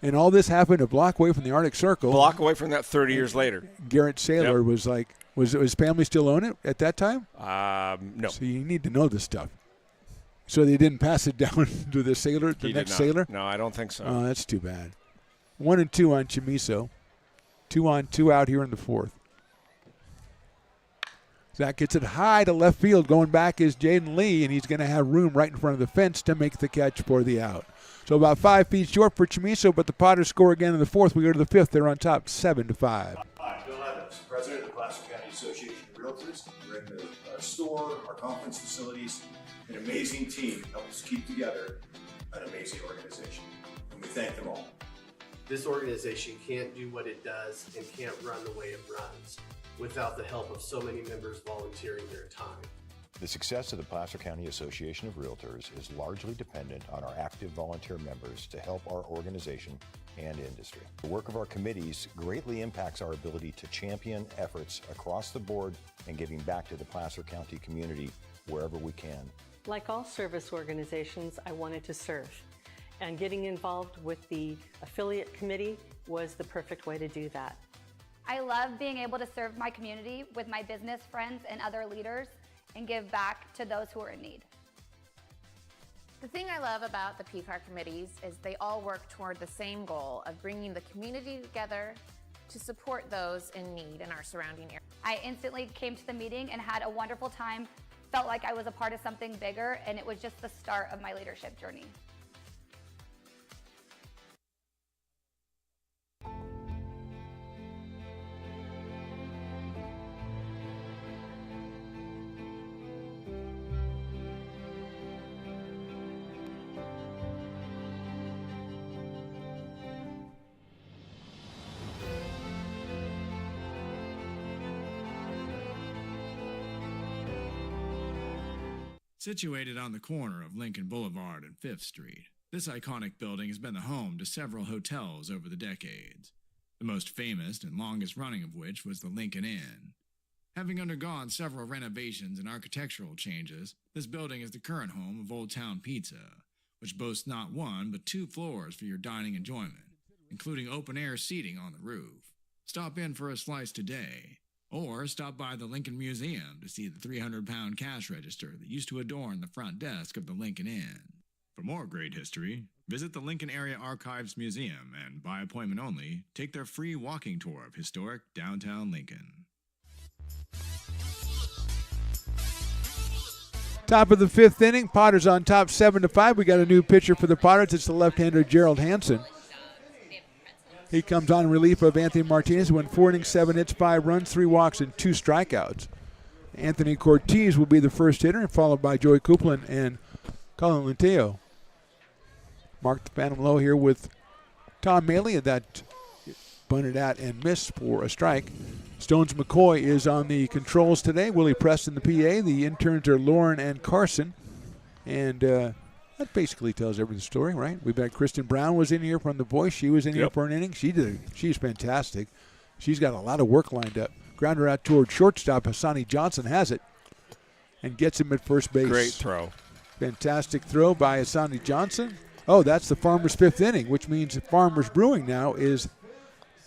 And all this happened a block away from the Arctic Circle. A block away from that 30 years later. Garrett Saylor was like, was his family still own it at that time? No. So you need to know this stuff. So they didn't pass it down to the Saylor, the next Saylor? No, I don't think so. Oh, that's too bad. 1-2 on Chamiso. 2 on, 2 out here in the 4th. Zach gets it high to left field. Going back is Jaden Lee, and he's going to have room right in front of the fence to make the catch for the out. So about 5 feet short for Chamiso, but the Potters score again in the fourth. We go to the fifth. They're on top 7-5. Hi, Bill Evans, President of the Placer County Association of Realtors. We're in the store, our conference facilities, an amazing team helps keep together an amazing organization. And we thank them all. This organization can't do what it does and can't run the way it runs without the help of so many members volunteering their time. The success of the Placer County Association of Realtors is largely dependent on our active volunteer members to help our organization and industry. The work of our committees greatly impacts our ability to champion efforts across the board and giving back to the Placer County community wherever we can. Like all service organizations, I wanted to serve, and getting involved with the affiliate committee was the perfect way to do that. I love being able to serve my community with my business friends and other leaders and give back to those who are in need. The thing I love about the PCAR committees is they all work toward the same goal of bringing the community together to support those in need in our surrounding area. I instantly came to the meeting and had a wonderful time, felt like I was a part of something bigger, and it was just the start of my leadership journey. Situated on the corner of Lincoln Boulevard and 5th Street, this iconic building has been the home to several hotels over the decades, the most famous and longest running of which was the Lincoln Inn. Having undergone several renovations and architectural changes, this building is the current home of Old Town Pizza, which boasts not one but 2 floors for your dining enjoyment, including open-air seating on the roof. Stop in for a slice today. Or stop by the Lincoln Museum to see the 300-pound cash register that used to adorn the front desk of the Lincoln Inn. For more great history, visit the Lincoln Area Archives Museum and, by appointment only, take their free walking tour of historic downtown Lincoln. Top of the fifth inning, Potters on top 7-5. We got a new pitcher for the Potters. It's the left-hander Gerald Hansen. He comes on in relief of Anthony Martinez, who went 4 innings, 7 hits, 5 runs, 3 walks, and 2 strikeouts. Anthony Cortez will be the first hitter, followed by Joey Copeland and Colin Lenteo. Mark the Phantom Low here with Tom Maley. That bunted out and missed for a strike. Stones McCoy is on the controls today. Willie Preston, the PA. The interns are Lauren and Carson. And that basically tells every story, right? We've got Kristen Brown was in here from The Voice. She was in here for an inning. She's fantastic. She's got a lot of work lined up. Grounder out toward shortstop. Hassani Johnson has it and gets him at first base. Great throw. Fantastic throw by Hassani Johnson. Oh, that's the Farmers' fifth inning, which means Farmers Brewing now is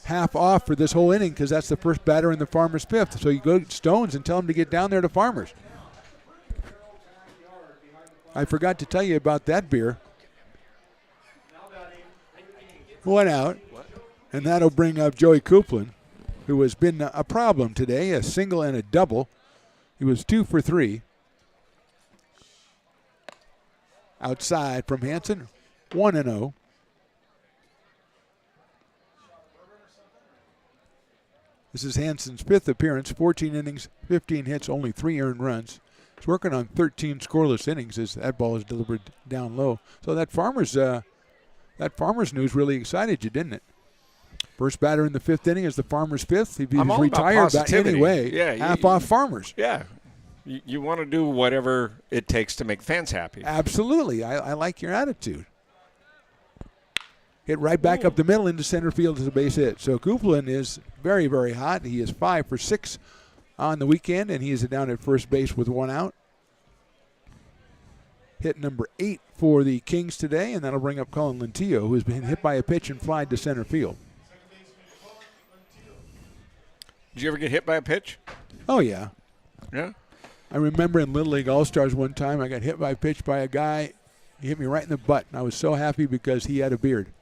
half off for this whole inning because that's the first batter in the Farmers' fifth. So you go to Stones and tell them to get down there to Farmers. I forgot to tell you about that beer. 1 out, and that'll bring up Joey Copeland, who has been a problem today, a single and a double. He was 2 for 3. Outside from Hansen, 1-0. This is Hansen's 5th appearance, 14 innings, 15 hits, only 3 earned runs. He's working on 13 scoreless innings as that ball is delivered down low. So that Farmers news really excited you, didn't it? First batter in the 5th inning is the Farmers' 5th. If he's retired about anyway, half off Farmers. Yeah. You want to do whatever it takes to make fans happy. Absolutely. I like your attitude. Hit right back up the middle into center field as a base hit. So Copeland is very, very hot. He is 5 for 6 on the weekend, and he is down at first base with 1 out. Hit number 8 for the Kings today, and that'll bring up Colin Lenteo, who's been hit by a pitch and flied to center field. Did you ever get hit by a pitch? Oh, yeah. Yeah? I remember in Little League All-Stars one time I got hit by a pitch by a guy. He hit me right in the butt, and I was so happy because he had a beard.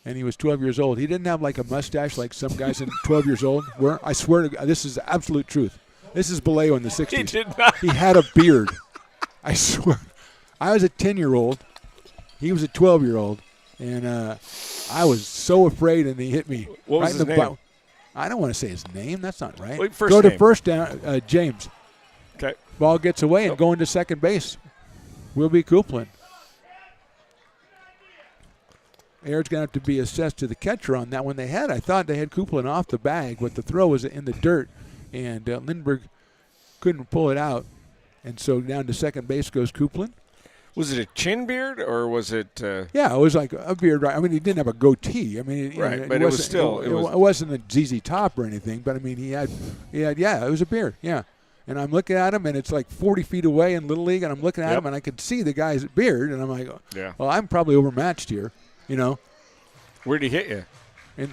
And he was 12 years old. He didn't have like a mustache like some guys in 12 years old were. I swear to God, this is the absolute truth. This is Vallejo in the 60s. He did not. He had a beard. I swear. I was a 10-year-old. He was a 12-year-old. And I was so afraid, and he hit me. What was his name? I don't want to say his name. That's not right. Wait, first Go to name. first down, James. Okay. Ball gets away and going to second base will be Copeland. Air's going to have to be assessed to the catcher on that one. I thought they had Copeland off the bag, but the throw was in the dirt, and Lindbergh couldn't pull it out. And so down to second base goes Copeland. Was it a chin beard or was it? Yeah, it was like a beard. Right? I mean, he didn't have a goatee. I mean, but it was still. It wasn't a ZZ Top or anything. But I mean, he had. Yeah, it was a beard. Yeah, and I'm looking at him, and it's like 40 feet away in Little League, and I'm looking at him, and I could see the guy's beard, and I'm like, well, I'm probably overmatched here, you know. Where'd he hit you?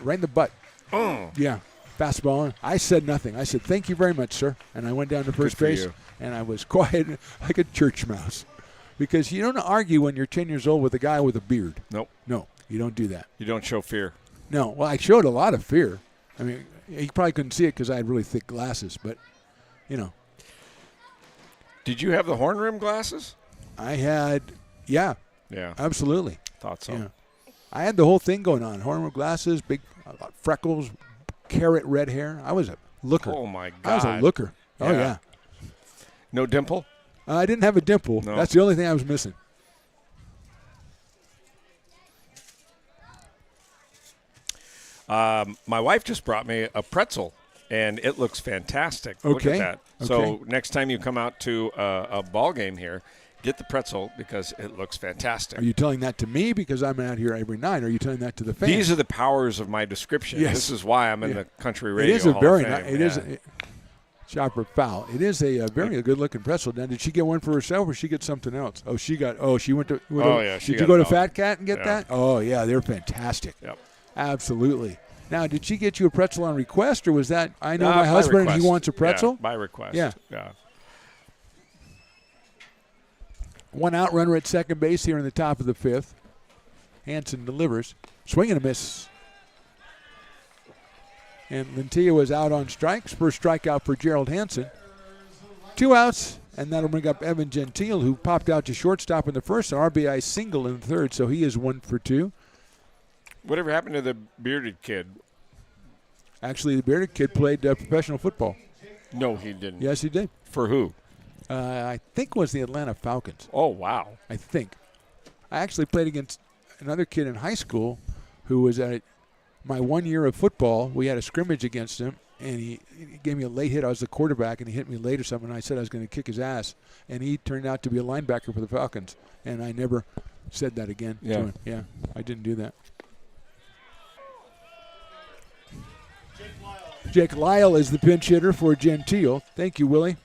Right in the butt. Oh. Yeah, fastball. I said nothing. I said, "Thank you very much, sir," and I went down to first base, and I was quiet like a church mouse. Because you don't argue when you're 10 years old with a guy with a beard. Nope. No, you don't do that. You don't show fear. No. Well, I showed a lot of fear. I mean, he probably couldn't see it because I had really thick glasses, but, you know. Did you have the horn rim glasses? I had, yeah. Yeah. Absolutely. Thought so. Yeah. I had the whole thing going on. Horn rim glasses, big freckles, carrot red hair. I was a looker. Oh, my God. I was a looker. Oh, yeah. No dimple? I didn't have a dimple. No. That's the only thing I was missing. My wife just brought me a pretzel, and it looks fantastic. Look at that. So next time you come out to a ball game here, get the pretzel because it looks fantastic. Are you telling that to me because I'm out here every night? Or are you telling that to the fans? These are the powers of my description. Yes. This is why I'm in the country radio. It is a Hall very of nice. Fame. It is. Chopper foul. It is a very good looking pretzel. Now, did she get one for herself or she get something else? Oh, she got. Oh, she went to. Did you go to Fat Cat and get that? Oh, yeah, they're fantastic. Yep. Absolutely. Now, did she get you a pretzel on request, or was that I know my husband and he wants a pretzel? Yeah, by request. Yeah. Yeah. One out runner at second base here in the top of the fifth. Hansen delivers. Swing and a miss. And Lentilla was out on strikes. First strikeout for Gerald Hansen. 2 outs, and that'll bring up Evan Gentile, who popped out to shortstop in the first, an RBI single in the third, so he is 1 for 2. Whatever happened to the bearded kid? Actually, the bearded kid played professional football. No, he didn't. Yes, he did. For who? I think it was the Atlanta Falcons. Oh, wow. I think. I actually played against another kid in high school who was at my 1 year of football. We had a scrimmage against him, and he gave me a late hit. I was the quarterback, and he hit me late or something, and I said I was going to kick his ass. And he turned out to be a linebacker for the Falcons, and I never said that again to him. Yeah, I didn't do that. Jake Lyle is the pinch hitter for Gentile. Thank you, Willie.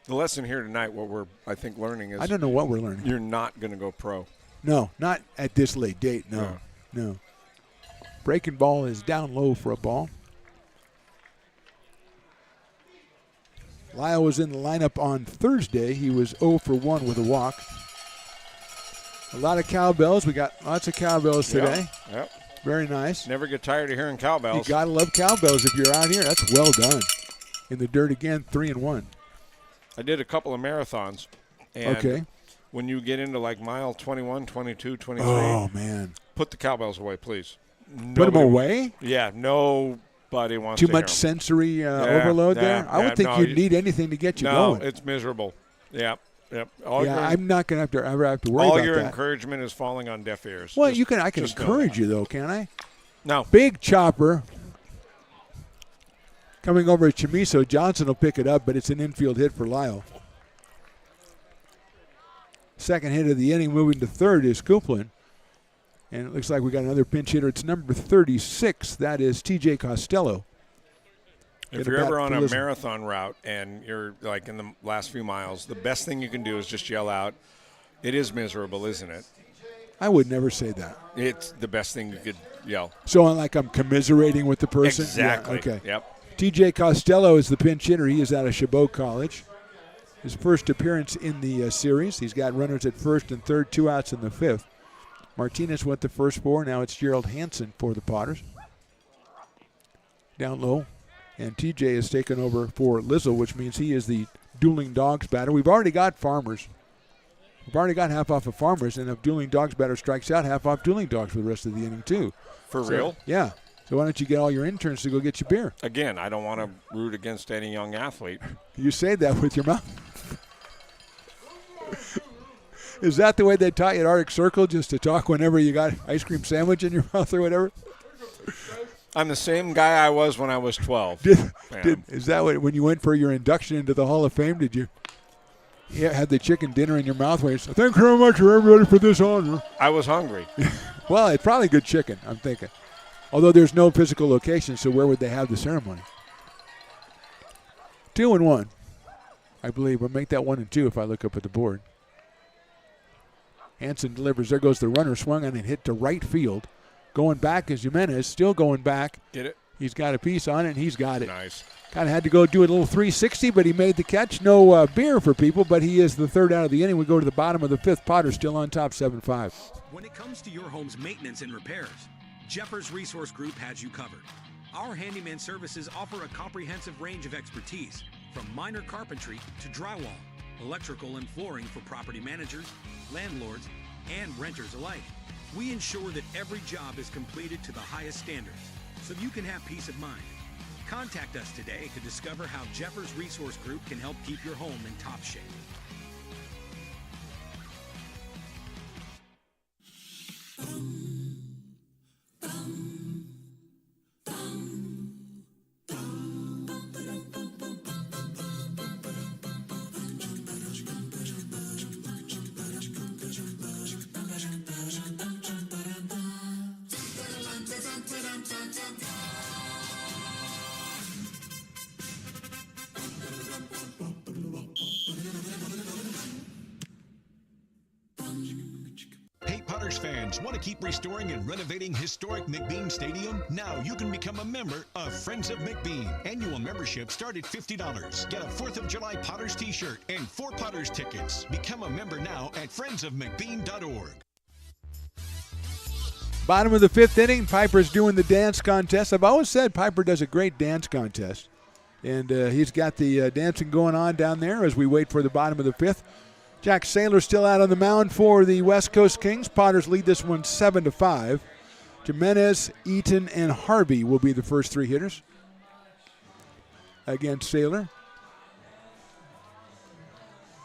The lesson here tonight, what we're, I think, learning is... I don't know what we're learning. You're not going to go pro. No, not at this late date, no. Breaking ball is down low for a ball. Lyle was in the lineup on Thursday. He was 0 for 1 with a walk. A lot of cowbells. We got lots of cowbells today. Yep. Very nice. Never get tired of hearing cowbells. You got to love cowbells if you're out here. That's well done. In the dirt again, 3-1. I did a couple of marathons. And okay. When you get into like mile 21, 22, 23. Oh, man. Put the cowbells away, please. Put them away? Yeah, nobody wants Too to much hear 'em. sensory overload there? I would think you'd need anything to get you going. No, it's miserable. Yep. I'm not going to ever have to worry about that. All your encouragement is falling on deaf ears. Well, I can encourage you, though, can't I? No. Big chopper. Coming over at Chamiso. Johnson will pick it up, but it's an infield hit for Lyle. Second hit of the inning, moving to third, is Copeland. And it looks like we got another pinch hitter. It's number 36. That is T.J. Costello. If you're ever on a marathon route and you're like in the last few miles, the best thing you can do is just yell out, "It is miserable, isn't it?" I would never say that. It's the best thing you could yell. So I'm commiserating with the person? Exactly. Yeah, okay. Yep. T.J. Costello is the pinch hitter. He is out of Chabot College. His first appearance in the series. He's got runners at first and third, 2 outs in the fifth. Martinez went the first 4. Now it's Gerald Hansen for the Potters. Down low. And TJ has taken over for Lizzle, which means he is the dueling dogs batter. We've already got Farmers We've already got half off of Farmers, and if Dueling Dogs batter strikes out, half off Dueling Dogs for the rest of the inning, too. For real? Yeah. So why don't you get all your interns to go get you beer? Again, I don't want to root against any young athlete. You say that with your mouth. Is that the way they taught you at Arctic Circle, just to talk whenever you got ice cream sandwich in your mouth or whatever? I'm the same guy I was when I was 12. Is that what, when you went for your induction into the Hall of Fame, did you had the chicken dinner in your mouth where you said, thank you very much, everybody, for this honor? I was hungry. Well, it's probably good chicken, I'm thinking. Although there's no physical location, so where would they have the ceremony? 2-1, I believe. We'll make that 1-2 if I look up at the board. Hansen delivers. There goes the runner, swung on and hit to right field. Going back is Jimenez, still going back. Get it? He's got a piece on it, and he's got it. Nice. Kind of had to go do a little 360, but he made the catch. No beer for people, but he is the third out of the inning. We go to the bottom of the fifth. Potter still on top, 7-5. When it comes to your home's maintenance and repairs, Jeffers Resource Group has you covered. Our handyman services offer a comprehensive range of expertise, from minor carpentry to drywall, electrical and flooring for property managers, landlords, and renters alike. We ensure that every job is completed to the highest standards, so you can have peace of mind. Contact us today to discover how Jeffers Resource Group can help keep your home in top shape. Fans want to keep restoring and renovating historic McBean Stadium? Now you can become a member of Friends of McBean. Annual membership start at $50. Get a 4th of July Potters t-shirt and 4 Potters tickets. Become a member now at friendsofmcbean.org. Bottom of the fifth inning, Piper's doing the dance contest. I've always said Piper does a great dance contest. And he's got the dancing going on down there as we wait for the bottom of the fifth. Jack Saylor still out on the mound for the West Coast Kings. Potters lead this one 7-5. Jimenez, Eaton, and Harvey will be the first 3 hitters against Saylor.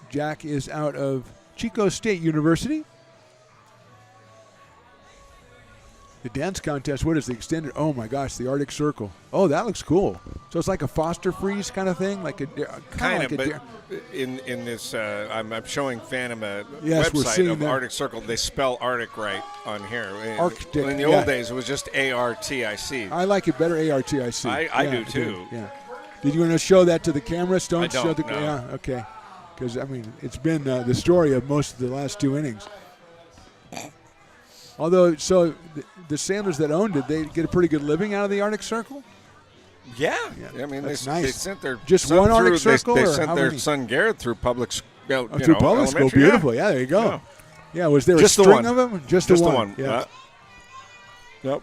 Jack is out of Chico State University. The dance contest, what is the extended? Oh, my gosh, the Arctic Circle. Oh, that looks cool. So it's like a Foster Freeze kind of thing? Like kind of, but in this, I'm showing Phantom a yes, website of Arctic Circle. They spell Arctic right on here. Arctic, in the old days, it was just ARTIC. I like it better, ARTIC. I do, too. Yeah. Did you want to show that to the camera? I don't, show the no. Yeah, okay. Because, I mean, it's been the story of most of the last 2 innings. Although, so the Sailors that owned it, they get a pretty good living out of the Arctic Circle? Yeah. I mean, that's they nice. sent their just son one Arctic through, Circle? They or sent how their many? son Garrett through public school. Through public school, beautiful. Yeah, there you go. Yeah, was there just a string the of them? Just the one. one. Yeah. Yep.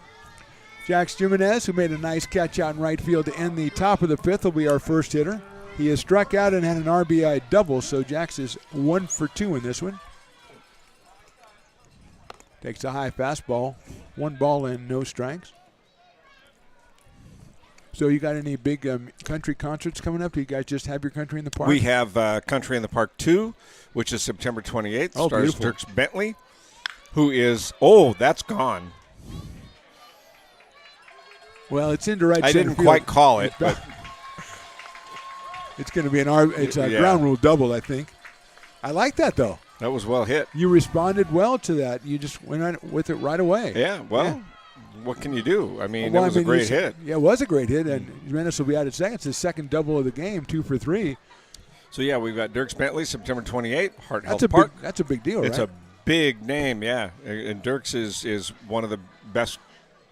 Jax Jimenez, who made a nice catch out in right field to end the top of the fifth, will be our first hitter. He has struck out and had an RBI double, so Jax is 1 for 2 in this one. Takes a high fastball. 1 ball and no strikes. So you got any big country concerts coming up? Do you guys just have your Country in the Park? We have Country in the Park 2, which is September 28th. Oh, Stars beautiful. Dirks Bentley, who is, that's gone. Well, it's into right I center didn't field. quite call it, but it's going to be it's a ground rule double, I think. I like that, though. That was well hit. You responded well to that. You just went on with it right away. Yeah, well, what can you do? I mean, it was a great hit. Yeah, it was a great hit, and Jimenez will be out at second. It's his second double of the game, 2 for 3. So, yeah, we've got Dirks Bentley, September 28th, Hart Health That's Park. That's a big deal, It's right? a big name, yeah. And Dirks is one of the best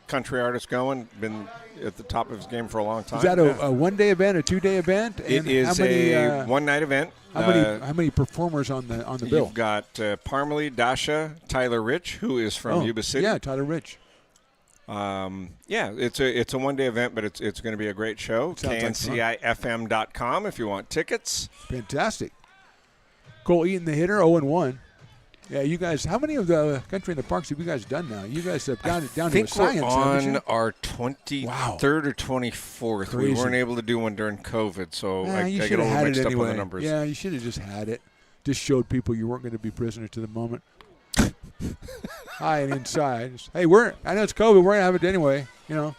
country artists going, been at the top of his game for a long time. Is that a one-day event, a 2-day event? It And is how many, a one-night event. How many performers on the bill? You've got Parmalee, Dasha, Tyler Rich, who is from Yuba City. Yeah, Tyler Rich. It's a one-day event, but it's going to be a great show. KNCIFM.com if you want tickets. Fantastic. Cole Eaton, the hitter, 0-1. Yeah, you guys, how many of the Country in the Parks have you guys done now? You guys have got it down to a science, I think we're on our 23rd or 24th. Crazy. We weren't able to do one during COVID, so I you get should a have little had mixed it up anyway. on the numbers. Yeah, you should have just had it. Just showed people you weren't going to be prisoner to the moment. Hi and inside. Hey, I know it's COVID. We're going to have it anyway, you know.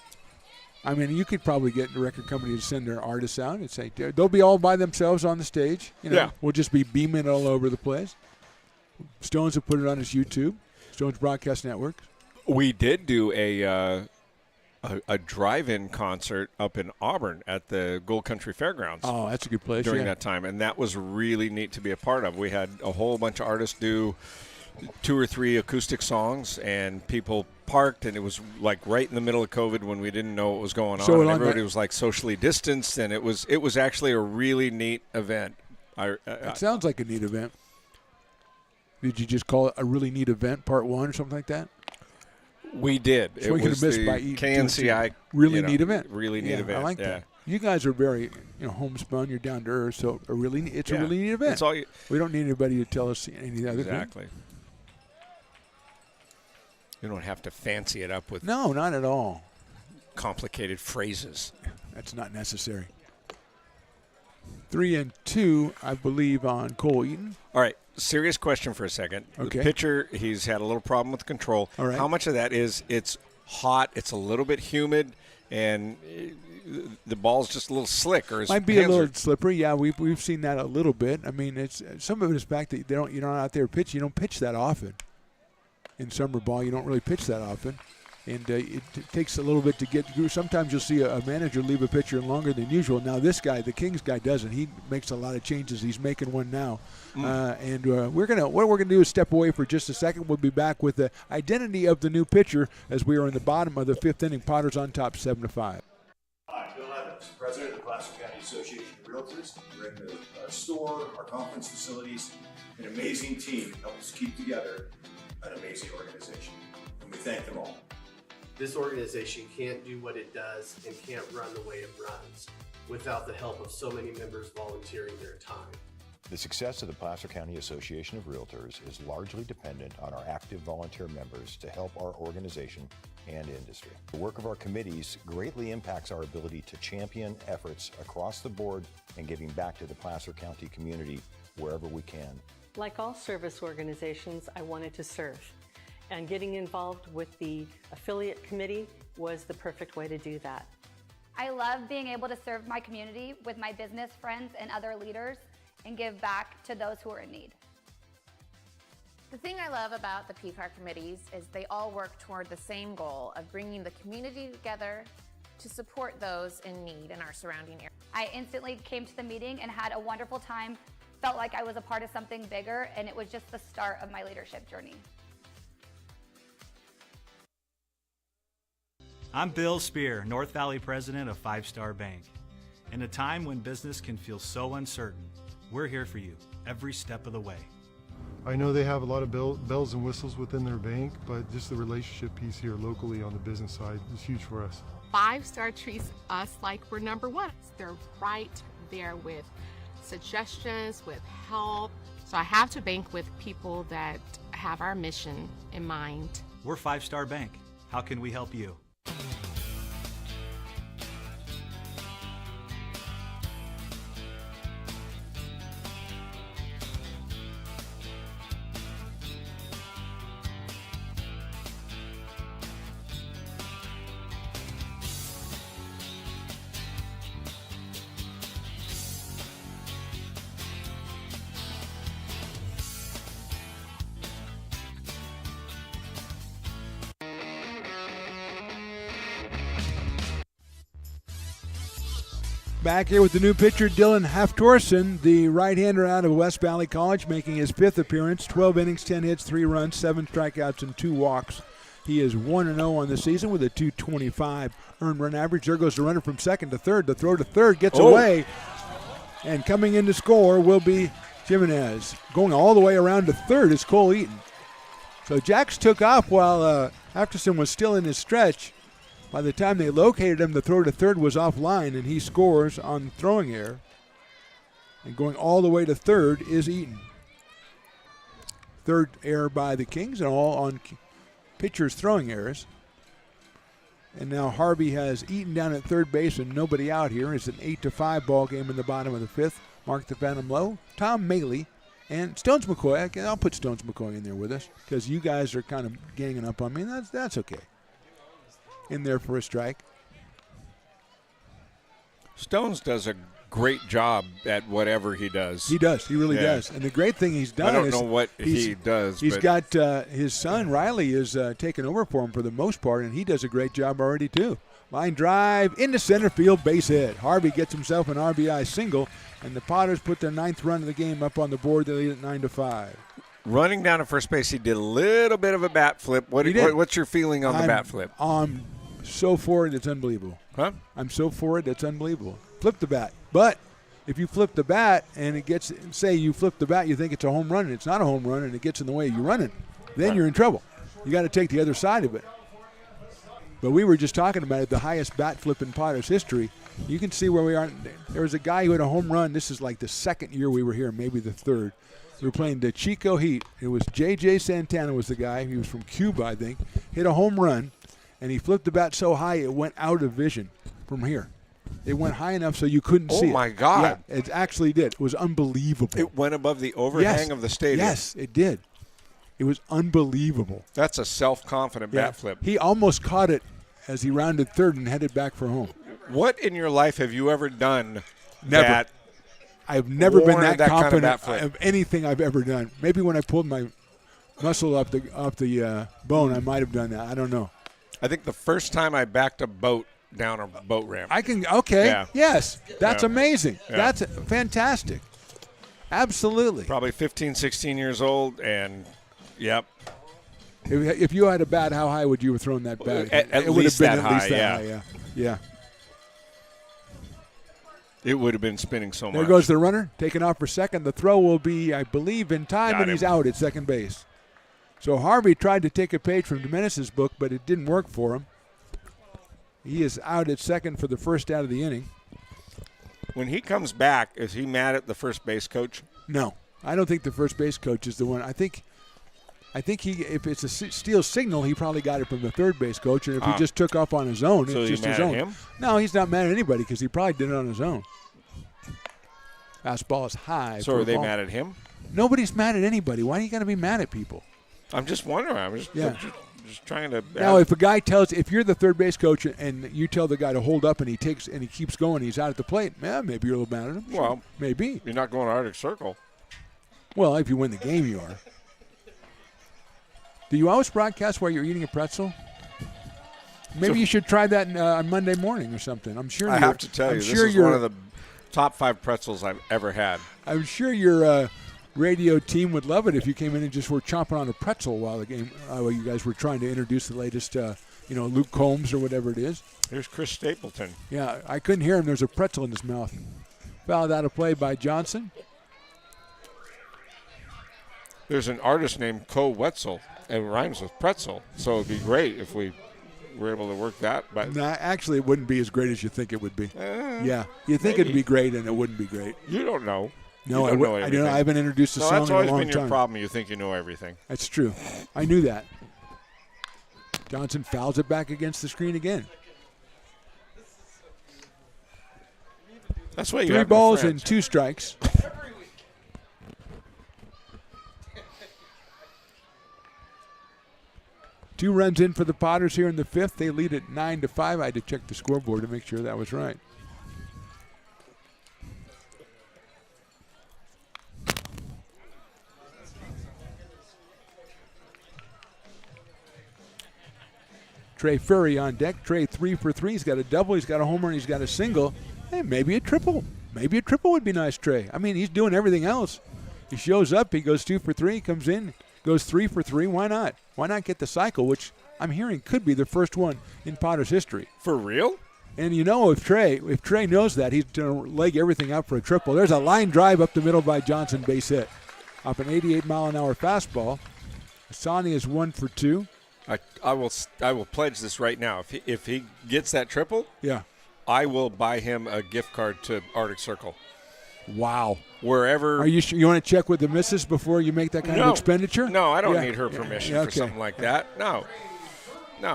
I mean, you could probably get the record company to send their artists out and say, they'll be all by themselves on the stage. You know, yeah. We'll just be beaming all over the place. Stones have put it on his YouTube, Stones Broadcast Network. We did do a drive-in concert up in Auburn at the Gold Country Fairgrounds. Oh, that's a good place. During that time, and that was really neat to be a part of. We had a whole bunch of artists do 2 or 3 acoustic songs, and people parked, and it was like right in the middle of COVID when we didn't know what was going on. And everybody was like socially distanced, and it was actually a really neat event. It sounds like a neat event. Did you just call it a really neat event, part 1 or something like that? We did. So it was the KNCI really neat event. Really neat event. I like that. You guys are very, homespun. You're down to earth, so it's a really neat event. We don't need anybody to tell us any other thing. Exactly. You don't have to fancy it up with no, not at all. Complicated phrases. That's not necessary. 3 and 2, I believe, on Cole Eaton. All right. Serious question for a second. Okay. The pitcher, he's had a little problem with control. All right. How much of that is it's hot, it's a little bit humid, and the ball's just a little slick? Or might be a little slippery. Yeah, we've seen that a little bit. I mean, it's some of it is the fact that you're not out there pitching. You don't pitch that often. In summer ball, you don't really pitch that often. And it takes a little bit to get through. Sometimes you'll see a manager leave a pitcher in longer than usual. Now this guy, the Kings guy, doesn't. He makes a lot of changes. He's making one now. And what we're gonna do is step away for just a second. We'll be back with the identity of the new pitcher as we are in the bottom of the 5th inning. Potters on top, 7-5. Hi, Bill Evans, President of the Placer County Association of Realtors. We're in the store, our conference facilities, an amazing team help us keep together an amazing organization. And we thank them all. This organization can't do what it does and can't run the way it runs without the help of so many members volunteering their time. The success of the Placer County Association of Realtors is largely dependent on our active volunteer members to help our organization and industry. The work of our committees greatly impacts our ability to champion efforts across the board and giving back to the Placer County community wherever we can. Like all service organizations, I wanted to serve. And getting involved with the affiliate committee was the perfect way to do that. I love being able to serve my community with my business friends and other leaders and give back to those who are in need. The thing I love about the PCAR committees is they all work toward the same goal of bringing the community together to support those in need in our surrounding area. I instantly came to the meeting and had a wonderful time, felt like I was a part of something bigger, and it was just the start of my leadership journey. I'm Bill Spear, North Valley President of 5 Star Bank. In a time when business can feel so uncertain, we're here for you every step of the way. I know they have a lot of bells and whistles within their bank, but just the relationship piece here locally on the business side is huge for us. 5 Star treats us like we're number one. They're right there with suggestions, with help. So I have to bank with people that have our mission in mind. We're 5 Star Bank. How can we help you? Back here with the new pitcher, Dylan Haftorson, the right-hander out of West Valley College, making his 5th appearance, 12 innings, 10 hits, 3 runs, 7 strikeouts, and 2 walks. He is 1-0 on the season with a .225 earned run average. There goes the runner from second to third. The throw to third gets away, and coming in to score will be Jimenez. Going all the way around to third is Cole Eaton. So Jax took off while Haftorson was still in his stretch. By the time they located him, the throw to third was offline, and he scores on throwing error. And going all the way to third is Eaton. third error by the Kings, and all on pitchers throwing errors. And now Harvey has Eaton down at third base and nobody out here. It's an 8-5 ball game in the bottom of the fifth. Mark the Phantom Low, Tom Maley, and Stones McCoy. I'll put Stones McCoy in there with us because you guys are kind of ganging up on me. That's okay. In there for a strike. Stones does a great job at whatever he does. He does. He really does. And the great thing he's done is I don't know what he does. He's got his son, Riley, is taking over for him for the most part, and he does a great job already, too. Line drive into center field, base hit. Harvey gets himself an RBI single, and the Potters put their 9th run of the game up on the board. They lead at 9-5. Running down to first base, he did a little bit of a bat flip. What's your feeling on the bat flip? I'm so for it, it's unbelievable. Huh? I'm so for it, it's unbelievable. Flip the bat. But if you flip the bat and it gets, say you flip the bat, you think it's a home run and it's not a home run and it gets in the way of you running, then you're in trouble. You got to take the other side of it. But we were just talking about it, the highest bat flip in Potters history. You can see where we are. There was a guy who had a home run. This is like the second year we were here, maybe the third. We were playing the Chico Heat. It was J.J. Santana was the guy. He was from Cuba, I think. Hit a home run, and he flipped the bat so high it went out of vision from here. It went high enough so you couldn't see it. Oh, my God. Yeah, it actually did. It was unbelievable. It went above the overhang of the stadium. Yes, it did. It was unbelievable. That's a self-confident bat flip. He almost caught it as he rounded third and headed back for home. What in your life have you ever done Never. that I've never been that confident kind of bat flip? of anything I've ever done. Maybe when I pulled my muscle off the bone, I might have done that. I don't know. I think the first time I backed a boat down a boat ramp. Yes. That's amazing. Yeah. That's fantastic. Absolutely. Probably 15, 16 years old, and yep. If you had a bat, how high would you have thrown that bat? At least that high, yeah. It would have been spinning so much. There goes the runner, taking off for second. The throw will be, I believe, in time, and he's out at second base. So Harvey tried to take a page from Domenic's book, but it didn't work for him. He is out at second for the first out of the inning. When he comes back, is he mad at the first base coach? No. I don't think the first base coach is the one. I think he, if it's a steal signal, he probably got it from the third base coach, and if he just took off on his own, so it's just his mad own. at him? No, he's not mad at anybody because he probably did it on his own. Fastball is high. So are they mad at him? Nobody's mad at anybody. Why are you going to be mad at people? I'm just wondering. I'm just trying to. Now, if a guy if you're the third base coach and you tell the guy to hold up and he keeps going, he's out at the plate. Yeah, maybe you're a little mad at him. Well, sure. Maybe you're not going to Arctic Circle. Well, if you win the game, you are. Do you always broadcast while you're eating a pretzel? Maybe you should try that on Monday morning or something. I'm sure. I have to tell you, this is one of the top 5 pretzels I've ever had. I'm sure your radio team would love it if you came in and just were chomping on a pretzel while the game, while you guys were trying to introduce the latest, Luke Combs or whatever it is. Here's Chris Stapleton. Yeah, I couldn't hear him. There's a pretzel in his mouth. Fouled out of play by Johnson. There's an artist named Co Wetzel, and it rhymes with pretzel, so it would be great if we were able to work that. But no, actually, it wouldn't be as great as you think it would be. Yeah, you think it'd be great, and it wouldn't be great. You don't know. No, I don't. I haven't introduced the song in a long time. That's always been your problem. You think you know everything. That's true. I knew that. Johnson fouls it back against the screen again. That's why you 3 have balls and 2 strikes. Two runs in for the Potters here in the 5th. They lead at 9-5. I had to check the scoreboard to make sure that was right. Trey Furry on deck. Trey 3 for 3. He's got a double. He's got a homer, and he's got a single. Hey, maybe a triple. Maybe a triple would be nice, Trey. I mean, he's doing everything else. He shows up. He goes 2 for 3. Comes in. Goes 3 for 3. Why not? Why not get the cycle, which I'm hearing could be the first one in Potters history. For real? And if Trey knows that, he's going to leg everything up for a triple. There's a line drive up the middle by Johnson, base hit. Off an 88-mile-an-hour fastball. Asani is 1 for 2. I will pledge this right now. If he gets that triple, yeah, I will buy him a gift card to Arctic Circle. Wow. wherever. Are you sure you want to check with the missus before you make that kind of expenditure? No, I don't need her permission for something like that. No.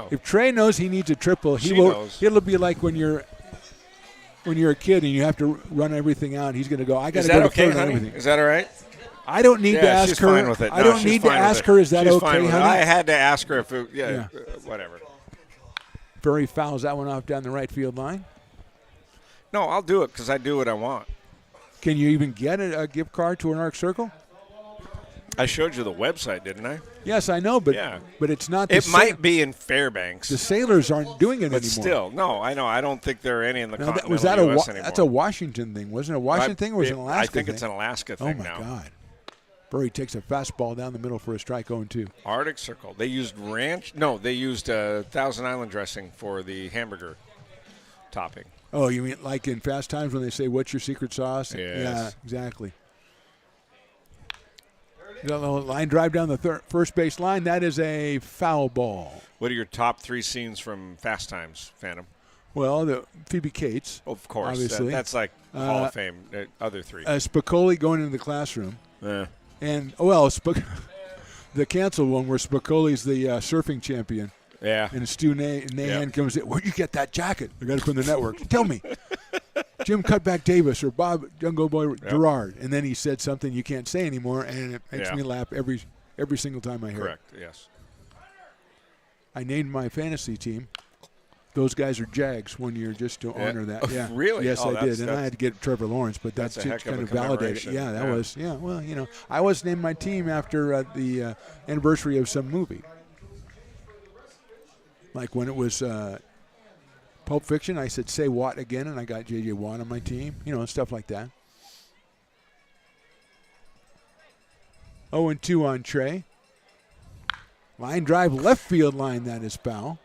If Trey knows he needs a triple, She knows. It'll be like when you're a kid and you have to run everything out. He's going to go. I got to go to okay, third honey? on everything. Is that all right? I don't need to ask she's her. Fine with it. I don't need to ask her. Is that she's okay, fine with honey? it. I had to ask her if it, whatever. Furry fouls that one off down the right field line. No, I'll do it because I do what I want. Can you even get a gift card to an Arc Circle? I showed you the website, didn't I? Yes, I know, but it's not. It might be in Fairbanks. The Sailors aren't doing it but anymore. Still, no, I know. I don't think there are any in the continental was that U.S. anymore. That's a Washington thing, wasn't it? A Washington thing or was it an Alaska I think thing? it's an Alaska thing now. Oh, my God. Burry takes a fastball down the middle for a strike 0-2. Arctic Circle. They used ranch. No, they used Thousand Island dressing for the hamburger topping. Oh, you mean like in Fast Times when they say, "What's your secret sauce?" Yes. Yeah, exactly. Line drive down the first base line. That is a foul ball. What are your top 3 scenes from Fast Times, Phantom? Well, the Phoebe Cates. Of course. Obviously. That's like Hall of Fame. Other 3. Spicoli going into the classroom. Yeah. And, the canceled one where Spicoli's the surfing champion. Yeah. And Stu Nahan comes in. Where'd you get that jacket? I got it from the network. Tell me. Jim Cutback Davis or Bob Jungle Boy Gerard. And then he said something you can't say anymore, and it makes me laugh every single time I hear it. Correct, yes. I named my fantasy team. Those guys are Jags 1 year just to honor that. Yeah. Really? Yes, I did. And I had to get Trevor Lawrence, but that's a just heck of kind a of validated. commemoration. Yeah, that was. Yeah, well, I was named my team after the anniversary of some movie. Like when it was Pulp Fiction, I said, say Watt again, and I got J.J. Watt on my team. Stuff like that. 0-2 on Trey. Line drive, left field line, that is foul.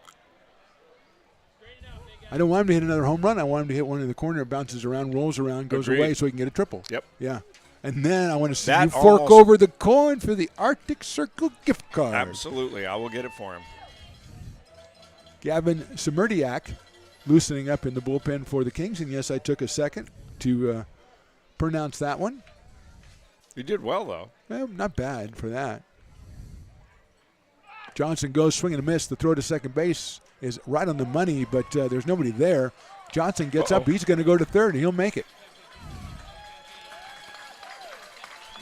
I don't want him to hit another home run. I want him to hit one in the corner. It bounces around, rolls around, goes away so he can get a triple. Yep. Yeah. And then I want to see That you fork almost- over the coin for the Arctic Circle gift card. Absolutely. I will get it for him. Gavin Semerdiak loosening up in the bullpen for the Kings. And, yes, I took a second to pronounce that one. You did well, though. Well, not bad for that. Johnson goes swing and a miss. The throw to second base is right on the money, but there's nobody there. Johnson gets up. He's going to go to third, and he'll make it.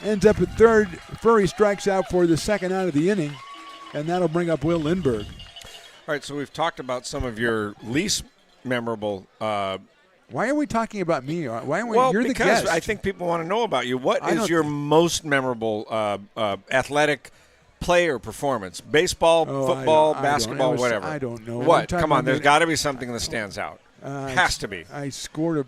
Ends up at third. Furry strikes out for the second out of the inning, and that'll bring up Will Lindbergh. All right, so we've talked about some of your least memorable. Why are we talking about me? Why aren't we? Well, You're the because guest. I think people want to know about you. What is your most memorable athletic play or performance? Baseball, football, basketball, whatever. I don't know. What? Come on, there's got to be something that stands out. Has to be. I scored a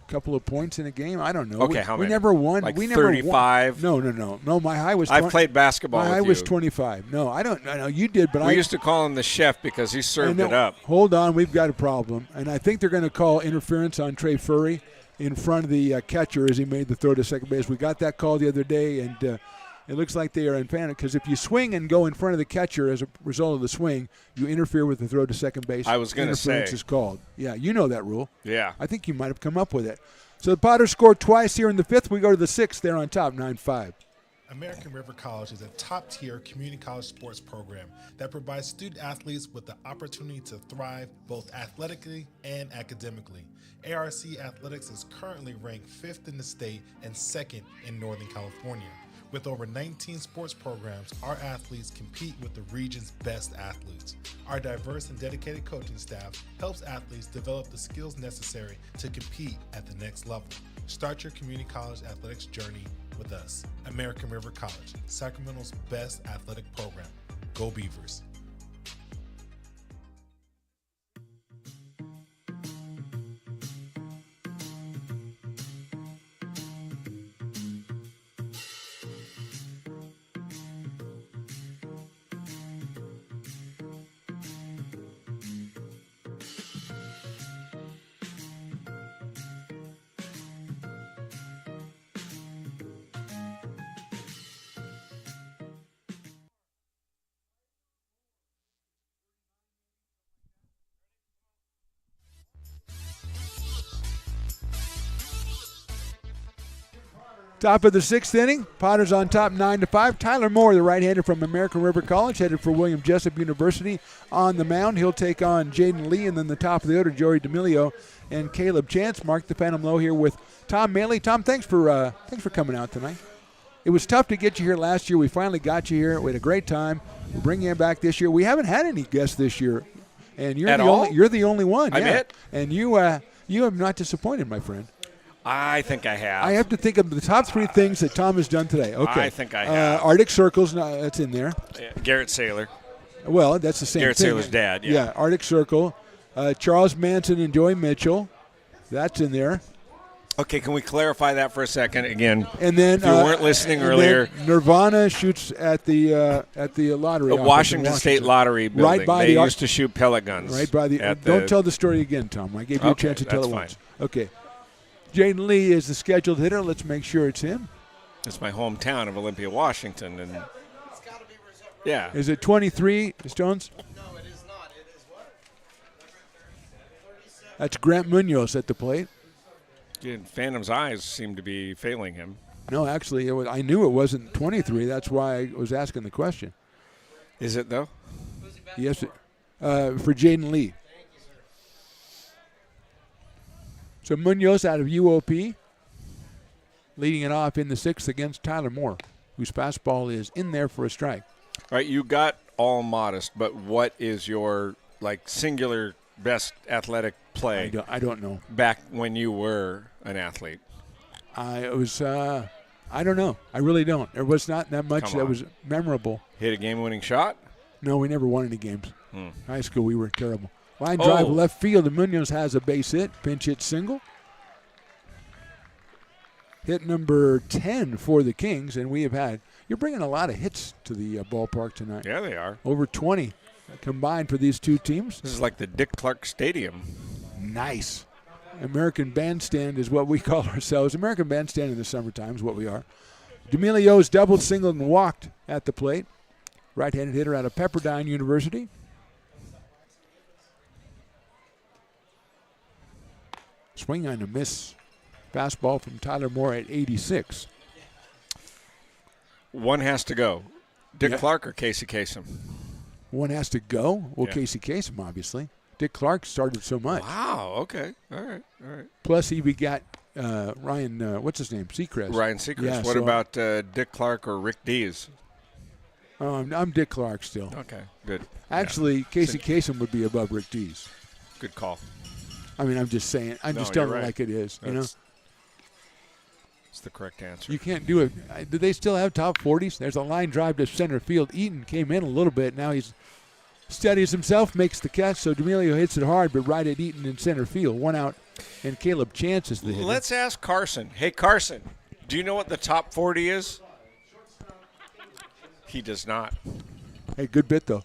couple of points in a game. I don't know. Okay, how many? We never won. Like we never 35? won. No. My high was. I've played basketball. My with high was you. 25. No, I don't. I know you did, but we used to call him the chef because he served it up. Hold on, we've got a problem, and I think they're going to call interference on Trey Furry in front of the catcher as he made the throw to second base. We got that call the other day, and it looks like they are in panic because if you swing and go in front of the catcher as a result of the swing, you interfere with the throw to second base. I was going to say. Interference is called. Yeah, you know that rule. Yeah. I think you might have come up with it. So the Potters scored twice here in the fifth. We go to the sixth. They're on top, 9-5. American River College is a top-tier community college sports program that provides student-athletes with the opportunity to thrive both athletically and academically. ARC Athletics is currently ranked 5th in the state and 2nd in Northern California. With over 19 sports programs, our athletes compete with the region's best athletes. Our diverse and dedicated coaching staff helps athletes develop the skills necessary to compete at the next level. Start your community college athletics journey with us. American River College, Sacramento's best athletic program. Go Beavers. Top of the 6th inning, Potters on top 9-5. Tyler Moore, the right-hander from American River College, headed for William Jessup University on the mound. He'll take on Jaden Lee, and then the top of the order, Joey D'Amelio and Caleb Chance. Mark the Phantom Low here with Tom Maley. Tom, thanks for coming out tonight. It was tough to get you here last year. We finally got you here. We had a great time. We're bringing you back this year. We haven't had any guests this year, and you're the only one. I'm it? And you have not disappointed, my friend. I think I have. I have to think of the top 3 things that Tom has done today. Okay. I think I have. Arctic Circles, that's in there. Yeah, Garrett Saylor. Well, that's the same Garrett thing. Saylor's dad, yeah. Arctic Circle. Charles Manson and Joey Mitchell. That's in there. Okay, can we clarify that for a second again? And then, if you weren't listening earlier, Nirvana shoots at the lottery. The Washington State Lottery building. Right by they used to shoot pellet guns. Right by the. Don't tell the story again, Tom. I gave you a chance to tell it once. Okay. Jaden Lee is the scheduled hitter. Let's make sure it's him. It's my hometown of Olympia, Washington, and yeah. Is it 23, Stones? No, it is not. It is what? That's Grant Munoz at the plate. Phantom's eyes seem to be failing him. No, actually, I knew it wasn't 23. That's why I was asking the question. Is it, though? Yes, for Jaden Lee. So Munoz out of UOP, leading it off in the 6th against Tyler Moore, whose fastball is in there for a strike. All right, you got all modest, but what is your singular best athletic play? I don't know. Back when you were an athlete, I don't know. I really don't. There was not that much that was memorable. Hit a game-winning shot? No, we never won any games. High school, we were terrible. Line drive left field, and Munoz has a base hit, pinch hit single. Hit number 10 for the Kings, and you're bringing a lot of hits to the ballpark tonight. Yeah, they are. Over 20 combined for these two teams. This is like the Dick Clark Stadium. Nice. American Bandstand is what we call ourselves. American Bandstand in the summertime is what we are. D'Amelio's doubled, singled, and walked at the plate. Right-handed hitter out of Pepperdine University. Swing on a miss. Fastball from Tyler Moore at 86. One has to go. Dick Clark or Casey Kasem? One has to go? Well, Yeah. Casey Kasem, obviously. Dick Clark started so much. Wow, okay. All right. Plus, he begat Ryan, what's his name? Seacrest. Ryan Seacrest. Yeah, what about Dick Clark or Rick Dees? I'm Dick Clark still. Okay, good. Actually, Casey Kasem would be above Rick Dees. Good call. I mean, I'm just saying. I'm just you're telling it right. like it is. It's the correct answer. You can't do it. Do they still have top 40s? There's a line drive to center field. Eaton came in a little bit. Now he's steadies himself, makes the catch. So D'Amelio hits it hard, but right at Eaton in center field. One out, and Caleb Chance is the hitter. Let's ask Carson. Hey, Carson, do you know what the top 40 is? He does not. Hey, good bit, though.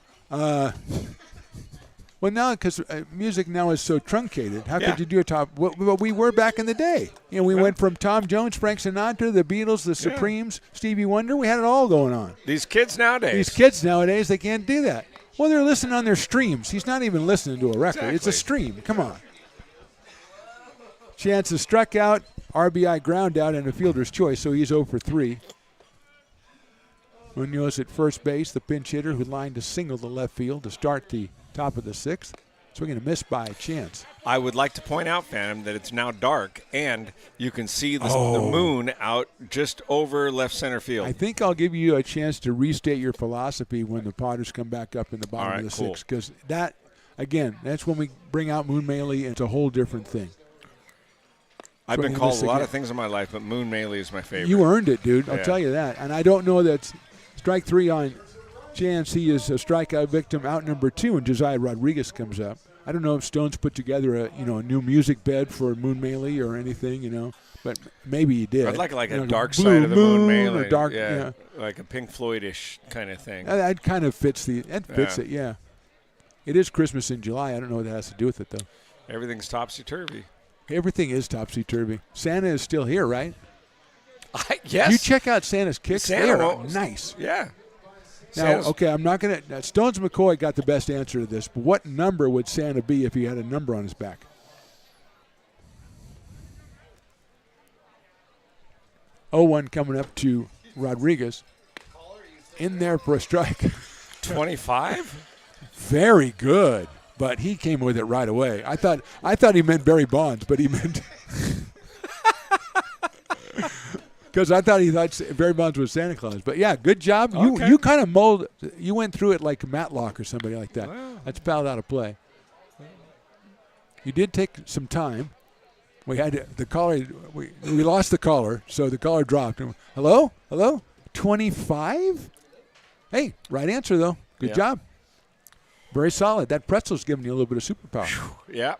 Well, now, because music now is so truncated, how could you do a top? Well, we were back in the day. We went from Tom Jones, Frank Sinatra, the Beatles, the Supremes, Stevie Wonder. We had it all going on. These kids nowadays, they can't do that. Well, they're listening on their streams. He's not even listening to a record. Exactly. It's a stream. Come on. Chance is struck out, RBI ground out, and a fielder's choice, so he's 0 for 3. Munoz at first base, the pinch hitter who lined a single to left field to start the top of the 6th. Swinging a miss by Chance. I would like to point out, Phantom, that it's now dark, and you can see the moon out just over left center field. I think I'll give you a chance to restate your philosophy when the Potters come back up in the bottom of the 6th, because that, again, that's when we bring out Moon Maley, and it's a whole different thing. I've been called a lot of things in my life, but Moon Maley is my favorite. You earned it, dude. I'll Yeah. tell you that. And I don't know that strike 3 on Chance. He is a strikeout victim out number 2, and Josiah Rodriguez comes up. I don't know if Stones put together a new music bed for Moon Maley or anything, but maybe he did. I'd like a dark Blue side of the Moon Maley. or dark, yeah, like a Pink Floyd-ish kind of thing. That kind of fits it. Yeah. It is Christmas in July. I don't know what that has to do with it though. Everything's topsy-turvy. Everything is topsy-turvy. Santa is still here, right? Yes. You check out Santa's kicks. Santa They are won't- nice. Yeah. Now, Santa's- okay, I'm not going to – Stones McCoy got the best answer to this, but what number would Santa be if he had a number on his back? 0-1 coming up to Rodriguez. In there for a strike. 25? Very good. But he came with it right away. I thought he meant Barry Bonds, but he meant because I thought Barry Bonds was Santa Claus. But yeah, good job. Okay. You kind of you went through it like Matlock or somebody like that. Wow. That's fouled out of play. You did take some time. We had the caller. We lost the caller, so the caller dropped. Hello? 25? Hey, right answer though. Good job. Very solid. That pretzel's giving you a little bit of superpower. Yeah.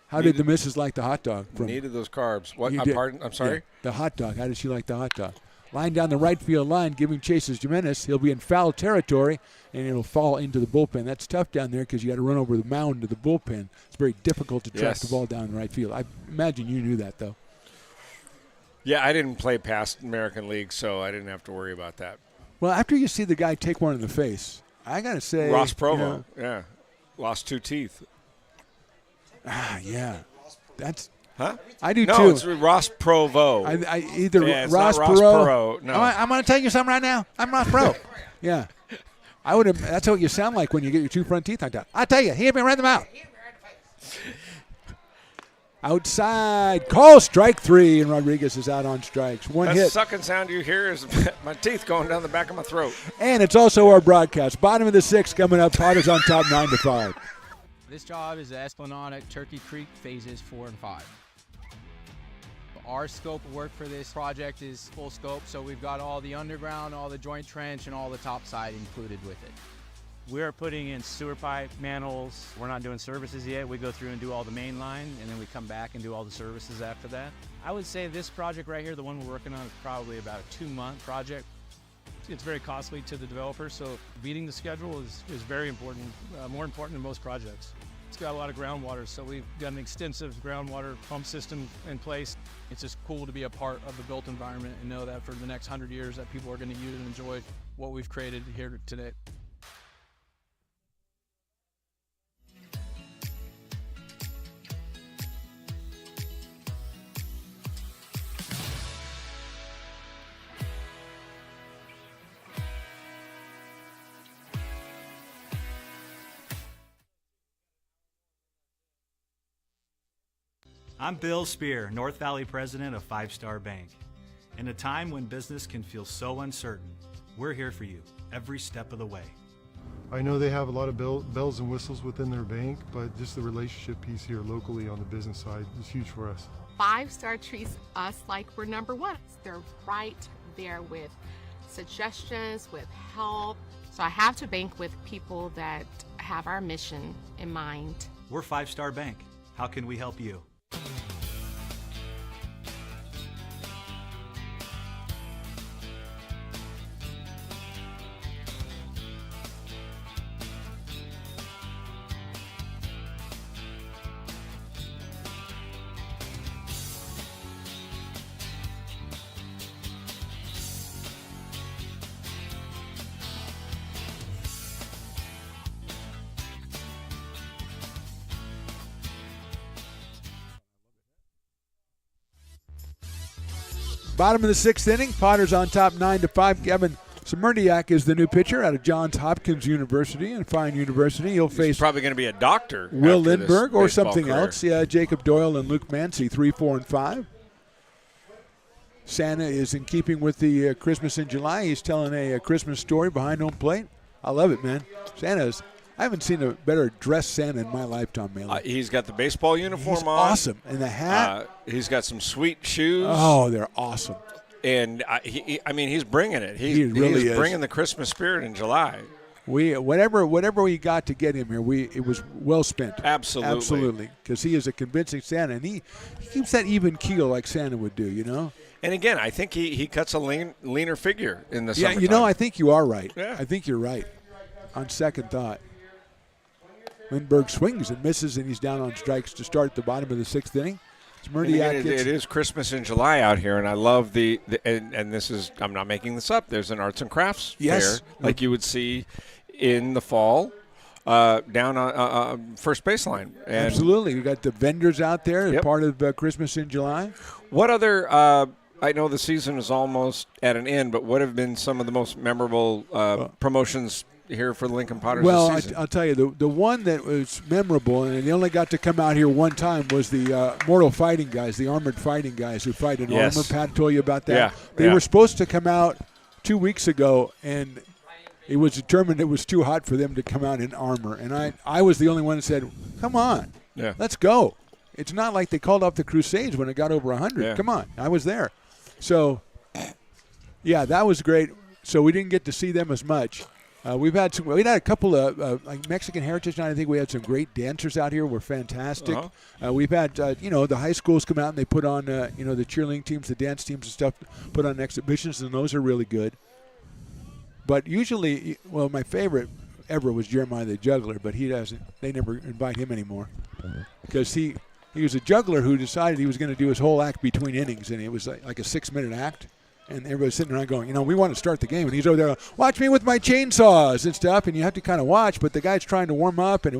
How did the missus like the hot dog? Needed those carbs. What? You did. Pardon? I'm sorry? Yeah, the hot dog. How did she like the hot dog? Line down the right field line, giving chases Jimenez. He'll be in foul territory, and it'll fall into the bullpen. That's tough down there because you got to run over the mound to the bullpen. It's very difficult to track the ball down in the right field. I imagine you knew that, though. Yeah, I didn't play past American League, so I didn't have to worry about that. Well, after you see the guy take one in the face, I got to say. Ross Provo, yeah. Lost 2 teeth. Yeah. That's. Huh? I do no, too. No, it's Ross Provo. Either it's Ross not Ross Perot. No. I'm going to tell you something right now. I'm Ross Perot. Yeah. I would have. That's what you sound like when you get your 2 front teeth knocked out. I tell you, he hit me right in the mouth. Outside. Call strike 3, and Rodriguez is out on strikes. One hit. The sucking sound you hear is my teeth going down the back of my throat. And it's also our broadcast. Bottom of the 6th coming up. Potters on top 9-5. This job is the Esplanade at Turkey Creek phases 4 and 5. Our scope of work for this project is full scope, so we've got all the underground, all the joint trench, and all the topside included with it. We're putting in sewer pipe, manholes. We're not doing services yet. We go through and do all the main line, and then we come back and do all the services after that. I would say this project right here, the one we're working on, is probably about a 2-month project. It's very costly to the developer, so beating the schedule is very important, more important than most projects. It's got a lot of groundwater, so we've got an extensive groundwater pump system in place. It's just cool to be a part of the built environment and know that for the next 100 years that people are going to use and enjoy what we've created here today. I'm Bill Spear, North Valley president of 5 Star Bank. In a time when business can feel so uncertain, we're here for you every step of the way. I know they have a lot of bells and whistles within their bank, but just the relationship piece here locally on the business side is huge for us. 5 Star treats us like we're number 1. They're right there with suggestions, with help. So I have to bank with people that have our mission in mind. We're 5 Star Bank. How can we help you? Bottom of the 6th inning, Potters on top 9-5. Kevin Smrdiak is the new pitcher out of Johns Hopkins University and Fine University. He's face probably going to be a doctor. Will Lindbergh or something career. else. Yeah, Jacob Doyle and Luke Mancy, 3, 4, and 5. Santa is in keeping with the Christmas in July. He's telling a Christmas story behind home plate. I love it, man. Santa's. I haven't seen a better dressed Santa in my lifetime, man. He's got the baseball uniform He's on. Awesome. And the hat. He's got some sweet shoes. Oh, they're awesome. And, he's bringing it. He really is. Bringing the Christmas spirit in July. Whatever we got to get him here, it was well spent. Absolutely. Because he is a convincing Santa, and he keeps that even keel like Santa would do, you know? And again, I think he cuts a leaner figure in the summertime. Yeah, you know, I think you are right. Yeah. I think you're right on second thought. Lindbergh swings and misses, and he's down on strikes to start the bottom of the 6th inning. It is Christmas in July out here, and I love and this is, I'm not making this up, there's an arts and crafts fair like you would see in the fall down on first baseline. Absolutely. You got the vendors out there as part of Christmas in July. What other I know the season is almost at an end, but what have been some of the most memorable promotions here for the Lincoln Potters well, this season? I'll tell you, the one that was memorable, and they only got to come out here one time, was the Mortal Fighting guys, the armored fighting guys who fight in armor. Pat told you about that. Yeah, they were supposed to come out 2 weeks ago, and it was determined it was too hot for them to come out in armor. And I was the only one that said, come on, let's go. It's not like they called off the Crusades when it got over 100. Yeah. Come on, I was there. So, yeah, that was great. So we didn't get to see them as much. We had a couple of like Mexican Heritage Night. I think we had some great dancers out here. We're fantastic. We've had the high schools come out and they put on the cheerleading teams, the dance teams and stuff, put on exhibitions, and those are really good. But usually, well, my favorite ever was Jeremiah the Juggler, but they never invite him anymore because he was a juggler who decided he was going to do his whole act between innings, and it was like a 6-minute act. And everybody's sitting around going, we want to start the game. And he's over there going, watch me with my chainsaws and stuff. And you have to kind of watch, but the guy's trying to warm up. And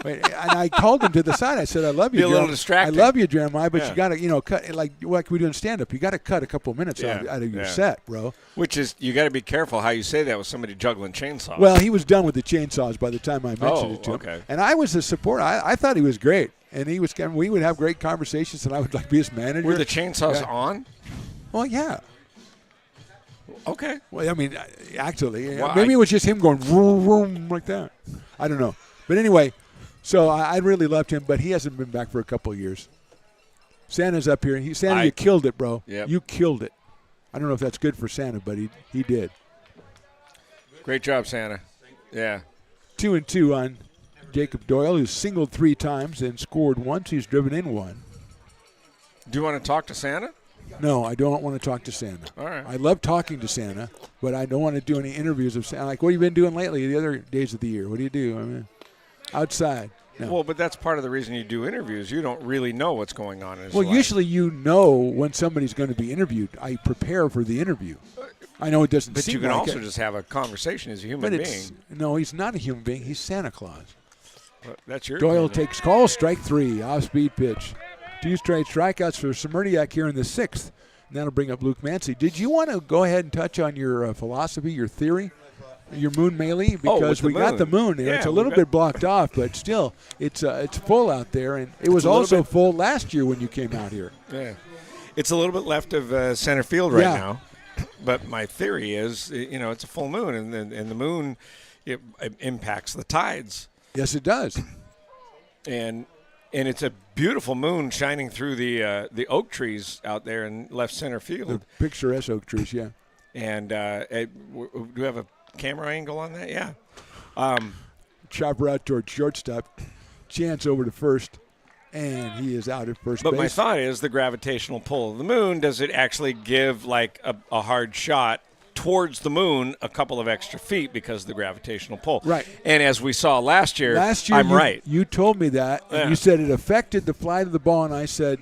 and I called him to the side. I said, I love you, Jeremiah. A little distracting. I love you, Jeremiah, but you got to, cut, like we do in stand-up. You got to cut a couple of minutes out of your set, bro. Which is, you got to be careful how you say that with somebody juggling chainsaws. Well, he was done with the chainsaws by the time I mentioned it to him. And I was a supporter. I thought he was great. And we would have great conversations, and I would be his manager. Were the chainsaws on? Well, yeah. Okay. Well, I mean, actually, maybe it was just him going vroom, vroom like that. I don't know. But anyway, so I really loved him, but he hasn't been back for a couple of years. Santa's up here. Santa, you killed it, bro. Yep. You killed it. I don't know if that's good for Santa, but he did. Great job, Santa. Yeah. 2-2 on Jacob Doyle, who's singled 3 times and scored once. He's driven in 1. Do you want to talk to Santa? No, I don't want to talk to Santa. All right. I love talking to Santa, but I don't want to do any interviews of Santa. Like, what have you been doing lately the other days of the year? What do you do? I mean, outside. No. Well, but that's part of the reason you do interviews. You don't really know what's going on in his life. Usually you know when somebody's going to be interviewed. I prepare for the interview. I know it doesn't but seem you can like also it. just have a conversation as a human being. No, he's not a human being. He's Santa Claus. Well, that's your Doyle opinion. takes call, strike 3, off-speed pitch. 2 straight strikeouts for Smrdiak here in the 6th. And that'll bring up Luke Mancy. Did you want to go ahead and touch on your philosophy, your theory, your moon melee? Because we got the moon. Yeah, it's a little bit blocked off, but still, it's full out there. And it was also full last year when you came out here. Yeah. It's a little bit left of center field right now. But my theory is, it's a full moon, and the moon it impacts the tides. Yes, it does. And it's a beautiful moon shining through the oak trees out there in left center field. The picturesque oak trees, yeah. And do we have a camera angle on that? Yeah. Chopper out towards shortstop. Chance over to first, and he is out at first but base. My thought is the gravitational pull of the moon, does it actually give like a hard shot towards the moon a couple of extra feet because of the gravitational pull? Right. And as we saw last year I'm right. You told me that, and you said it affected the flight of the ball, and I said,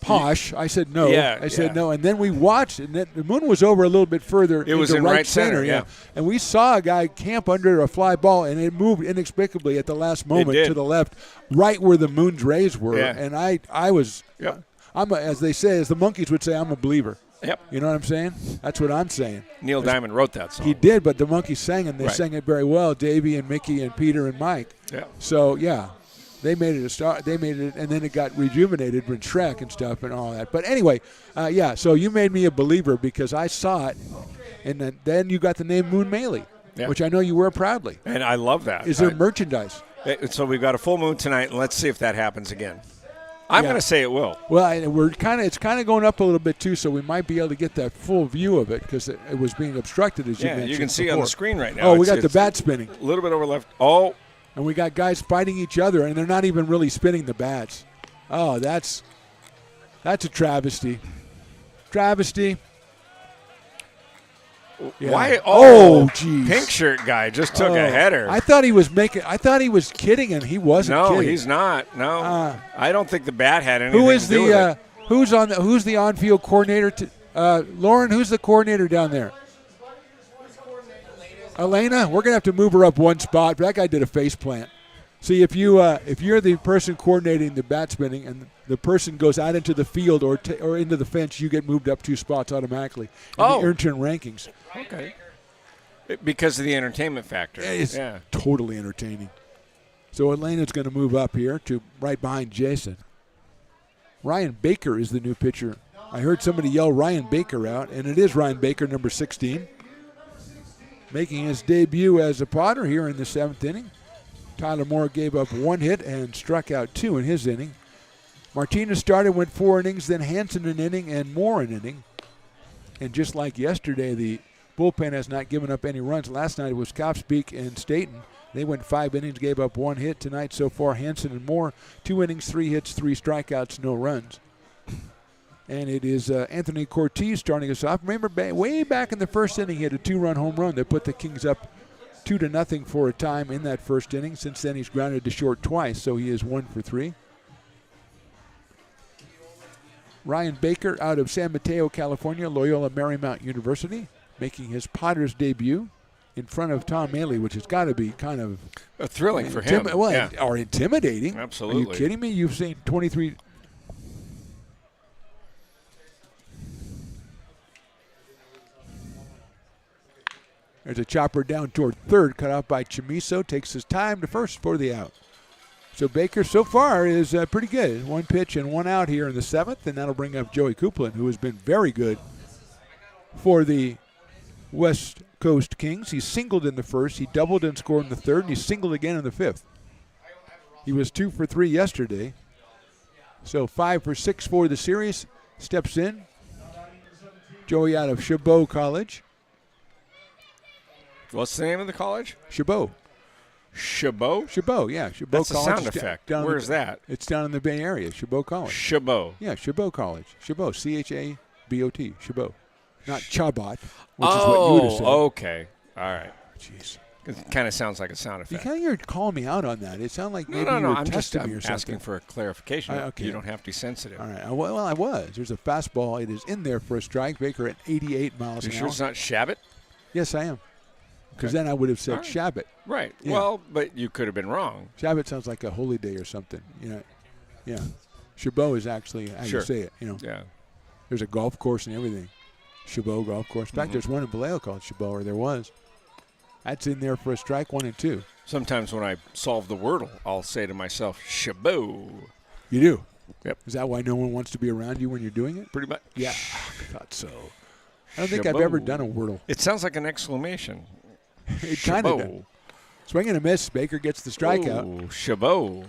posh. I said no. I said no, and then we watched, and the moon was over a little bit further. It was in right center, yeah. And we saw a guy camp under a fly ball, and it moved inexplicably at the last moment to the left, right where the moon's rays were. Yeah. And I was, as they say, as the monkeys would say, I'm a believer. Yep. You know what I'm saying? That's what I'm saying. Neil Diamond wrote that song. He did, but the monkeys sang, and they sang it very well. Davey and Mickey and Peter and Mike. Yeah. So they made it a star. They made it, and then it got rejuvenated with Shrek and stuff and all that. But anyway, so you made me a believer because I saw it, and then you got the name Moon Melee, which I know you wear proudly. And I love that. Is there merchandise? So we've got a full moon tonight, and let's see if that happens again. I'm going to say it will. Well, it's kind of going up a little bit too, so we might be able to get that full view of it because it was being obstructed, as you mentioned. Yeah, you can see before. on the screen right now. Oh, we got the bat spinning. A little bit over left. Oh. And we got guys fighting each other, and they're not even really spinning the bats. Oh, that's a travesty. Travesty. Yeah. Why? Oh, geez. Pink shirt guy just took a header. I thought he was kidding, and he wasn't. No, kidding. he's not. No, I don't think the bat had anything who is to do with it. Who's the on-field coordinator? Lauren, who's the coordinator down there? Elena. We're gonna have to move her up one spot. That guy did a face plant. See, if you're the person coordinating the bat spinning and the person goes out into the field or into the fence, you get moved up 2 spots automatically in the intern rankings. Okay. Because of the entertainment factor. It's totally entertaining. So Elena's going to move up here to right behind Jason. Ryan Baker is the new pitcher. I heard somebody yell Ryan Baker out, and it is Ryan Baker, number 16, making his debut as a Potter here in the 7th inning. Tyler Moore gave up 1 hit and struck out 2 in his inning. Martinez started, went 4 innings, then Hansen an inning and Moore an inning. And just like yesterday, the bullpen has not given up any runs. Last night it was Kopspeak and Staten. They went 5 innings, gave up 1 hit. Tonight so far, Hansen and Moore, 2 innings, 3 hits, 3 strikeouts, no runs. And it is Anthony Cortez starting us off. Remember, way back in the first inning, he had a 2-run home run that put the Kings up 2-0 for a time in that first inning. Since then, he's grounded to short twice, so he is 1 for 3. Ryan Baker out of San Mateo, California, Loyola Marymount University, making his Potters debut in front of Tom Maley, which has got to be kind of thrilling for him. Or intimidating. Absolutely. Are you kidding me? You've seen 23. There's a chopper down toward third, cut off by Chamiso. Takes his time to first for the out. So Baker so far is pretty good. 1 pitch and 1 out here in the 7th, and that'll bring up Joey Copeland, who has been very good for the West Coast Kings. He singled in the first, he doubled and scored in the 3rd, and he singled again in the 5th. He was 2 for 3 yesterday. So 5 for 6 for the series. Steps in. Joey out of Chabot College. What's the name of the college? Chabot. Chabot? Chabot, yeah. Chabot That's College. a sound effect. Where's that? It's down in the Bay Area, Chabot College. Chabot. Yeah, Chabot College. Chabot, C-H-A-B-O-T, Chabot. Not Chabot, which is what you would have said. Okay. All right. Jeez. It kind of sounds like a sound effect. You're calling me out on that. It sounded like maybe No. you were I'm testing me or I'm something. asking for a clarification. Okay. You don't have to be sensitive. All right. Well, I was. There's a fastball. It is in there for a strike. Baker at 88 miles an hour. You sure it's not Shabbat? Yes, I am. Because then I would have said Shabbat. Right. Yeah. Well, but you could have been wrong. Shabbat sounds like a holy day or something. Yeah. Chabot is actually how you say it. Yeah. There's a golf course and everything. Chabot Golf Course. In fact, there's one in Vallejo called Chabot, or there was. That's in there for a strike, 1 and 2. Sometimes when I solve the Wordle, I'll say to myself, Chabot. You do? Yep. Is that why no one wants to be around you when you're doing it? Pretty much. Yeah, I thought so. I don't think I've ever done a Wordle. It sounds like an exclamation. It kind of does. Swing and a miss. Baker gets the strikeout. Oh, Chabot.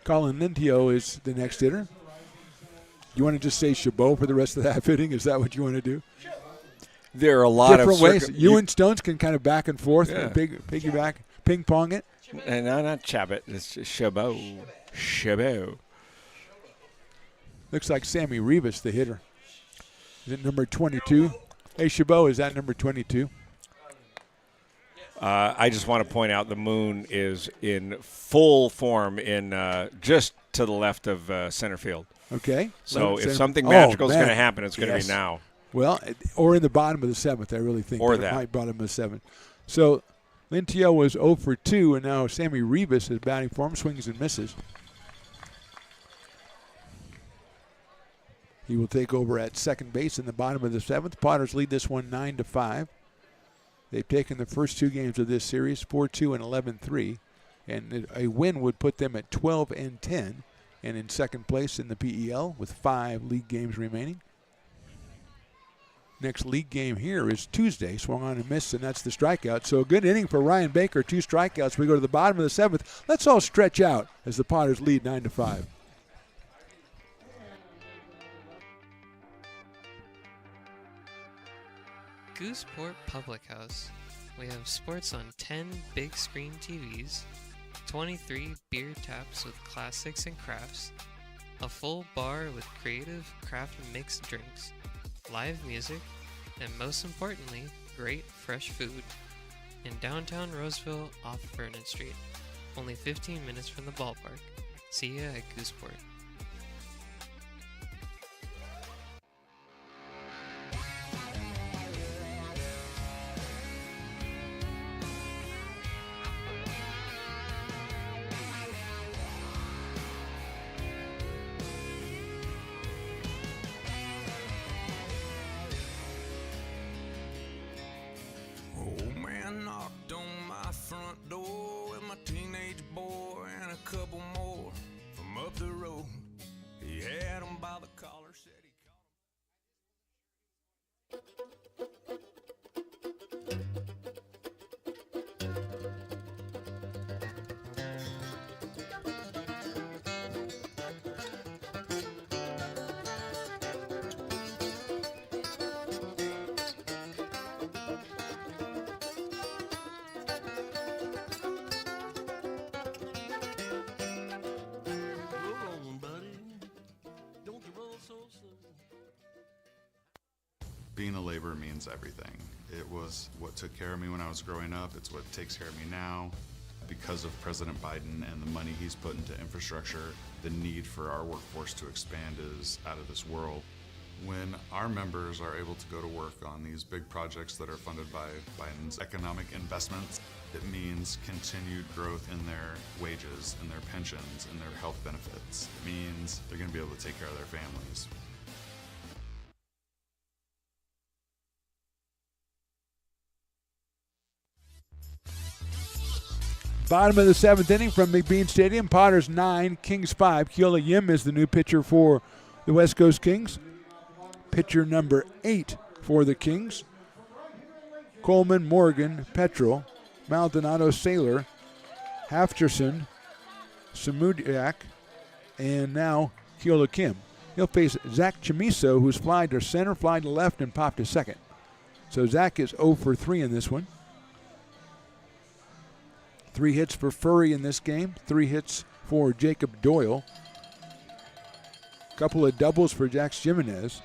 Colin Lintio is the next hitter. You want to just say Chabot for the rest of the half inning? Is that what you want to do? There are a lot different of ways. You and Stones can kind of back and forth, piggyback, ping pong it. And not Chabot. It's just Chabot. Chabot. Looks like Sammy Rivas, the hitter. Is it number 22? Hey, Chabot, is that number 22? I just want to point out the moon is in full form in just to the left of center field. Okay. So if something magical is going to happen, it's going to be now. Well, or in the bottom of the 7th, I really think. Or that. It might bottom of the 7th. So Lintio was 0 for 2, and now Sammy Rivas is batting for him, swings and misses. He will take over at second base in the bottom of the 7th. Potters lead this one 9-5. They've taken the first 2 games of this series, 4-2 and 11-3. And a win would put them at 12-10 and in second place in the PEL with 5 league games remaining. Next league game here is Tuesday. Swung on and missed, and that's the strikeout. So a good inning for Ryan Baker, 2 strikeouts. We go to the bottom of the 7th. Let's all stretch out as the Potters lead 9-5. Gooseport Public House. We have sports on 10 big screen TVs, 23 beer taps with classics and crafts, a full bar with creative craft mixed drinks, live music, and most importantly, great fresh food. In downtown Roseville off Vernon Street. Only 15 minutes from the ballpark. See ya at Gooseport. Being a laborer means everything. It was what took care of me when I was growing up. It's what takes care of me now. Because of President Biden and the money he's put into infrastructure, the need for our workforce to expand is out of this world. When our members are able to go to work on these big projects that are funded by Biden's economic investments, it means continued growth in their wages, in their pensions, in their health benefits. It means they're going to be able to take care of their families. Bottom of the 7th inning from McBean Stadium. Potters 9, Kings 5. Keola Yim is the new pitcher for the West Coast Kings. Pitcher number 8 for the Kings. Coleman, Morgan, Petrel, Maldonado, Saylor, Hafterson, Samudiak, and now Keola Kim. He'll face Zach Chamiso, who's flied to center, flied to left, and popped to second. So Zach is 0 for 3 in this one. 3 hits for Furry in this game. 3 hits for Jacob Doyle. Couple of doubles for Jax Jimenez.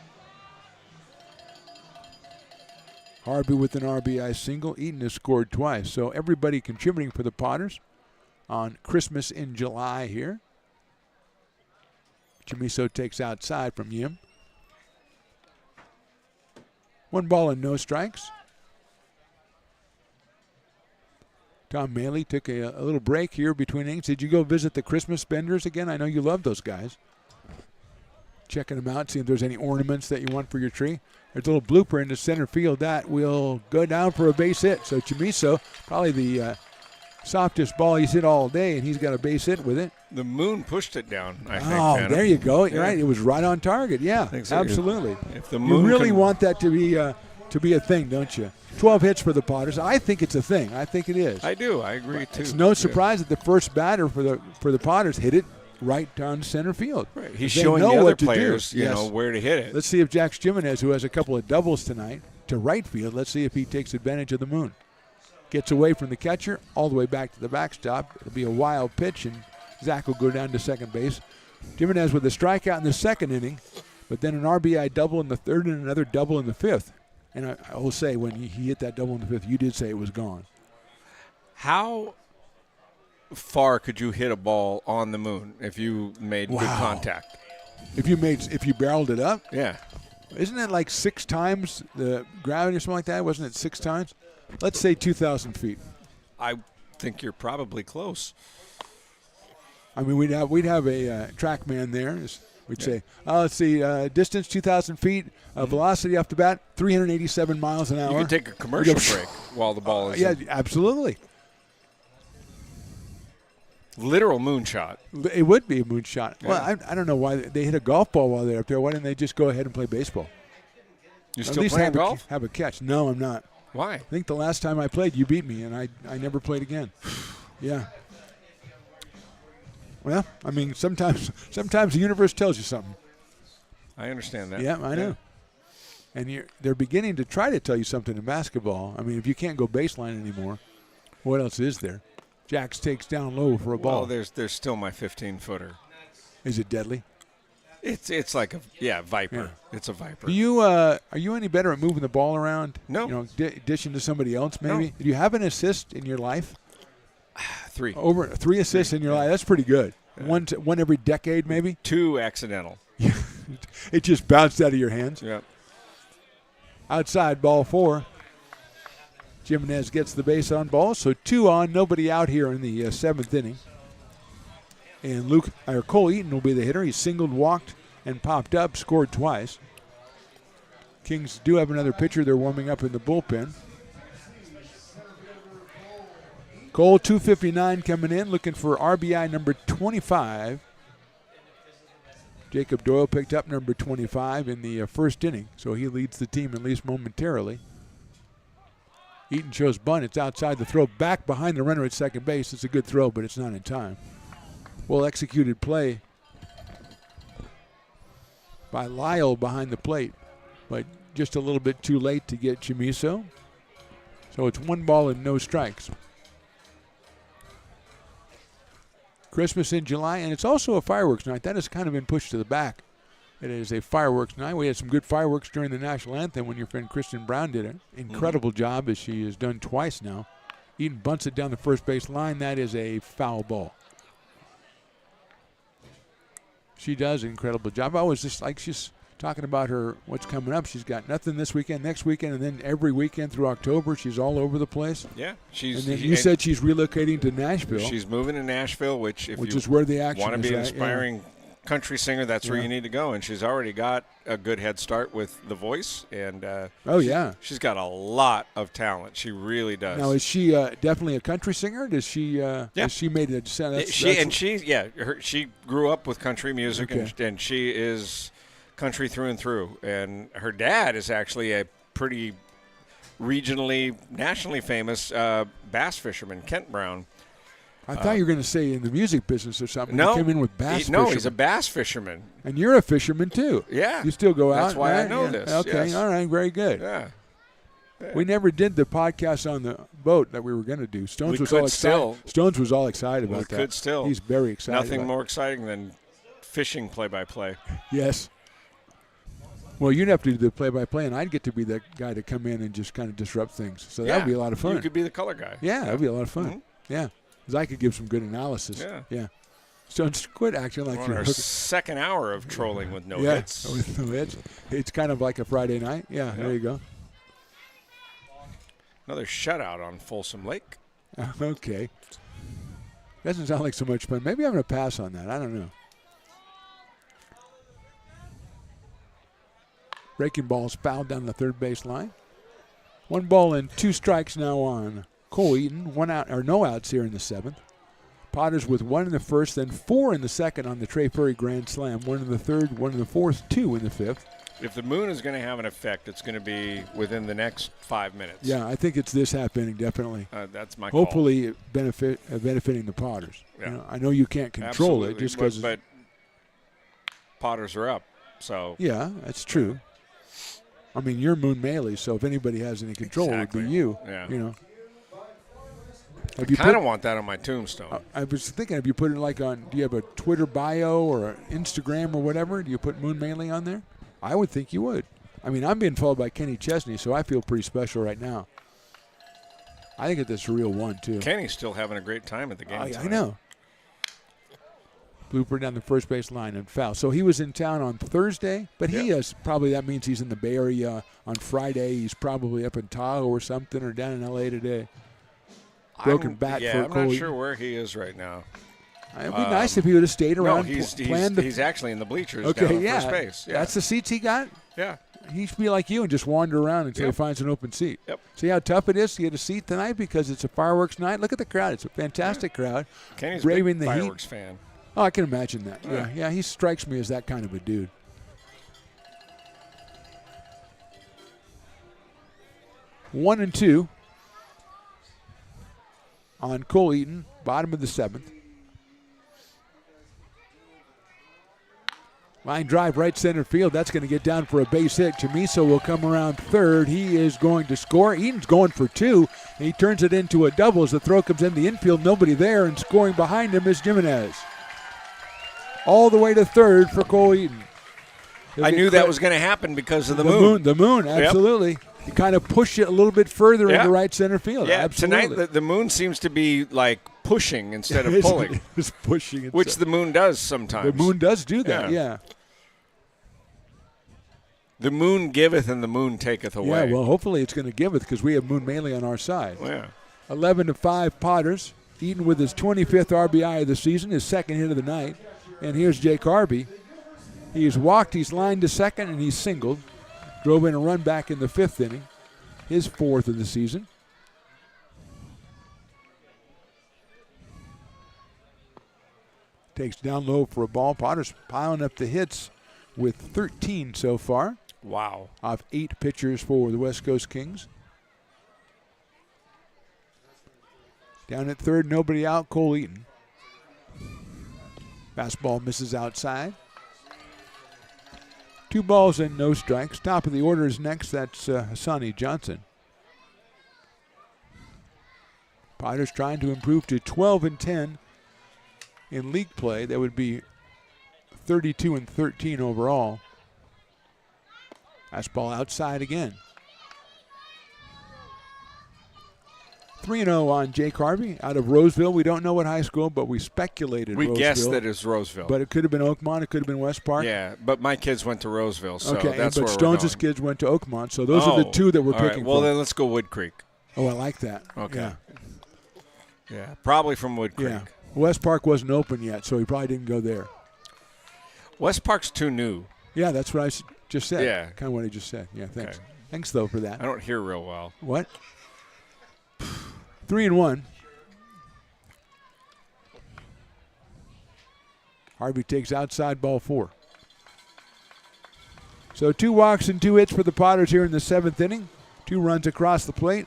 Harvey with an RBI single. Eaton has scored twice. So everybody contributing for the Potters on Christmas in July here. Chamiso takes outside from Yim. 1 ball and no strikes. Tom Maley took a little break here between innings. Did you go visit the Christmas vendors again? I know you love those guys. Checking them out, see if there's any ornaments that you want for your tree. There's a little blooper in the center field. That will go down for a base hit. So Chamiso, probably the softest ball he's hit all day, and he's got a base hit with it. The moon pushed it down, I think. Oh, Phantom. there you go. You're Yeah. right. It was right on target. Yeah, so. absolutely. If the You moon really can- want that to be a thing, don't you? 12 hits for the Potters. I think it's a thing. I think it is. I do. I agree, too. It's no Yeah. surprise that the first batter for the Potters hit it right down center field. Right. He's They showing know the other what to do. players, you Yes. know, where to hit it. Let's see if Jax Jimenez, who has a couple of doubles tonight, to right field, let's see if he takes advantage of the moon. Gets away from the catcher, all the way back to the backstop. It'll be a wild pitch, and Zach will go down to second base. Jimenez with a strikeout in the second inning, but then an RBI double in the third and another double in the fifth. And I will say, when he hit that double in the fifth, you did say it was gone. How far could you hit a ball on the moon if you made good contact? If you barreled it up? Yeah. Isn't it like 6 times the gravity or something like that? Wasn't it 6 times? Let's say 2,000 feet. I think you're probably close. I mean, we'd have a track man there. We'd say, let's see, distance 2,000 feet, velocity off the bat, 387 miles an hour. You could take a commercial break while the ball is in. Absolutely. Literal moonshot. It would be a moonshot. Yeah. Well, I don't know why they hit a golf ball while they're up there. Why didn't they just go ahead and play baseball? You're At still least playing golf? Have a catch. No, I'm not. Why? I think the last time I played, you beat me, and I never played again. Yeah. Well, I mean, sometimes the universe tells you something. I understand that. Yeah, I know. And they're beginning to try to tell you something in basketball. I mean, if you can't go baseline anymore, what else is there? Jax takes down low for a ball. Well, there's still my 15-footer. Is it deadly? It's like a Viper. Yeah. It's a Viper. Do you are you any better at moving the ball around? No. You know, dishing to somebody else maybe? No. Do you have an assist in your life? 3. Over 3 assists in your life. That's pretty good. Yeah. One every decade maybe? 2 accidental. It just bounced out of your hands. Yeah. Outside, ball 4. Jimenez gets the base on ball, so 2 on, nobody out here in the 7th inning. And Cole Eaton will be the hitter. He singled, walked, and popped up, scored twice. Kings do have another pitcher. They're warming up in the bullpen. Cole, 259 coming in, looking for RBI number 25. Jacob Doyle picked up number 25 in the first inning, so he leads the team at least momentarily. Eaton shows bunt. It's outside the throw, back behind the runner at second base. It's a good throw, but it's not in time. Well executed play by Lyle behind the plate, but just a little bit too late to get Chamiso. So it's 1 ball and no strikes. Christmas in July, and it's also a fireworks night. That has kind of been pushed to the back. It is a fireworks night. We had some good fireworks during the national anthem when your friend Kristen Brown did an incredible job, as she has done twice now. Eaton bunts it down the first base line. That is a foul ball. She does an incredible job. I was just like, she's talking about her, what's coming up. She's got nothing this weekend, next weekend, and then every weekend through October. She's all over the place. Yeah. And then you said she's relocating to Nashville. She's moving to Nashville, which is where the action want to be an is, inspiring country singer, that's where you need to go. And she's already got a good head start with The Voice. And she's got a lot of talent. She really does. Now, is she definitely a country singer? Does she? Has she made a descent? She grew up with country music, Okay. and she is country through and through. And her dad is actually a pretty regionally, nationally famous bass fisherman, Kent Brown. I thought you were going to say in the music business or something. No, You came in with bass fisherman. No, he's a bass fisherman. And you're a fisherman, too. Yeah. You still go out. That's why right? I know this. Okay, yes. all right, very good. Yeah. We never did the podcast on the boat that we were going to do. Stones was all excited about that. We could still. He's very excited. Nothing more exciting than fishing play-by-play. Yes. Well, you'd have to do the play-by-play, and I'd get to be the guy to come in and just kind of disrupt things. So that would be a lot of fun. You could be the color guy. Yeah, that would be a lot of fun. Mhm. Yeah, because I could give some good analysis. Yeah. Stones, quit acting like We're on you're our second hour of trolling with no hits. with no hits. It's kind of like a Friday night. Yeah, there you go. Another shutout on Folsom Lake. Okay. Doesn't sound like so much fun. Maybe I'm going to pass on that. I don't know. Breaking ball's fouled down the third base line. 1 ball and 2 strikes now on Cole Eaton. 1 out or no outs here in the 7th. Potters with 1 in the first, then 4 in the second on the Trey Perry grand slam. 1 in the third, 1 in the fourth, 2 in the 5th. If the moon is going to have an effect, it's going to be within the next 5 minutes. Yeah, I think it's this half inning, definitely. That's my call. Hopefully benefiting the Potters. Yeah. You know, I know you can't control Absolutely. it just because. But Potters are up, so. Yeah, that's true. I mean, you're Moon Maley, so if anybody has any control, it would be you. Yeah. You know. I kind of want that on my tombstone. I was thinking, have you put it like on? Do you have a Twitter bio or an Instagram or whatever? Do you put Moon Maley on there? I would think you would. I mean, I'm being followed by Kenny Chesney, so I feel pretty special right now. I think it's a real one, too. Kenny's still having a great time at the game. I know. Blooper down the first base line and foul. So he was in town on Thursday, but he has probably, that means he's in the Bay Area on Friday. He's probably up in Tahoe or something or down in L.A. today. Broken bat for I'm Cole. not sure where he is right now. It would be nice if he would have stayed around. No, he's actually in the bleachers down on first base. Yeah. That's the seats he got? Yeah. He should be like you and just wander around until he finds an open seat. Yep. See how tough it is to get a seat tonight because it's a fireworks night? Look at the crowd. It's a fantastic crowd. Kenny's braving a big the fireworks heat. fan. Oh, I can imagine that. Yeah, he strikes me as that kind of a dude. One and 2 on Cole Eaton, bottom of the 7th. Line drive right center field. That's going to get down for a base hit. Chamiso will come around third. He is going to score. Eaton's going for 2. He turns it into a double as the throw comes in the infield. Nobody there, and scoring behind him is Jimenez. All the way to third for Cole Eaton. I knew that was going to happen because of the moon. The moon, absolutely. Yep. You kind of push it a little bit further into right center field. Yeah, absolutely. Tonight the moon seems to be like pushing instead of pulling. It's pushing. Which the moon does sometimes. The moon does do that, yeah. The moon giveth and the moon taketh away. Yeah, well, hopefully it's going to give it because we have Moon Maley on our side. Yeah. 11-5 Potters. Eaton with his 25th RBI of the season, his second hit of the night. And here's Jake Harvey. He's walked, he's lined to second, and he's singled. Drove in a run back in the 5th inning. His 4th of the season. Takes down low for a ball. Potters piling up the hits with 13 so far. Wow. Off 8 pitchers for the West Coast Kings. Down at third, nobody out, Cole Eaton. Fastball misses outside. 2 balls and no strikes. Top of the order is next. That's Hassani Johnson. Potters trying to improve to 12-10 in league play. That would be 32-13 overall. Fastball outside again. 3-0 on Jake Harvey out of Roseville. We don't know what high school, but we speculated We Roseville. guessed that it's Roseville. But it could have been Oakmont. It could have been West Park. Yeah, but my kids went to Roseville, so okay, that's but where Stones' we're going. kids went to Oakmont, so those are the two that we're all right. picking Well, for. then let's go Wood Creek. Oh, I like that. Okay. Yeah. Yeah, probably from Wood Creek. Yeah. West Park wasn't open yet, so he probably didn't go there. West Park's too new. Yeah, that's what I just said. Yeah. Kind of what I just said. Yeah, thanks. Okay. Thanks, though, for that. I don't hear real well. What? 3-1. Harvey takes outside ball 4. So 2 walks and 2 hits for the Potters here in the 7th inning. 2 runs across the plate.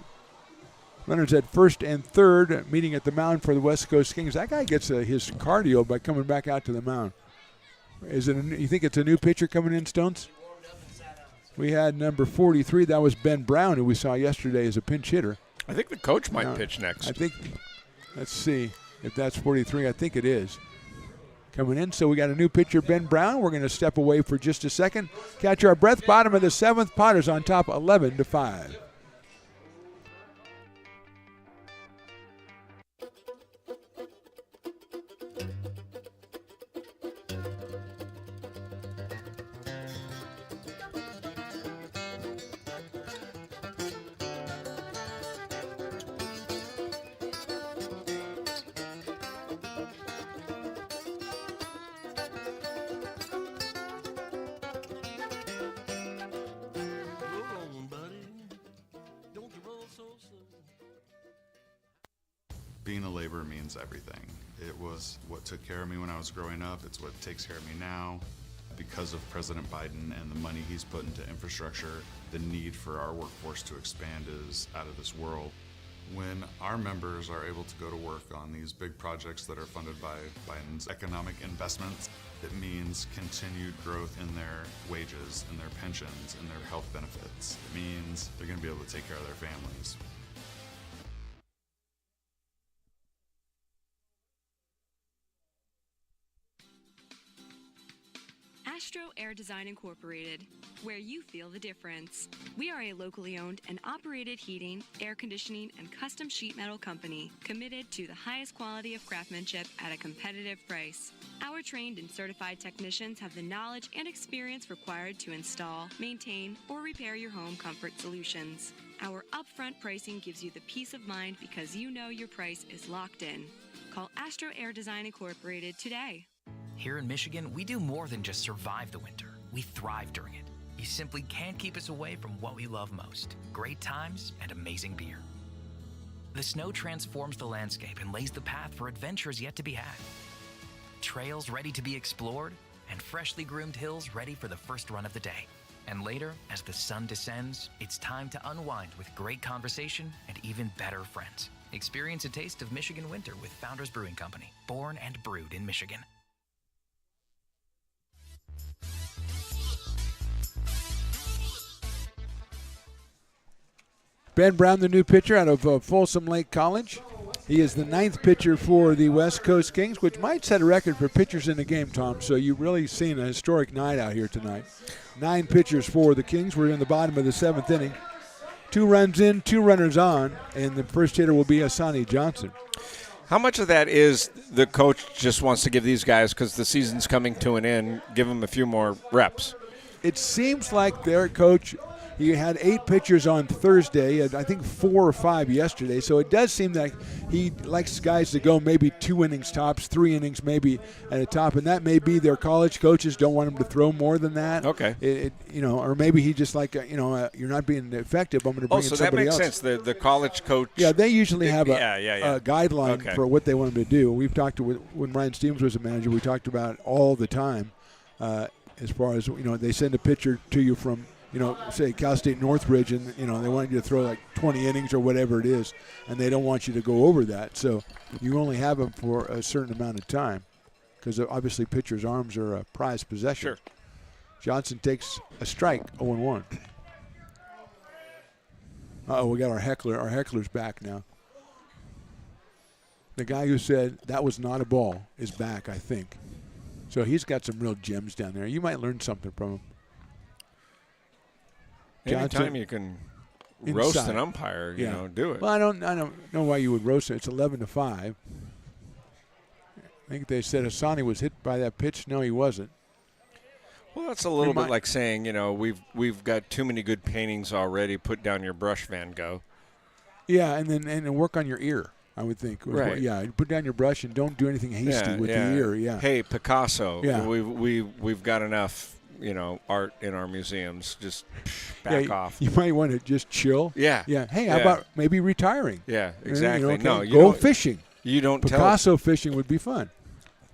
Runners at first and third, meeting at the mound for the West Coast Kings. That guy gets his cardio by coming back out to the mound. You think it's a new pitcher coming in, Stones? We had number 43. That was Ben Brown, who we saw yesterday as a pinch hitter. I think the coach might pitch next. I think, let's see if that's 43. I think it is. Coming in, so we got a new pitcher, Ben Brown. We're going to step away for just a second. Catch our breath. Bottom of the 7th. Potters on top 11-5. Being a laborer means everything. It was what took care of me when I was growing up. It's what takes care of me now. Because of President Biden and the money he's put into infrastructure, the need for our workforce to expand is out of this world. When our members are able to go to work on these big projects that are funded by Biden's economic investments, it means continued growth in their wages, in their pensions, in their health benefits. It means they're going to be able to take care of their families. Astro Air Design Incorporated, where you feel the difference. We are a locally owned and operated heating, air conditioning, and custom sheet metal company committed to the highest quality of craftsmanship at a competitive price. Our trained and certified technicians have the knowledge and experience required to install, maintain, or repair your home comfort solutions. Our upfront pricing gives you the peace of mind because you know your price is locked in. Call Astro Air Design Incorporated today. Here in Michigan, we do more than just survive the winter. We thrive during it. You simply can't keep us away from what we love most: great times and amazing beer. The snow transforms the landscape and lays the path for adventures yet to be had. Trails ready to be explored, and freshly groomed hills ready for the first run of the day. And later, as the sun descends, it's time to unwind with great conversation and even better friends. Experience a taste of Michigan winter with Founders Brewing Company, born and brewed in Michigan. Ben Brown, the new pitcher out of Folsom Lake College. He is the 9th pitcher for the West Coast Kings, which might set a record for pitchers in the game, Tom. So you've really seen a historic night out here tonight. 9 pitchers for the Kings. We're in the bottom of the 7th inning. 2 runs in, 2 runners on, and the first hitter will be Asani Johnson. How much of that is the coach just wants to give these guys, because the season's coming to an end, give them a few more reps? It seems like their coach, he had 8 pitchers on Thursday, and I think 4 or 5 yesterday. So it does seem like he likes guys to go maybe 2 innings tops, 3 innings maybe at a top, and that may be their college coaches don't want them to throw more than that. Okay. Or maybe he just like, you're not being effective. I'm going to bring in somebody else. So that makes sense. The college coach. Yeah, they usually have a guideline Okay. for what they want them to do. We've talked to when Ryan Stevens was a manager. We talked about it all the time. As far as they send a pitcher to you from say Cal State Northridge, and they want you to throw like 20 innings or whatever it is, and they don't want you to go over that. So you only have them for a certain amount of time, because obviously pitchers' arms are a prized possession. Sure. Johnson takes a strike, 0-1. We got our heckler. Our heckler's back now. The guy who said that was not a ball is back, I think. So he's got some real gems down there. You might learn something from him. Anytime you can roast an umpire, you know, do it. Well, I don't know why you would roast it. It's 11-5. I think they said Hassani was hit by that pitch. No, he wasn't. Well, that's a little bit like saying, you know, we've got too many good paintings already. Put down your brush, Van Gogh. Yeah, and then work on your ear, I would think. Right. Yeah, put down your brush and don't do anything hasty with the ear. Yeah. Hey, Picasso. Yeah. We've got enough, you know, art in our museums. Just back off. You might want to just chill. Yeah. Yeah. Hey, how about maybe retiring? Yeah, exactly. Go fishing. You don't Picasso fishing would be fun.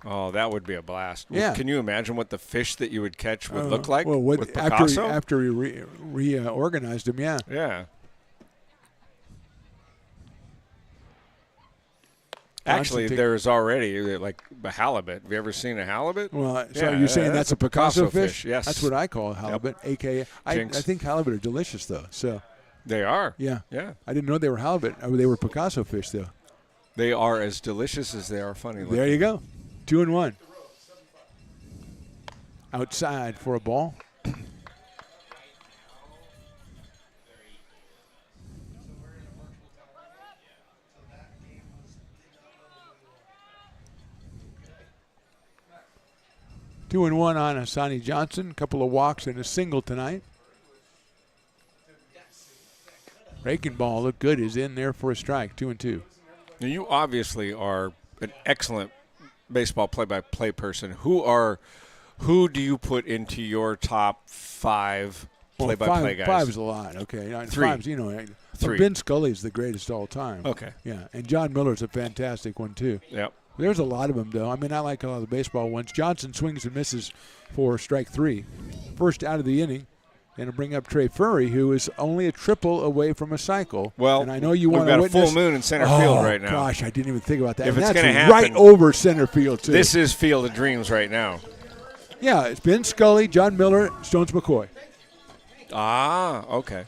Oh, that would be a blast. Yeah. Can you imagine what the fish that you would catch would look like with Picasso? After he reorganized them, yeah. Yeah. Actually, there's already like a halibut. Have you ever seen a halibut? Well, so you're saying that's a Picasso fish? Yes. That's what I call a halibut, a.k.a. I think halibut are delicious, though. So they are. Yeah. Yeah. I didn't know they were halibut. They were Picasso fish, though. They are as delicious as they are funny looking. There you go. 2-1. Outside for a ball. Two and one on Hassani Johnson. A couple of walks and a single tonight. Breaking ball looked good. Is in there for a strike. 2-2. Now you obviously are an excellent baseball play-by-play person. Who do you put into your top 5 play-by-play guys? 5 is a lot. Okay, 3. 5's, you know. 3. Ben Scully is the greatest all time. Okay. Yeah, and John Miller's a fantastic one too. Yep. There's a lot of them though. I mean, I like a lot of the baseball ones. Johnson swings and misses for strike 3. First out of the inning. And to bring up Trey Furry, who is only a triple away from a cycle. Well, and I know you we've want to got witness. A full moon in center field right now. Gosh, I didn't even think about that. If and it's that's going to happen, right over center field too. This is Field of Dreams right now. Yeah, it's Ben Scully, John Miller, Stones McCoy. Ah, okay.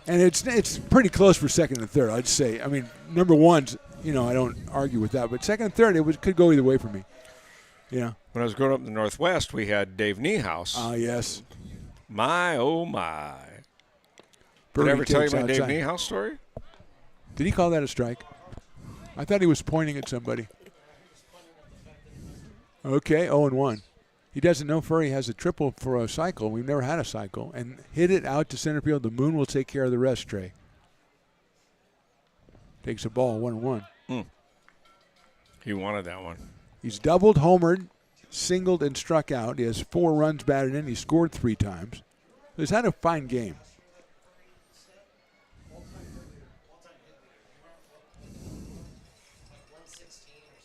And it's pretty close for second and third, I'd say. I mean, number one's, you know, I don't argue with that, but second and third, could go either way for me. Yeah. When I was growing up in the Northwest, we had Dave Niehaus. Ah, yes. My, oh, my. Did I ever tell you my Dave Niehaus story? Did he call that a strike? I thought he was pointing at somebody. Okay, 0-1. He doesn't know Furry has a triple for a cycle. We've never had a cycle. And hit it out to center field. The moon will take care of the rest, Trey. Takes a ball, 1-1. He wanted that one. He's doubled, homered, singled, and struck out. He has 4 runs batted in. He scored 3 times. He's had a fine game.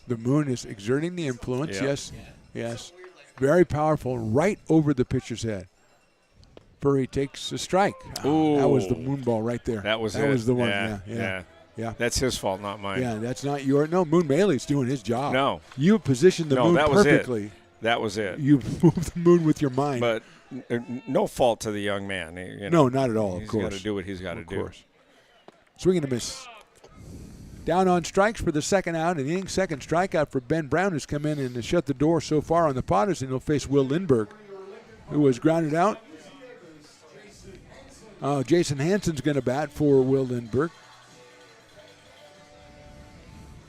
The moon is exerting the influence. Yep. Yes, yes. Very powerful, right over the pitcher's head. Furry takes a strike. Ooh. That was the moon ball right there. That was the one. Yeah. That's his fault, not mine. Yeah, that's not your. No, Moon Maley's doing his job. No. You positioned the moon that perfectly. Was it. That was it. You moved the moon with your mind. But no fault to the young man. No, not at all, of course. He's got to do what he's got to do. Of course. Swing and a miss. Down on strikes for the second out. An inning, second strikeout for Ben Brown, who's come in and shut the door so far on the Potters, and he'll face Will Lindbergh, who was grounded out. Jason Hansen's going to bat for Will Lindbergh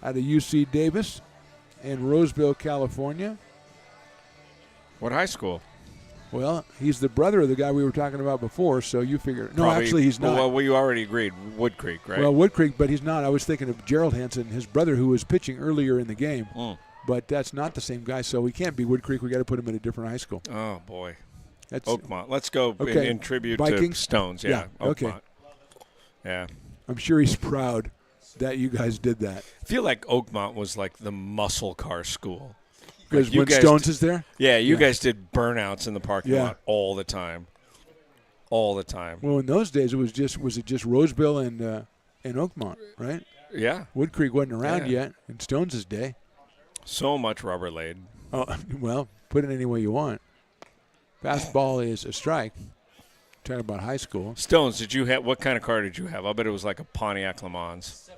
out of UC Davis in Roseville, California. What high school? Well, he's the brother of the guy we were talking about before, so you figure. No, actually, he's not. Well, you already agreed. Wood Creek, right? Well, Wood Creek, but he's not. I was thinking of Gerald Hansen, his brother, who was pitching earlier in the game. But that's not the same guy, so we can't be Wood Creek. We got to put him in a different high school. Oh, boy. That's Oakmont. Let's go in tribute Vikings? to Stones. Yeah. Oakmont. Okay. Yeah. I'm sure he's proud that you guys did that. I feel like Oakmont was like the muscle car school. Because when Stones is there? Yeah, you guys did burnouts in the parking lot all the time. All the time. Well, in those days, was it just Roseville and Oakmont, right? Yeah. Wood Creek wasn't around yet in Stones' day. So much rubber laid. Oh, well, put it any way you want. Fastball is a strike. Talking about high school. Stones, what kind of car did you have? I'll bet it was like a Pontiac Le Mans.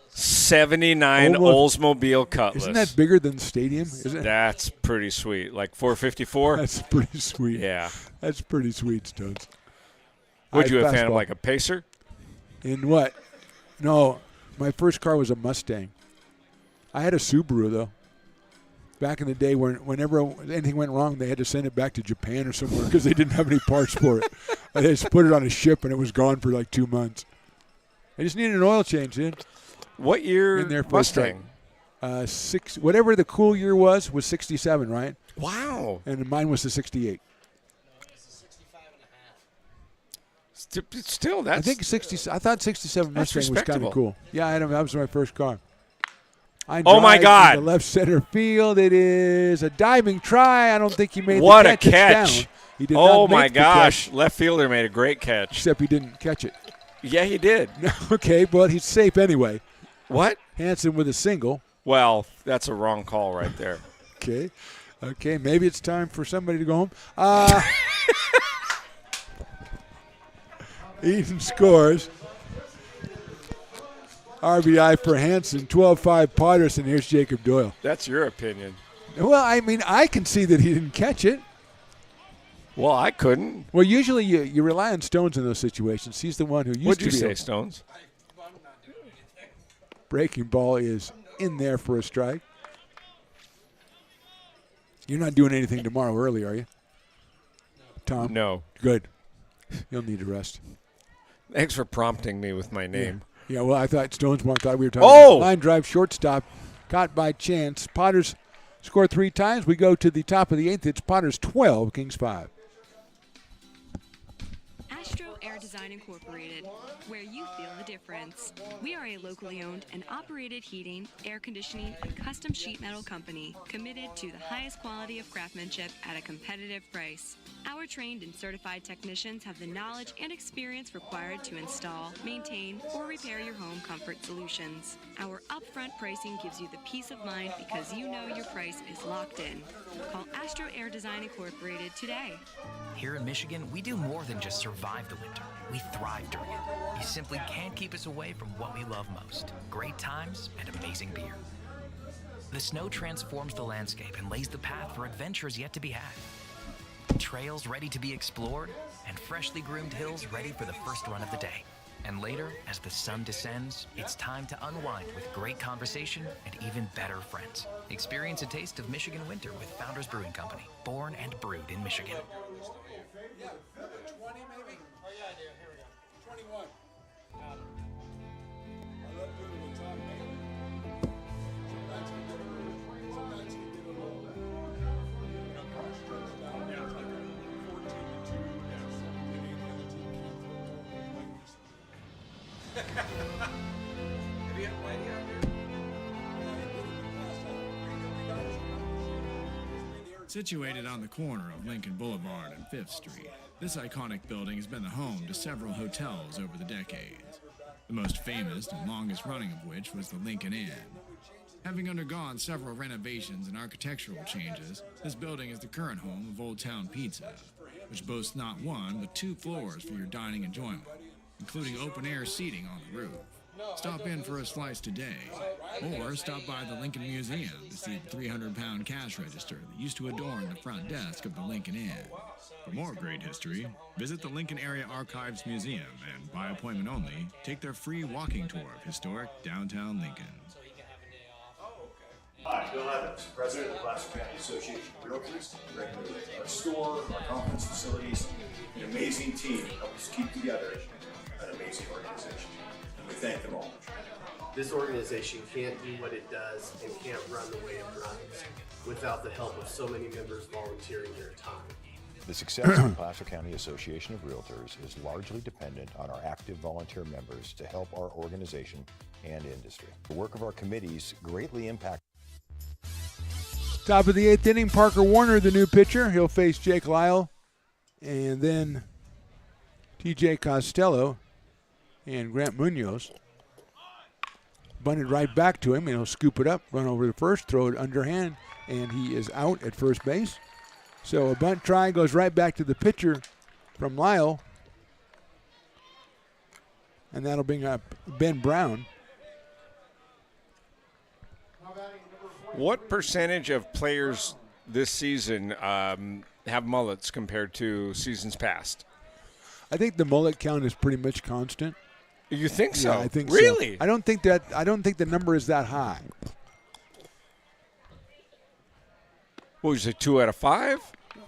79 '79 Oldsmobile Cutlass. Isn't that bigger than the stadium? Isn't it? That's pretty sweet. Like 454. That's pretty sweet. Yeah, that's pretty sweet, Stones. Would you have had him like a Pacer? In what? No, my first car was a Mustang. I had a Subaru though. Back in the day, whenever anything went wrong, they had to send it back to Japan or somewhere because they didn't have any parts for it. They just put it on a ship and it was gone for like 2 months. I just needed an oil change, dude. What year in there Mustang? Whatever the cool year was 67, right? Wow. And mine was the 68. Still, that's. I think 60. I thought 67 Mustang was kind of cool. Yeah, I had that was my first car. Oh my God! The left center field. It is a diving try. I don't think he made what the catch. What a catch! He did oh not my make gosh! The catch. Left fielder made a great catch. Except he didn't catch it. Yeah, he did. Okay, but he's safe anyway. What? Hanson with a single. Well, that's a wrong call right there. Okay. Maybe it's time for somebody to go home. Eaton scores. RBI for Hanson, 12-5 Padres, and here's Jacob Doyle. That's your opinion. Well, I mean, I can see that he didn't catch it. Well, I couldn't. Well, usually you rely on Stones in those situations. He's the one who used What'd to be. What'd you say, Stones? Breaking ball is in there for a strike. You're not doing anything tomorrow early, are you, Tom? No. Good. You'll need a rest. Thanks for prompting me with my name. Yeah, well, I thought Stones thought we were talking about line drive shortstop, caught by chance. Potters scored 3 times. We go to the top of the 8th. It's Potters 12, Kings 5. Astro Air Design Incorporated, where you feel the difference. We are a locally owned and operated heating, air conditioning, and custom sheet metal company committed to the highest quality of craftsmanship at a competitive price. Our trained and certified technicians have the knowledge and experience required to install, maintain, or repair your home comfort solutions. Our upfront pricing gives you the peace of mind because you know your price is locked in. Call Astro Air Design Incorporated today. Here in Michigan, we do more than just survive the winter. We thrive during it. You simply can't keep us away from what we love most: great times and amazing beer. The snow transforms the landscape and lays the path for adventures yet to be had. Trails ready to be explored, and freshly groomed hills ready for the first run of the day. And later, as the sun descends, it's time to unwind with great conversation and even better friends. Experience a taste of Michigan winter with Founders Brewing Company, born and brewed in Michigan. 20 maybe? Oh, yeah, I do. Here we go. 21. Got it. I love doing it with Tom Bailey. Sometimes he did it early. Sometimes he did it a little bit. You know, car stretched down. Yeah, it's like a 14-2. Yeah, 17, 8, the other team can't throw it like this. Have you had Whitey out there? Situated on the corner of Lincoln Boulevard and 5th Street, this iconic building has been the home to several hotels over the decades, the most famous and longest running of which was the Lincoln Inn. Having undergone several renovations and architectural changes, this building is the current home of Old Town Pizza, which boasts not 1 but 2 floors for your dining enjoyment, including open-air seating on the roof. Stop in for a slice today, or stop by the Lincoln Museum to see the 300-pound cash register that used to adorn the front desk of the Lincoln Inn. For more great history, visit the Lincoln Area Archives Museum and, by appointment only, take their free walking tour of historic downtown Lincoln. Hi, Bill Evans, President of the Placer County Association of Realtors. We're in our store, our conference facilities, an amazing team that helps us keep together an amazing organization. And we thank them all. This organization can't do what it does and can't run the way it runs without the help of so many members volunteering their time. The success of the Placer County Association of Realtors is largely dependent on our active volunteer members to help our organization and industry. The work of our committees greatly impacts. Top of the 8th inning, Parker Warner, the new pitcher. He'll face Jake Lyle and then T.J. Costello and Grant Munoz. Bunted right back to him, and he'll scoop it up, run over to first, throw it underhand, and he is out at first base. So a bunt try goes right back to the pitcher from Lyle, and that'll bring up Ben Brown. What percentage of players this season have mullets compared to seasons past? I think the mullet count is pretty much constant. You think so? Yeah, I think really? so. I don't think the number is that high. What was it, 2 out of 5?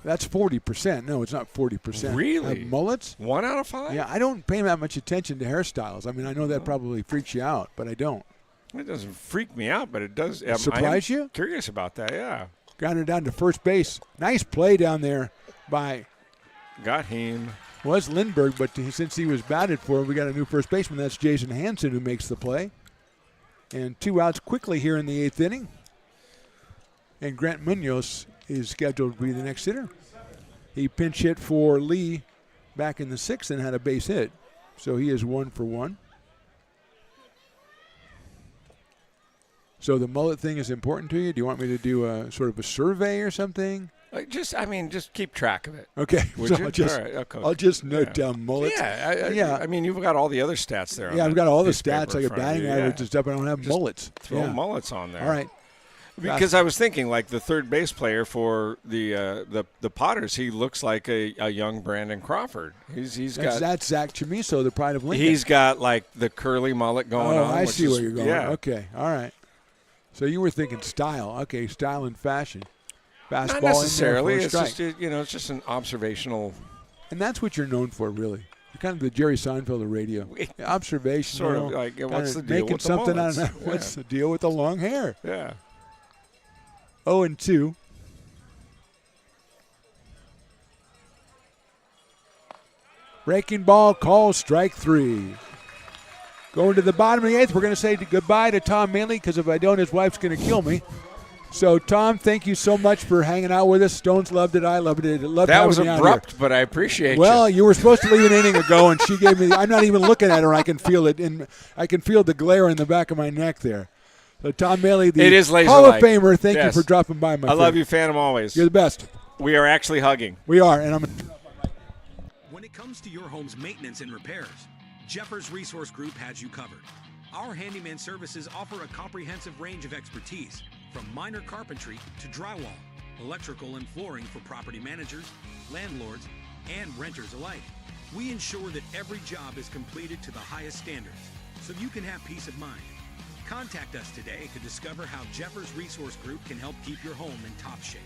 That's 40%. No, it's not 40%. Really? Mullets? 1 out of 5? Yeah, I don't pay that much attention to hairstyles. I mean, I know that probably freaks you out, but I don't. It doesn't freak me out, but it does. Surprise you? Curious about that, yeah. Grounded down to first base. Nice play down there by. Got him. Was Lindbergh, but since he was batted for, we got a new first baseman. That's Jason Hansen who makes the play. And 2 outs quickly here in the 8th inning. And Grant Munoz is scheduled to be the next hitter. He pinch hit for Lee back in the 6th and had a base hit. So he is 1 for 1. So the mullet thing is important to you? Do you want me to do a sort of a survey or something? Just keep track of it. Okay. Would So you? All right, okay. I'll just note down mullets. Yeah. I mean, you've got all the other stats there. Yeah, I've got all the stats. I got batting average and stuff. I don't have just mullets. Throw mullets on there. All right. Because I was thinking, like the third base player for the Potters, he looks like a young Brandon Crawford. That's Zach Chamiso, the pride of Lincoln. He's got like the curly mullet going on. Oh, I see where you're going. Yeah. Okay, all right. So you were thinking style. Okay, style and fashion. Fastball Not necessarily. In there it's for a just strike. it's just an observational. And that's what you're known for, really. You're kind of the Jerry Seinfeld of radio. Observation. Sort of like, what's the deal making with the something mullets? out of that. What's the deal with the long hair? Yeah. 0-2. Breaking ball, call, strike 3. Going to the bottom of the 8th, we're going to say goodbye to Tom Manley because if I don't, his wife's going to kill me. So, Tom, thank you so much for hanging out with us. Stones loved it. I loved it. That was abrupt, but I appreciate Well, you. you were supposed to leave an inning ago, and she gave me I'm not even looking at her. I can feel it. I can feel the glare in the back of my neck there. So, Tom Manley, the it is Hall of Famer, thank you for dropping by, my friend. I love you, Phantom, always. You're the best. We are actually hugging. We are, and I'm. When it comes to your home's maintenance and repairs, Jeffers Resource Group has you covered. Our handyman services offer a comprehensive range of expertise, from minor carpentry to drywall, electrical and flooring for property managers, landlords, and renters alike. We ensure that every job is completed to the highest standards, so you can have peace of mind. Contact us today to discover how Jeffers Resource Group can help keep your home in top shape.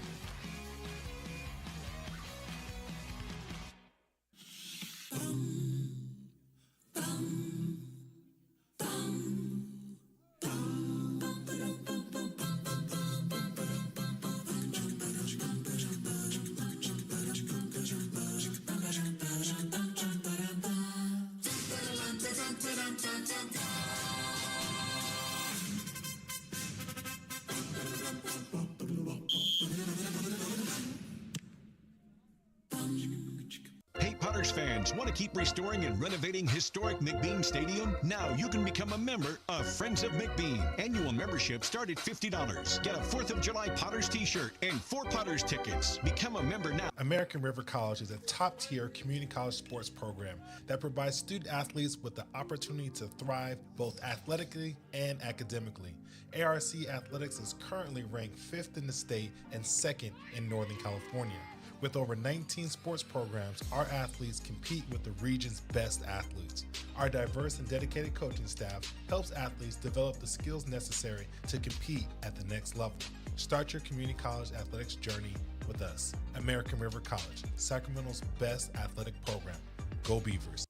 Fans want to keep restoring and renovating historic McBean Stadium? Now you can become a member of Friends of McBean. Annual membership start at $50. Get a 4th of July Potters t-shirt and 4 Potters tickets. Become a member now. American River College is a top-tier community college sports program that provides student athletes with the opportunity to thrive both athletically and academically. ARC Athletics is currently ranked 5th in the state and 2nd in Northern California. With over 19 sports programs, our athletes compete with the region's best athletes. Our diverse and dedicated coaching staff helps athletes develop the skills necessary to compete at the next level. Start your community college athletics journey with us. American River College, Sacramento's best athletic program. Go Beavers.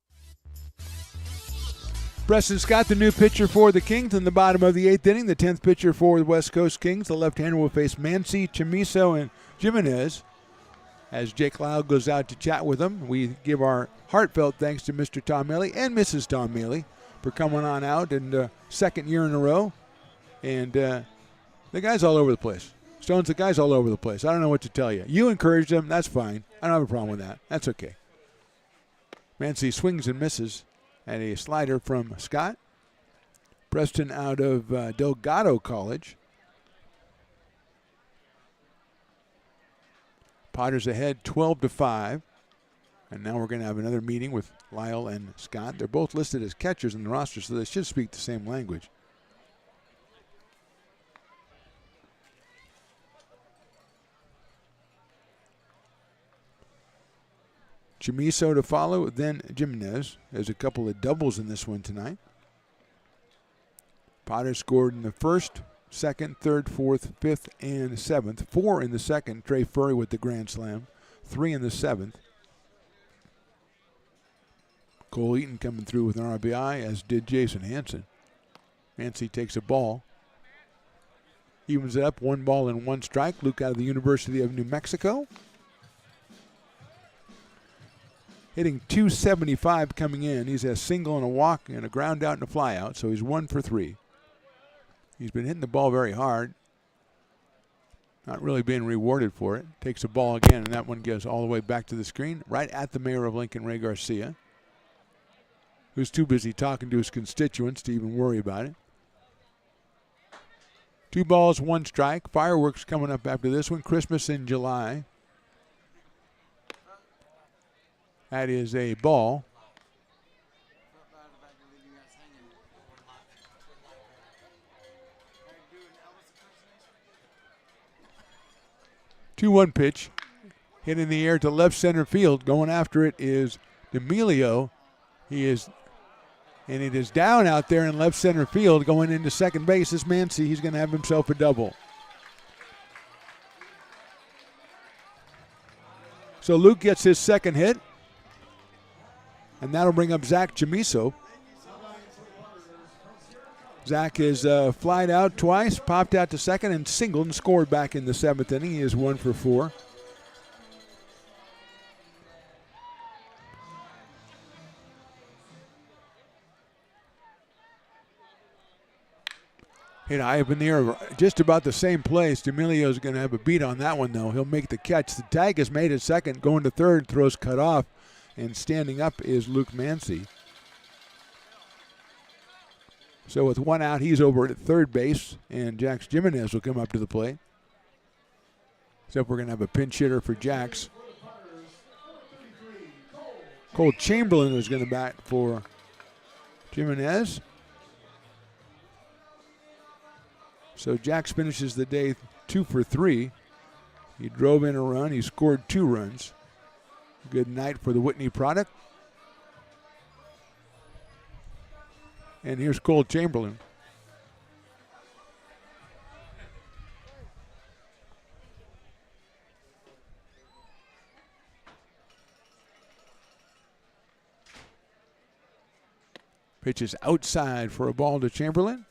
Preston Scott, the new pitcher for the Kings in the bottom of the 8th inning. The 10th pitcher for the West Coast Kings. The left-hander will face Mancy, Chamiso, and Jimenez. As Jake Lyle goes out to chat with them, we give our heartfelt thanks to Mr. Tom Maley and Mrs. Tom Maley for coming on out and second year in a row. And the guy's all over the place. Stone's the guy's all over the place. I don't know what to tell you. You encouraged him. That's fine. I don't have a problem with that. That's okay. Mancy swings and misses at a slider from Scott. Preston out of Delgado College. Potters ahead 12-5. And now we're going to have another meeting with Lyle and Scott. They're both listed as catchers in the roster, so they should speak the same language. Chamiso to follow, then Jimenez. There's a couple of doubles in this one tonight. Potter scored in the first, second, third, fourth, fifth, and seventh. 4 in the second. Trey Furry with the grand slam. 3 in the seventh. Cole Eaton coming through with an RBI, as did Jason Hansen. Nancy takes a ball. Evens it up, 1 ball and 1 strike. Luke out of the University of New Mexico. Hitting .275 coming in. He's a single and a walk and a ground out and a fly out, so he's 1 for 3. He's been hitting the ball very hard. Not really being rewarded for it. Takes the ball again, and that one goes all the way back to the screen, right at the mayor of Lincoln, Ray Garcia, who's too busy talking to his constituents to even worry about it. 2 balls, 1 strike. Fireworks coming up after this one. Christmas in July. That is a ball. Two-one pitch. Hit in the air to left center field. Going after it is D'Amelio. And it is down out there in left center field. Going into second base is Mancy. He's going to have himself a double. So Luke gets his second hit. And that'll bring up Zach Chamiso. Zach has flied out twice, popped out to second, and singled and scored back in the 7th inning. He is 1 for 4. Hit high up in the air, just about the same place. D'Amelio's going to have a beat on that one, though. He'll make the catch. The tag is made at second, going to third, throws cut off, and standing up is Luke Mancy. So with 1 out, he's over at third base, and Jax Jimenez will come up to the plate. Except we're going to have a pinch hitter for Jax. Cole Chamberlain is going to bat for Jimenez. So Jax finishes the day 2 for 3. He drove in a run. He scored 2 runs. Good night for the Whitney product. And here's Cole Chamberlain. Pitches outside for a ball to Chamberlain.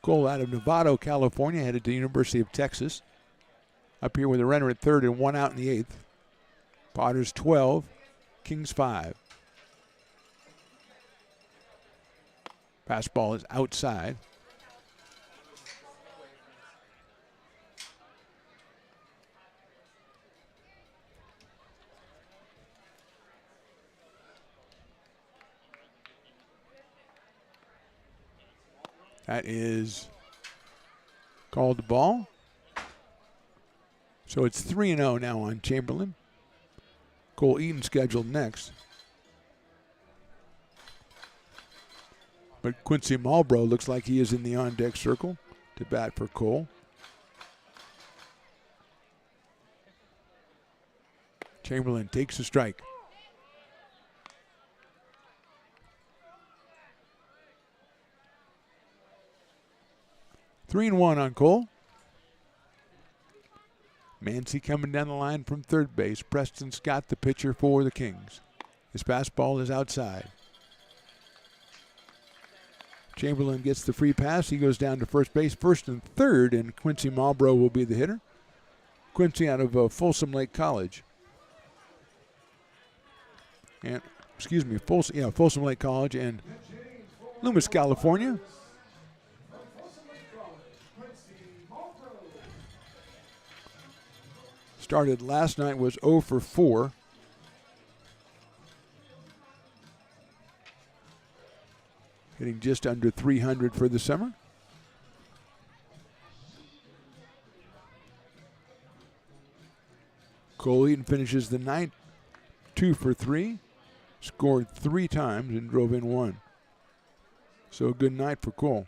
Cole out of Novato, California, headed to the University of Texas. Up here with a runner at third and 1 out in the 8th. Potters 12, Kings 5. Fastball is outside. That is called the ball. So it's 3-0 now on Chamberlain. Cole Eaton scheduled next. But Quincy Marlboro looks like he is in the on-deck circle to bat for Cole. Chamberlain takes a strike. Three and 1 on Cole. Mancy coming down the line from third base. Preston Scott, the pitcher for the Kings. His fastball is outside. Chamberlain gets the free pass. He goes down to first base, first and third, and Quincy Marlboro will be the hitter. Quincy out of Folsom Lake College. And, Folsom Lake College and Loomis, California. Started last night, was 0 for 4. Hitting just under 300 for the summer. Cole Eaton finishes the night 2 for 3. Scored 3 times and drove in 1. So a good night for Cole.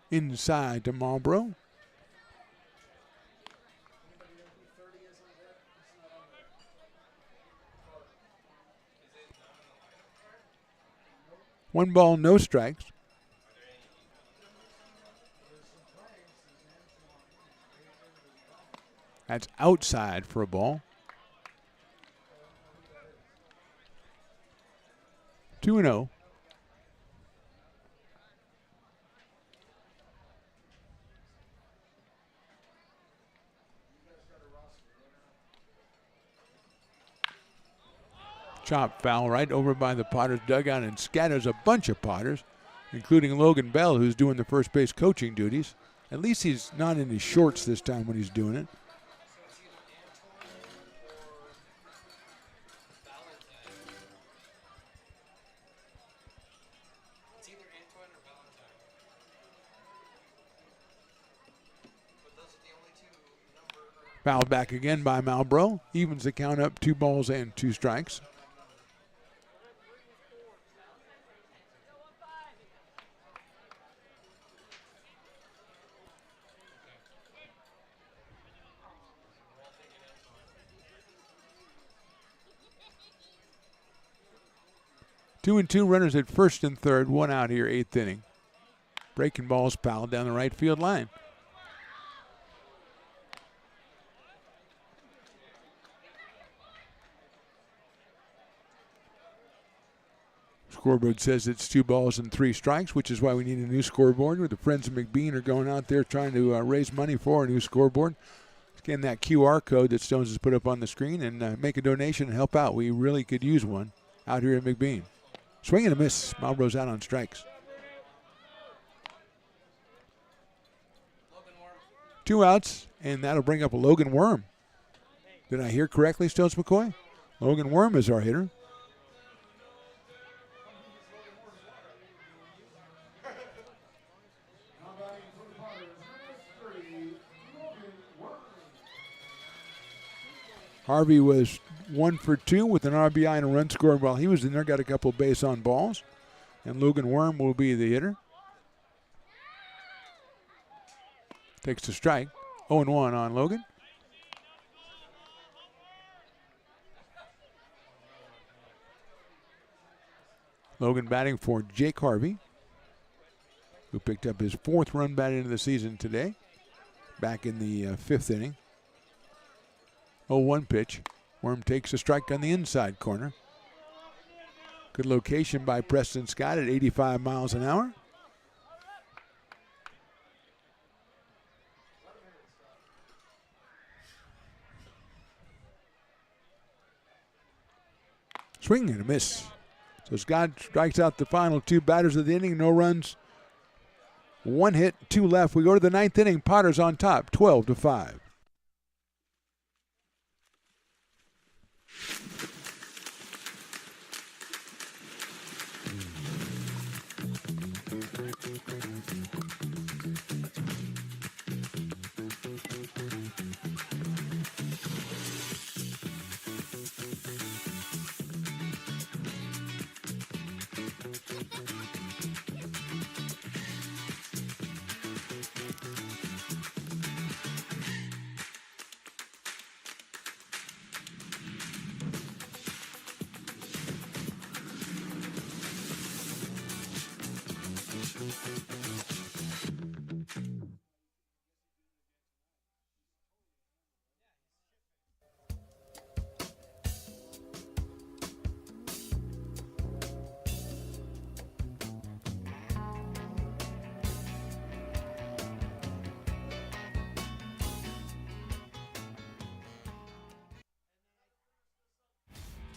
Inside to Marlboro. 1 ball, no strikes. That's outside for a ball. 2-0. Chop foul right over by the Potters dugout and scatters a bunch of Potters, including Logan Bell, who's doing the first base coaching duties. At least he's not in his shorts this time when he's doing it. Foul back again by Malbrough. Evens the count up, 2 balls and 2 strikes. Two and two runners at first and third, 1 out here, 8th inning. Breaking ball's fouled down the right field line. Scoreboard says it's 2 balls and 3 strikes, which is why we need a new scoreboard. Where the Friends of McBean are going out there trying to raise money for a new scoreboard. Scan that QR code that Stones has put up on the screen and make a donation and help out. We really could use one out here at McBean. Swing and a miss. Malbrough's out on strikes. 2 outs, and that'll bring up a Logan Worm. Did I hear correctly, Stones McCoy? Logan Worm is our hitter. Harvey was 1 for 2 with an RBI and a run scored while he was in there. Got a couple base on balls. And Logan Worm will be the hitter. Takes the strike. 0-1 on Logan. Logan batting for Jake Harvey, who picked up his 4th run batted into the season today. Back in the 5th inning. 0-1 pitch. Worm takes a strike on the inside corner. Good location by Preston Scott at 85 miles an hour. Swing and a miss. So Scott strikes out the final 2 batters of the inning. No runs. 1 hit, 2 left. We go to the 9th inning. Potters on top, 12-5.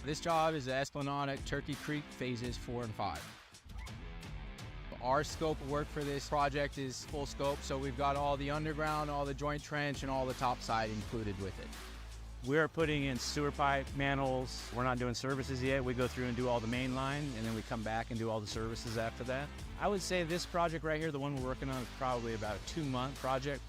This job is the Esplanade at Turkey Creek phases 4 and 5. Our scope of work for this project is full scope, so we've got all the underground, all the joint trench, and all the topside included with it. We're putting in sewer pipe, manholes. We're not doing services yet. We go through and do all the main line, and then we come back and do all the services after that. I would say this project right here, the one we're working on, is probably about a 2-month project.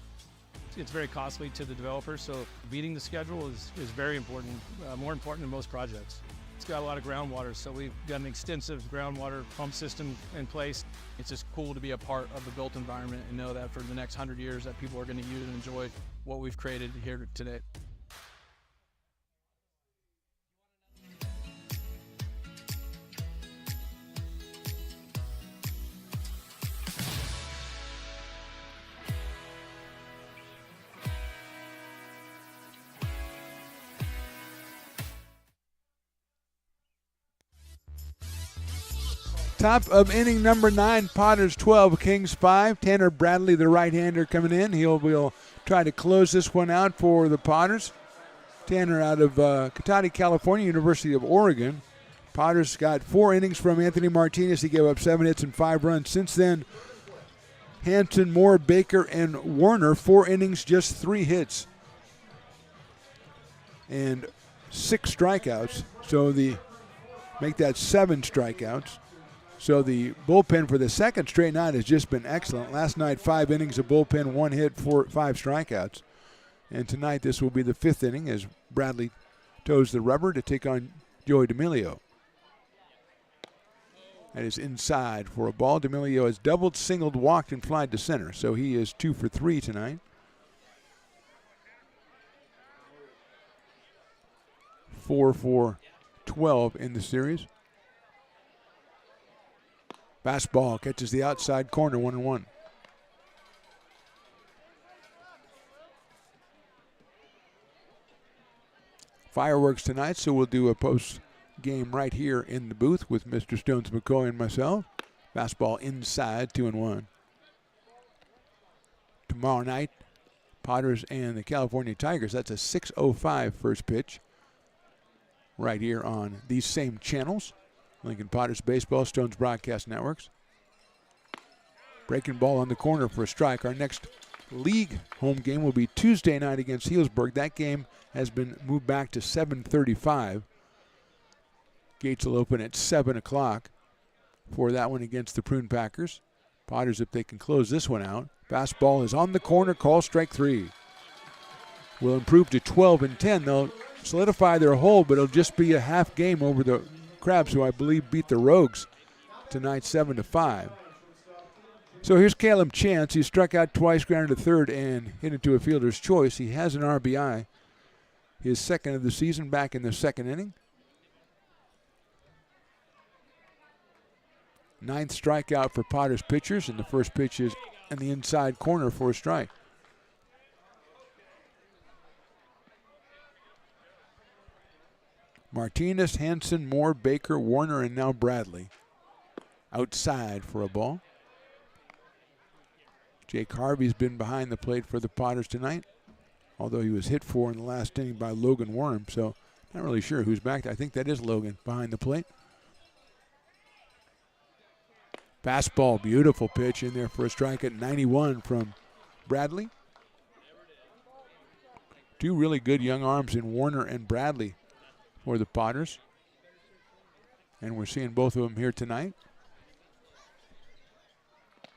It's very costly to the developer, so beating the schedule is very important, more important than most projects. It's got a lot of groundwater, so we've got an extensive groundwater pump system in place. It's just cool to be a part of the built environment and know that for the next 100 years that people are going to use and enjoy what we've created here today. Top of inning number 9, Potters 12, Kings 5. Tanner Bradley, the right-hander, coming in. He'll try to close this one out for the Potters. Tanner out of Cotati, California, University of Oregon. Potters got 4 innings from Anthony Martinez. He gave up 7 hits and 5 runs. Since then, Hanson, Moore, Baker, and Warner, 4 innings, just 3 hits. And 6 strikeouts. So make that 7 strikeouts. So the bullpen for the second straight night has just been excellent. Last night, 5 innings of bullpen, 1 hit, 5 strikeouts. And tonight, this will be the 5th inning as Bradley toes the rubber to take on Joey D'Amelio. That is inside for a ball. D'Amelio has doubled, singled, walked, and flied to center. So he is 2 for 3 tonight. 4 for 12 in the series. Fastball catches the outside corner, 1-1. Fireworks tonight, so we'll do a post game right here in the booth with Mr. Stones McCoy and myself. Fastball inside, 2-1. Tomorrow night, Potters and the California Tigers. That's a 6:05 first pitch right here on these same channels. Lincoln Potters Baseball, Stones Broadcast Networks. Breaking ball on the corner for a strike. Our next league home game will be Tuesday night against Healdsburg. That game has been moved back to 7:35. Gates will open at 7 o'clock for that one against the Prune Packers. Potters, if they can close this one out. Fastball is on the corner, call strike 3. Will improve to 12-10. They'll solidify their hold, but it'll just be a half game over the Crabs, who I believe beat the Rogues tonight 7-5. So here's Caleb Chance. He struck out twice, grounded to third, and hit into a fielder's choice. He has an RBI, his second of the season, back in the second inning. 9th strikeout for Potters pitchers, and the first pitch is in the inside corner for a strike. Martinez, Hanson, Moore, Baker, Warner, and now Bradley. Outside for a ball. Jake Harvey's been behind the plate for the Potters tonight, although he was hit for in the last inning by Logan Worm, so not really sure who's back. I think that is Logan behind the plate. Fastball, beautiful pitch in there for a strike at 91 from Bradley. 2 really good young arms in Warner and Bradley for the Potters. And we're seeing both of them here tonight.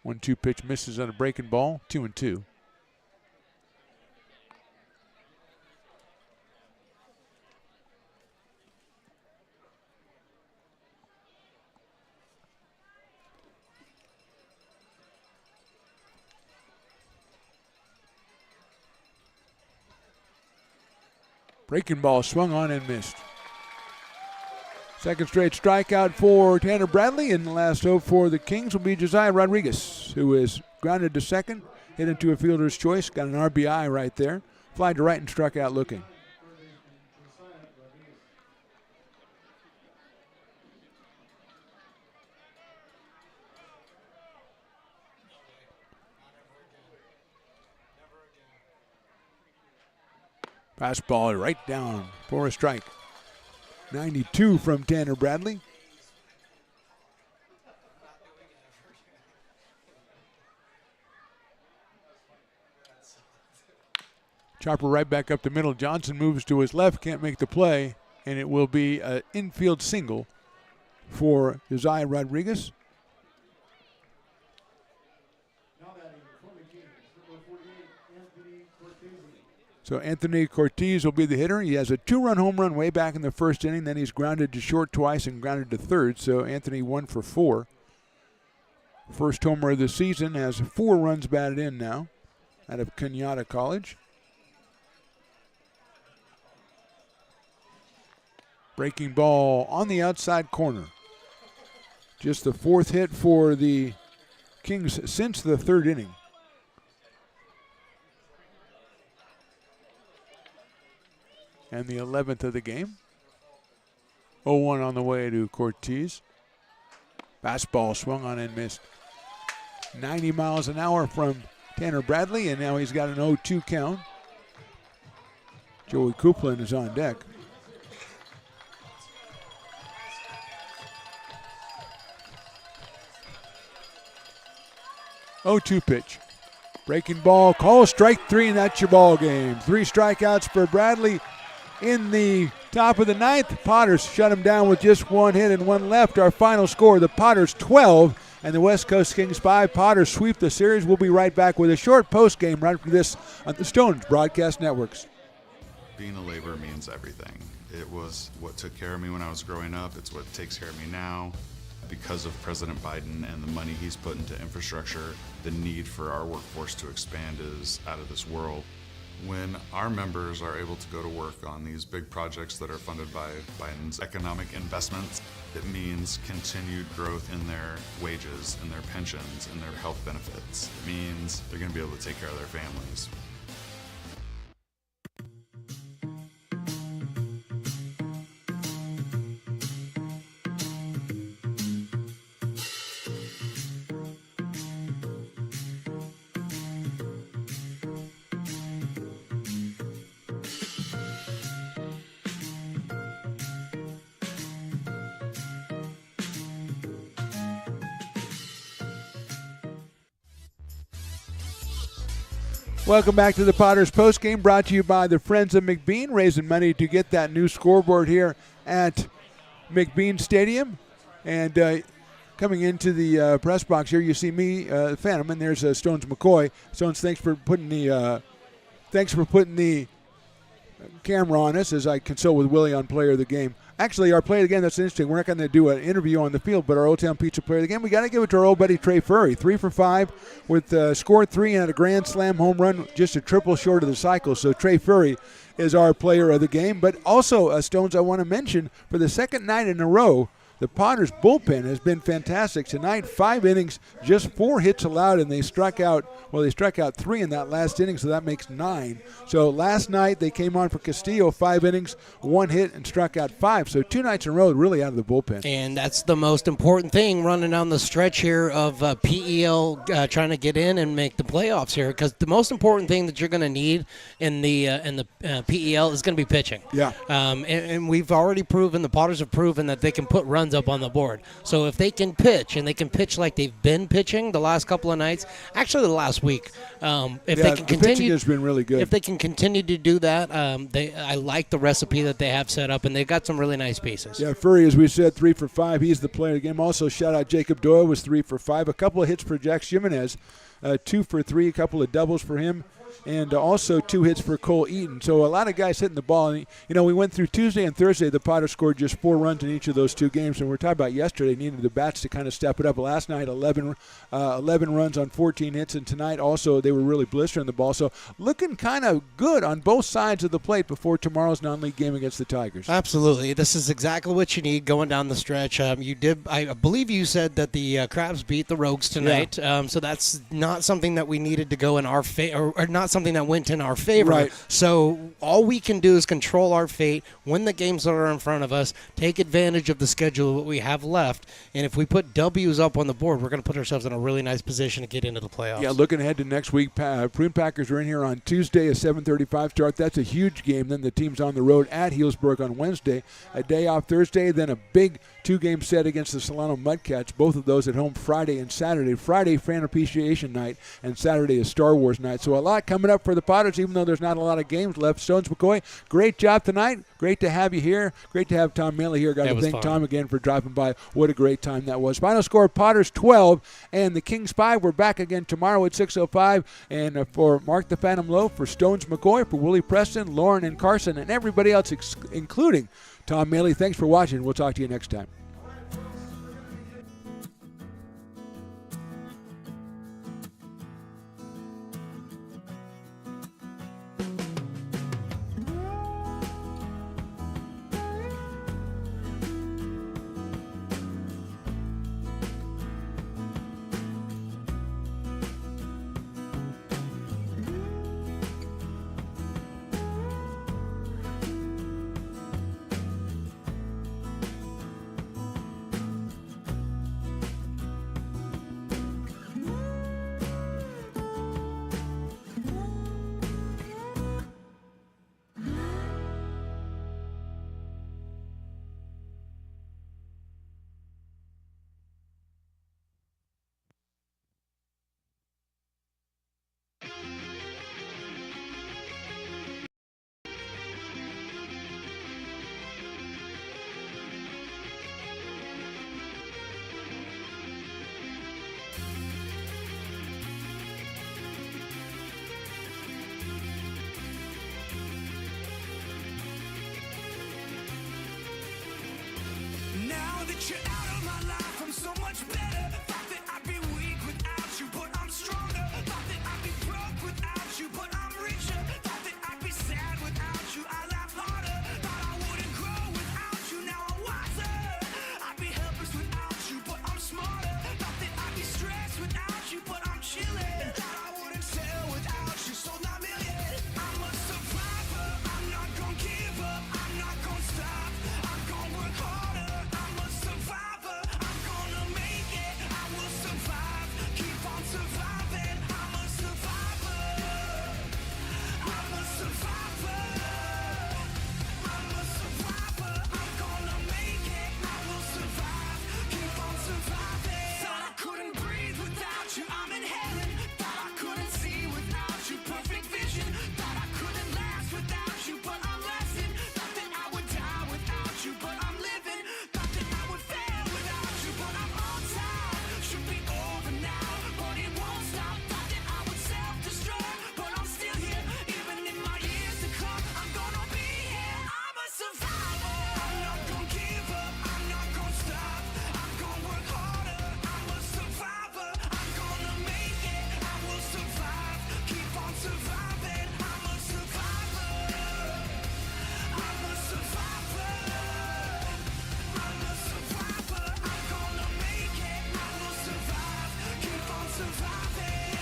1-2 pitch misses on a breaking ball, 2-2. Breaking ball swung on and missed. Second straight strikeout for Tanner Bradley, and the last hope for the Kings will be Josiah Rodriguez, who is grounded to second, hit into a fielder's choice, got an RBI right there, flied to right and struck out looking. Fastball right down for a strike. 92 from Tanner Bradley. Chopper right back up the middle. Johnson moves to his left, can't make the play, and it will be an infield single for Josiah Rodriguez. So Anthony Cortez will be the hitter. He has a 2-run home run way back in the first inning. Then he's grounded to short twice and grounded to third. So Anthony 1 for 4. First homer of the season, has 4 runs batted in now out of Kenyatta College. Breaking ball on the outside corner. Just the 4th hit for the Kings since the 3rd inning. And the 11th of the game. 0-1 on the way to Cortez. Fastball swung on and missed. 90 miles an hour from Tanner Bradley, and now he's got an 0-2 count. Joey Coupland is on deck. Oh-2 pitch. Breaking ball, call strike 3, and that's your ball game. 3 strikeouts for Bradley in the top of the 9th. Potters shut him down with just 1 hit and 1 left. Our final score, the Potters 12 and the West Coast Kings 5. Potters sweep the series. We'll be right back with a short post game right after this on the Stones Broadcast Networks. Being a laborer means everything. It was what took care of me when I was growing up. It's what takes care of me now. Because of President Biden and the money he's put into infrastructure, the need for our workforce to expand is out of this world. When our members are able to go to work on these big projects that are funded by Biden's economic investments, it means continued growth in their wages, in their pensions, in their health benefits. It means they're going to be able to take care of their families. Welcome back to the Potters postgame, brought to you by the Friends of McBean, raising money to get that new scoreboard here at McBean Stadium. And coming into the press box here, you see me, Phantom, and there's Stones McCoy. Stones, thanks for putting the camera on us as I consult with Willie on player of the game. Actually, our player of the game, that's interesting. We're not going to do an interview on the field, but our Old Town Pizza player of the game, we got to give it to our old buddy Trey Furry. 3 for 5 with scored 3 and had a grand slam home run, just a triple short of the cycle. So Trey Furry is our player of the game. But also, Stones, I want to mention, for the second night in a row, the Potters bullpen has been fantastic tonight. 5 innings, just 4 hits allowed, and they struck out 3 in that last inning, so that makes 9. So last night they came on for Castillo, 5 innings, 1 hit, and struck out 5. So 2 nights in a row really out of the bullpen. And that's the most important thing running down the stretch here of PEL trying to get in and make the playoffs here, because the most important thing that you're going to need in the PEL is going to be pitching. Yeah. And we've already proven, the Potters have proven that they can put runs up on the board. So if they can pitch, and they can pitch like they've been pitching the last couple of nights, actually the last week, if they can continue, pitching has been really good. If they can continue to do that, I like the recipe that they have set up, and they've got some really nice pieces. Yeah, Furry, as we said, 3 for 5. He's the player of the game. Also, shout out Jacob Doyle was 3 for 5. A couple of hits for Jack Jimenez, 2 for 3. A couple of doubles for him. And also 2 hits for Cole Eaton. So a lot of guys hitting the ball. And, we went through Tuesday and Thursday. The Potters scored just 4 runs in each of those 2 games. And we're talking about yesterday, needed the bats to kind of step it up. Last night, 11 runs on 14 hits. And tonight also they were really blistering the ball. So looking kind of good on both sides of the plate before tomorrow's non-league game against the Tigers. Absolutely. This is exactly what you need going down the stretch. I believe you said that the Crabs beat the Rogues tonight. Yeah. So that's not something that we needed to go in our favor, or not something that went in our favor. Right. So all we can do is control our fate, win the games that are in front of us, take advantage of the schedule that we have left, and if we put W's up on the board, we're going to put ourselves in a really nice position to get into the playoffs. Yeah, looking ahead to next week, Prune Packers are in here on Tuesday, a 7:35 start. That's a huge game. Then the team's on the road at Healdsburg on Wednesday. A day off Thursday, then a big 2-game set against the Solano Mudcats, both of those at home Friday and Saturday. Friday, Fan Appreciation Night, and Saturday is Star Wars Night. So a lot coming up for the Potters, even though there's not a lot of games left. Stones McCoy, great job tonight. Great to have you here. Great to have Tom Maley here. Got to thank Tom again for dropping by. What a great time that was. Final score, Potters 12 and the Kings 5. We're back again tomorrow at 6:05. And for Mark the Phantom Low, for Stones McCoy, for Willie Preston, Lauren and Carson, and everybody else, including Tom Maley, thanks for watching. We'll talk to you next time. Get you out of my life, I'm so much better. Thought that I'd be weak without you, but I'm stronger. Thought that I'd be broke without you, but I'm richer. Thought that I'd be sad without you, I laugh harder. Thought I wouldn't grow without you, now I'm wiser. I'd be helpless without you, but I'm smarter. Thought that I'd be stressed without you, but I'm chilling. Thought I wouldn't sell without you, sold 9 million. I'm a survivor, I'm not gonna give up, I'm not gonna stop, I'm gonna work harder. I'm a survivor, I'm gonna make it, I will survive, keep on surviving. I'm a survivor, I'm a survivor, I'm a survivor, I'm gonna make it, I will survive, keep on surviving. Thought I couldn't breathe without you, I'm in heaven. Thought I couldn't see without you, perfect vision. Thought I couldn't last without you, but I'm lasting. Thought that I would die without you, but I'm living. Thought that I would fail without you, but I'm on time. Should be over now, but it won't stop. Thought that I would self-destruct, but I'm still here. Even in my years to come, I'm gonna be here. I'm a survivor. I'm not gonna give up, I'm not gonna stop. I'm gonna work harder. I'm a survivor. I'm gonna make it, I will survive. Keep on surviving. I'm a survivor. I'm a survivor. I'm a survivor. I'm gonna make it, I will survive. Keep on surviving.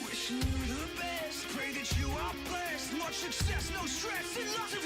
Wishing you the best. Pray that you are blessed. Much success, no stress, and lots of